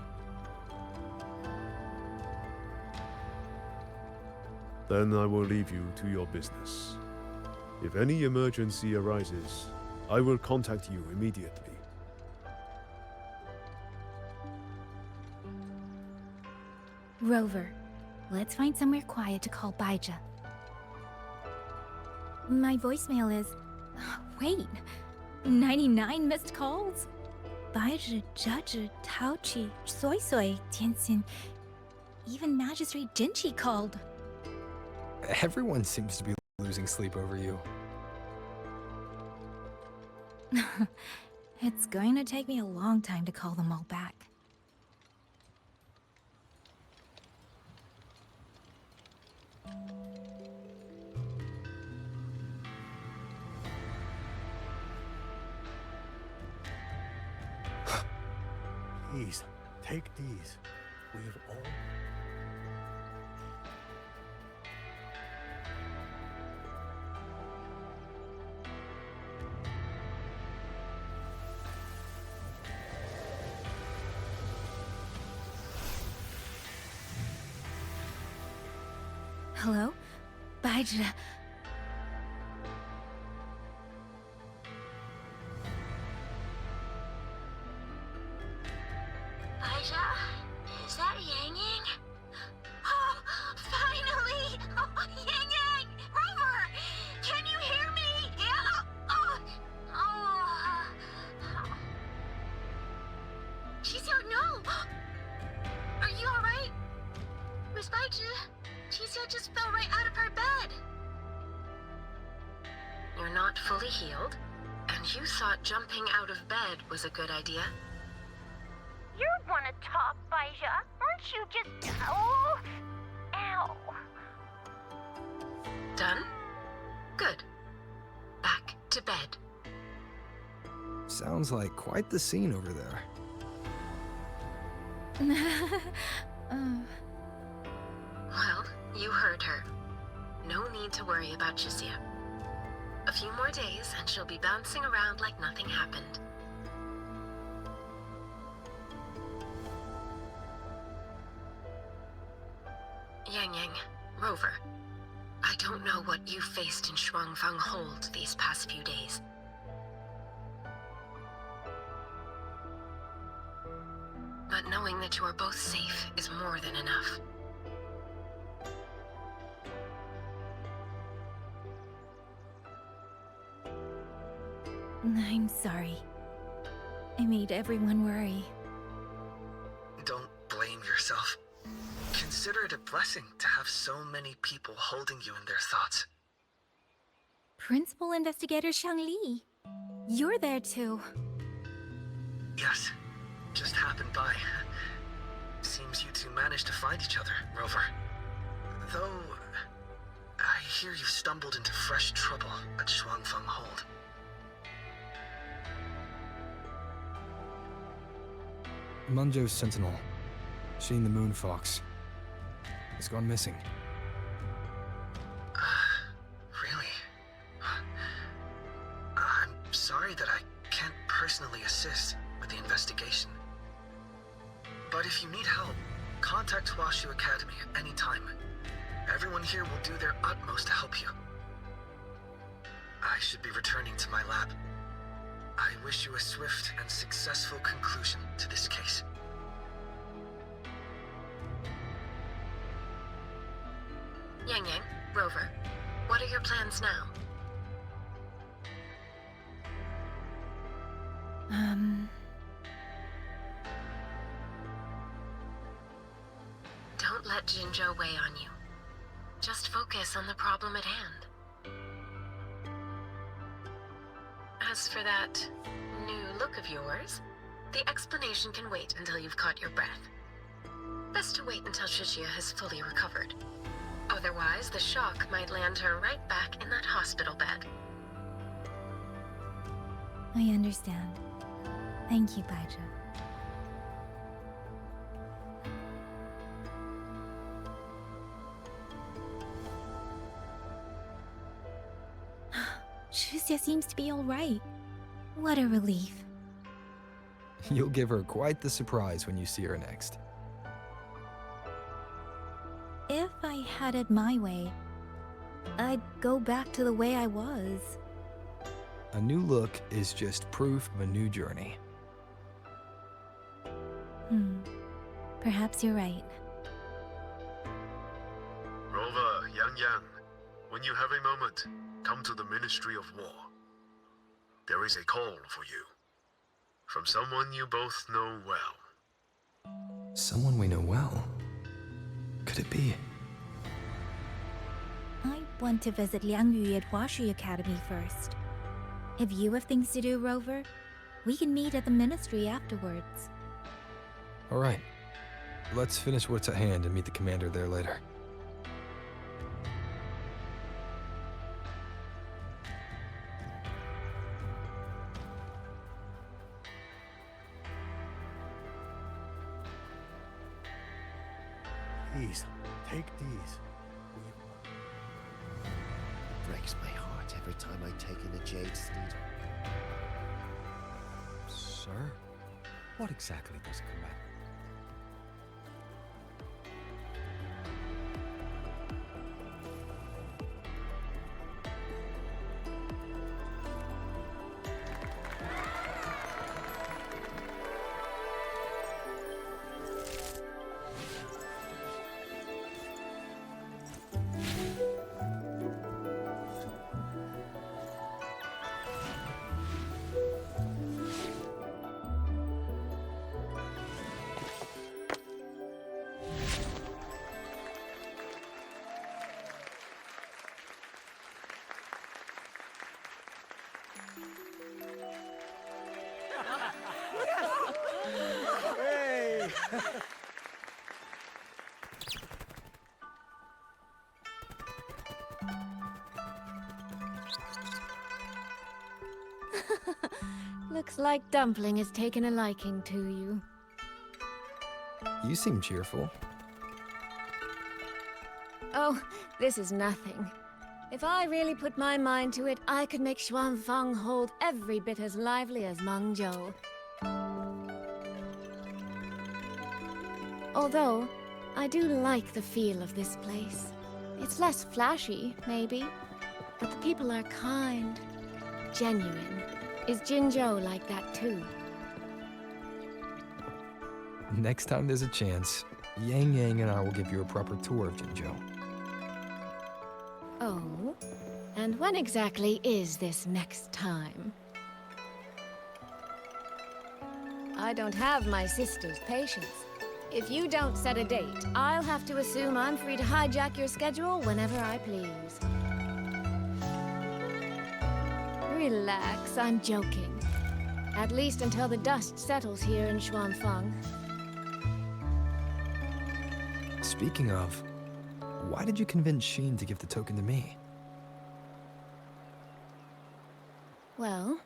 Speaker 19: Then I will leave you to your business. If any emergency arises, I will contact you immediately.
Speaker 8: Rover, let's find somewhere quiet to call Baija. My voicemail is... Wait, 99 missed calls? Baija, Judge, Taochi, Soy Soy, Tianxin, even Magistrate Jinchi called.
Speaker 2: Everyone seems to be losing sleep over you.
Speaker 8: It's going to take me a long time to call them all back.
Speaker 18: Please, take these. We've all...
Speaker 8: Hello? Baija.
Speaker 11: Baija? Is that Yang Yang? Oh, finally! Oh, Yang Yang! Rover! Can you hear me? Yeah! She's out, no! Are you alright? Miss Baija? Qixia just fell right out of her bed.
Speaker 3: You're not fully healed, and you thought jumping out of bed was a good idea?
Speaker 11: You wanna talk, Baija? Aren't you just... Oh... Ow.
Speaker 3: Done? Good. Back to bed.
Speaker 2: Sounds like quite the scene over there.
Speaker 3: Well, you heard her. No need to worry about Qixia. A few more days and she'll be bouncing around like nothing happened. Yang Yang, Rover, I don't know what you faced in Xuanfang Hold these past few days. But knowing that you are both safe is more than enough.
Speaker 8: I'm sorry. I made everyone worry.
Speaker 10: Don't blame yourself. Consider it a blessing to have so many people holding you in their thoughts.
Speaker 8: Principal Investigator Xuanling, you're there too.
Speaker 10: Yes, just happened by. Seems you two managed to find each other, Rover. Though, I hear you stumbled into fresh trouble at Xuanfeng Hold.
Speaker 2: Munjo's sentinel, Sheen the Moon Fox, has gone missing.
Speaker 10: Really? I'm sorry that I can't personally assist with the investigation. But if you need help, contact Washu Academy at any time. Everyone here will do their utmost to help you. I should be returning to my lab. I wish you a swift and successful conclusion to this case.
Speaker 3: Yang Yang, Rover, what are your plans now? Don't let Jinzhou weigh on you. Just focus on the problem at hand. As for that new look of yours, the explanation can wait until you've caught your breath. Best to wait until Shishia has fully recovered. Otherwise, the shock might land her right back in that hospital bed.
Speaker 8: I understand. Thank you, Baizhi. Shixia seems to be all right. What a relief.
Speaker 2: You'll give her quite the surprise when you see her next.
Speaker 8: If I had it my way, I'd go back to the way I was.
Speaker 2: A new look is just proof of a new journey.
Speaker 8: Perhaps you're right.
Speaker 19: Rover, Yang Yang, when you have a moment, come to the Ministry of War. There is a call for you. From someone you both know well.
Speaker 2: Someone we know well? Could it be?
Speaker 8: I want to visit Liang Yu at Huashi Academy first. If you have things to do, Rover, we can meet at the Ministry afterwards.
Speaker 2: All right. Let's finish what's at hand and meet the commander there later.
Speaker 18: Please, take these.
Speaker 6: Breaks my heart every time I take in a jade steed.
Speaker 12: Sir? What exactly does combat?
Speaker 18: Hey!
Speaker 9: Looks like Dumpling has taken a liking to you.
Speaker 2: You seem cheerful.
Speaker 9: Oh, this is nothing. If I really put my mind to it, I could make Xuanfeng Hold every bit as lively as Mengzhou. Although, I do like the feel of this place. It's less flashy, maybe, but the people are kind, genuine. Is Jinzhou like that too?
Speaker 2: Next time there's a chance, Yang Yang and I will give you a proper tour of Jinzhou.
Speaker 9: Oh? And when exactly is this next time? I don't have my sister's patience. If you don't set a date, I'll have to assume I'm free to hijack your schedule whenever I please. Relax, I'm joking. At least until the dust settles here in Xuanfeng.
Speaker 2: Speaking of, why did you convince Sheen to give the token to me?
Speaker 9: Well,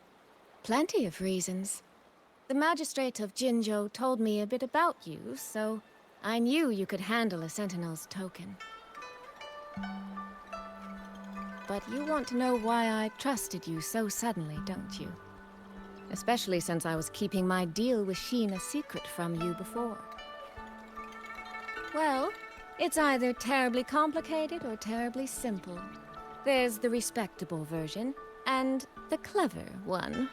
Speaker 9: plenty of reasons. The magistrate of Jinzhou told me a bit about you, so I knew you could handle a Sentinel's token. But you want to know why I trusted you so suddenly, don't you? Especially since I was keeping my deal with Sheen a secret from you before. Well, it's either terribly complicated or terribly simple. There's the respectable version, and the clever one.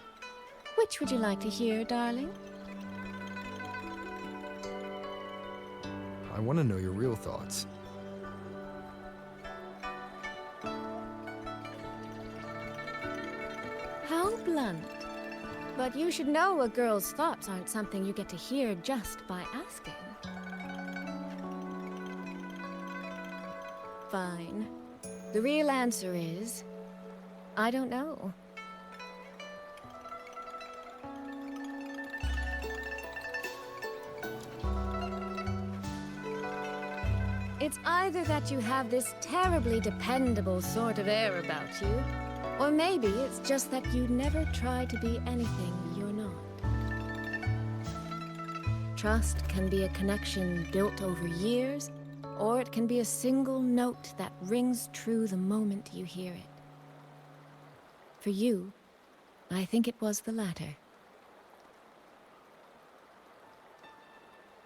Speaker 9: Which would you like to hear, darling?
Speaker 2: I want to know your real thoughts.
Speaker 9: How blunt. But you should know a girl's thoughts aren't something you get to hear just by asking. Fine. The real answer is... I don't know. It's either that you have this terribly dependable sort of air about you, or maybe it's just that you never try to be anything you're not. Trust can be a connection built over years, or it can be a single note that rings true the moment you hear it. For you, I think it was the latter.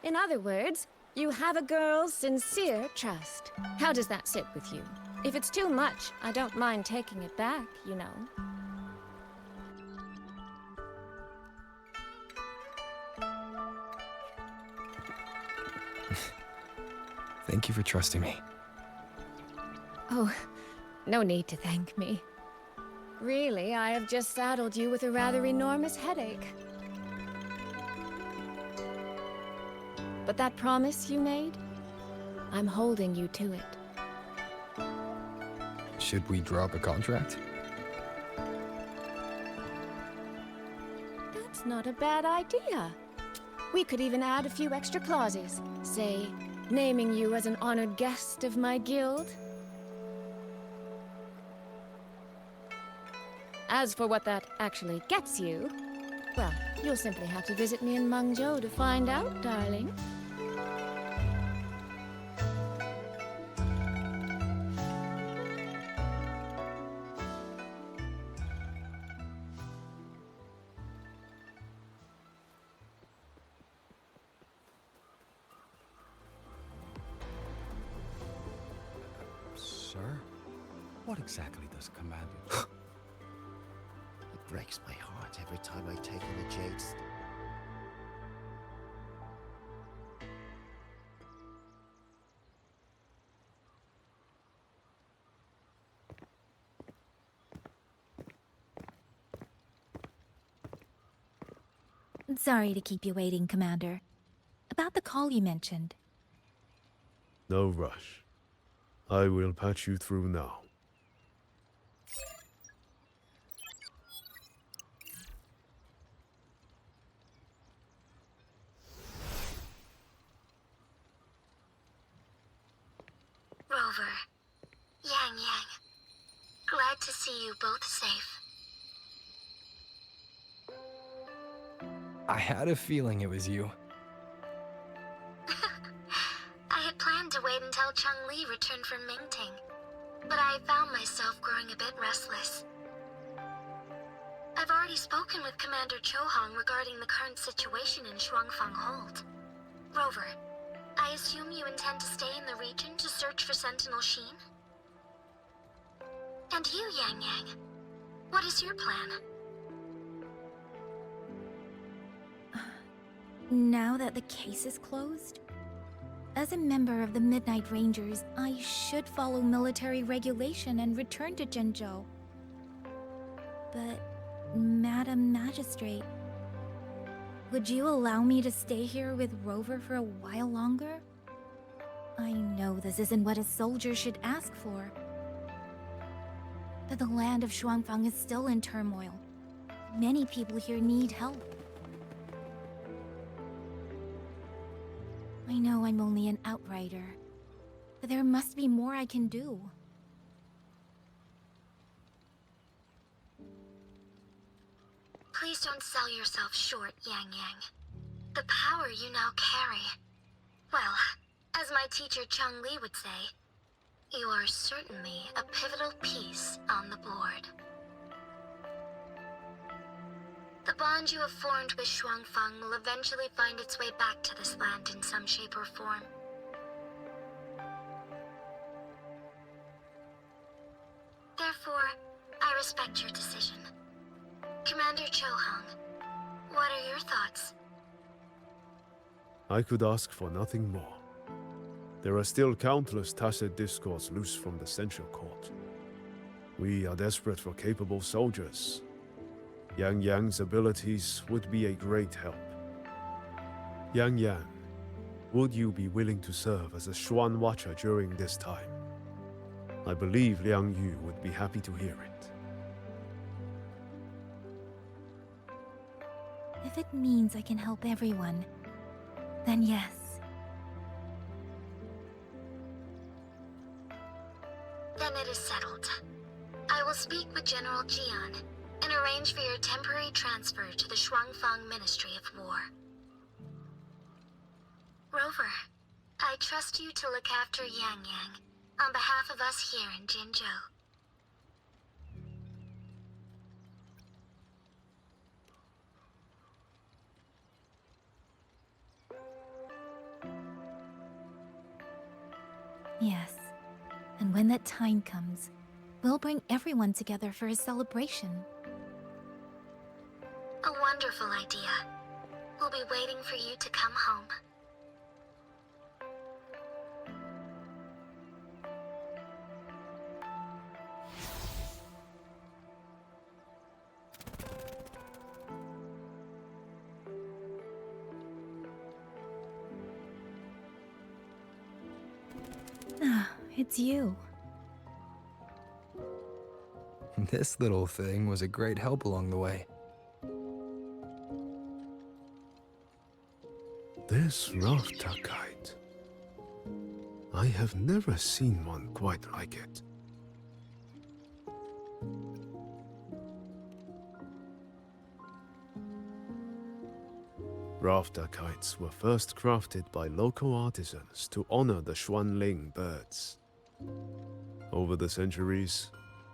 Speaker 9: In other words, you have a girl's sincere trust. How does that sit with you? If it's too much, I don't mind taking it back, you know.
Speaker 2: Thank you for trusting me.
Speaker 9: Oh, no need to thank me. Really, I have just saddled you with a rather enormous headache. But that promise you made, I'm holding you to it.
Speaker 2: Should we drop a contract?
Speaker 9: That's not a bad idea. We could even add a few extra clauses. Say, naming you as an honored guest of my guild. As for what that actually gets you, well, you'll simply have to visit me in Mengzhou to find out, darling.
Speaker 7: Sir? What exactly does Commander...
Speaker 6: It breaks my heart every time I take in a jade stone.
Speaker 8: Sorry to keep you waiting, Commander. About the call you mentioned.
Speaker 19: No rush. I will patch you through now.
Speaker 11: Rover, Yang Yang, glad to see you both safe.
Speaker 2: I had a feeling it was you.
Speaker 11: I had planned to wait until Changli returned from Mingting, but I found myself growing a bit restless. I've already spoken with Commander Chohong regarding the current situation in Xuanfeng Hold. Rover, I assume you intend to stay in the region to search for Sentinel Sheen? And you, Yang Yang, what is your plan?
Speaker 8: Now that the case is closed, as a member of the Midnight Rangers, I should follow military regulation and return to Zhengzhou. But, Madam Magistrate, would you allow me to stay here with Rover for a while longer? I know this isn't what a soldier should ask for, but the land of Xuanfang is still in turmoil. Many people here need help. I know I'm only an outrider, but there must be more I can do.
Speaker 11: Please don't sell yourself short, Yang Yang. The power you now carry... Well, as my teacher Changli would say, you are certainly a pivotal piece on the board. The bond you have formed with Xuanfang will eventually find its way back to this land in some shape or form. Therefore, I respect your decision. Commander Chohang, what are your thoughts?
Speaker 19: I could ask for nothing more. There are still countless tacit discords loose from the Central Court. We are desperate for capable soldiers. Yang Yang's abilities would be a great help. Yang Yang, would you be willing to serve as a Xuan Watcher during this time? I believe Liang Yu would be happy to hear it.
Speaker 8: If it means I can help everyone, then yes.
Speaker 11: Then it is settled. I will speak with General Jian and arrange for your temporary transfer to the Xuanfang Ministry of War. Rover, I trust you to look after Yang Yang on behalf of us here in Jinzhou.
Speaker 8: Yes. And when that time comes, we'll bring everyone together for a celebration.
Speaker 11: A wonderful idea. We'll be waiting for you to come home.
Speaker 8: Ah, it's you.
Speaker 2: This little thing was a great help along the way.
Speaker 19: This rafter kite. I have never seen one quite like it. Rafter kites were first crafted by local artisans to honor the Xuanling birds. Over the centuries,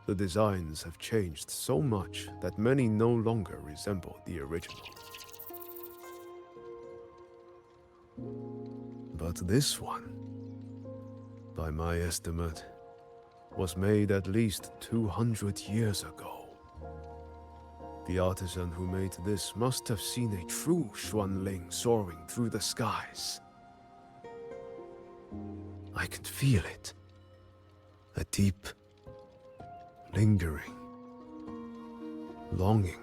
Speaker 19: the designs have changed so much that many no longer resemble the original. But this one, by my estimate, was made at least 200 years ago. The artisan who made this must have seen a true Xuanling soaring through the skies. I can feel it. A deep, lingering longing.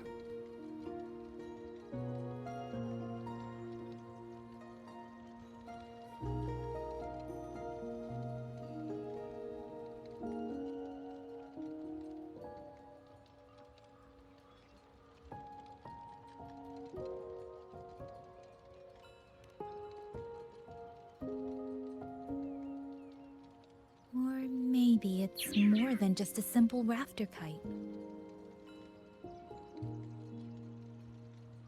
Speaker 8: Or maybe it's more than just a simple rafter kite.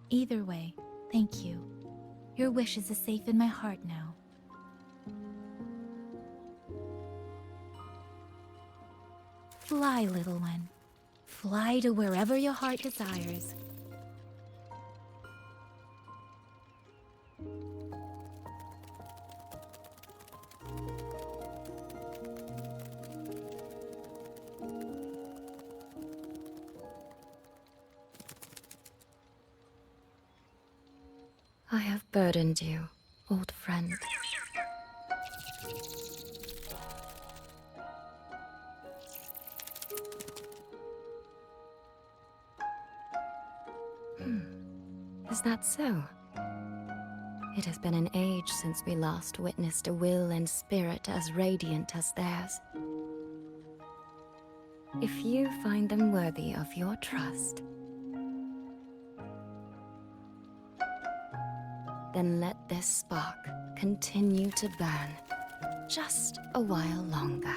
Speaker 8: Either way, thank you. Your wishes are safe in my heart now. Fly, little one. Fly to wherever your heart desires.
Speaker 3: I have burdened you, old friend. Is that so? It has been an age since we last witnessed a will and spirit as radiant as theirs. If you find them worthy of your trust, then let this spark continue to burn just a while longer.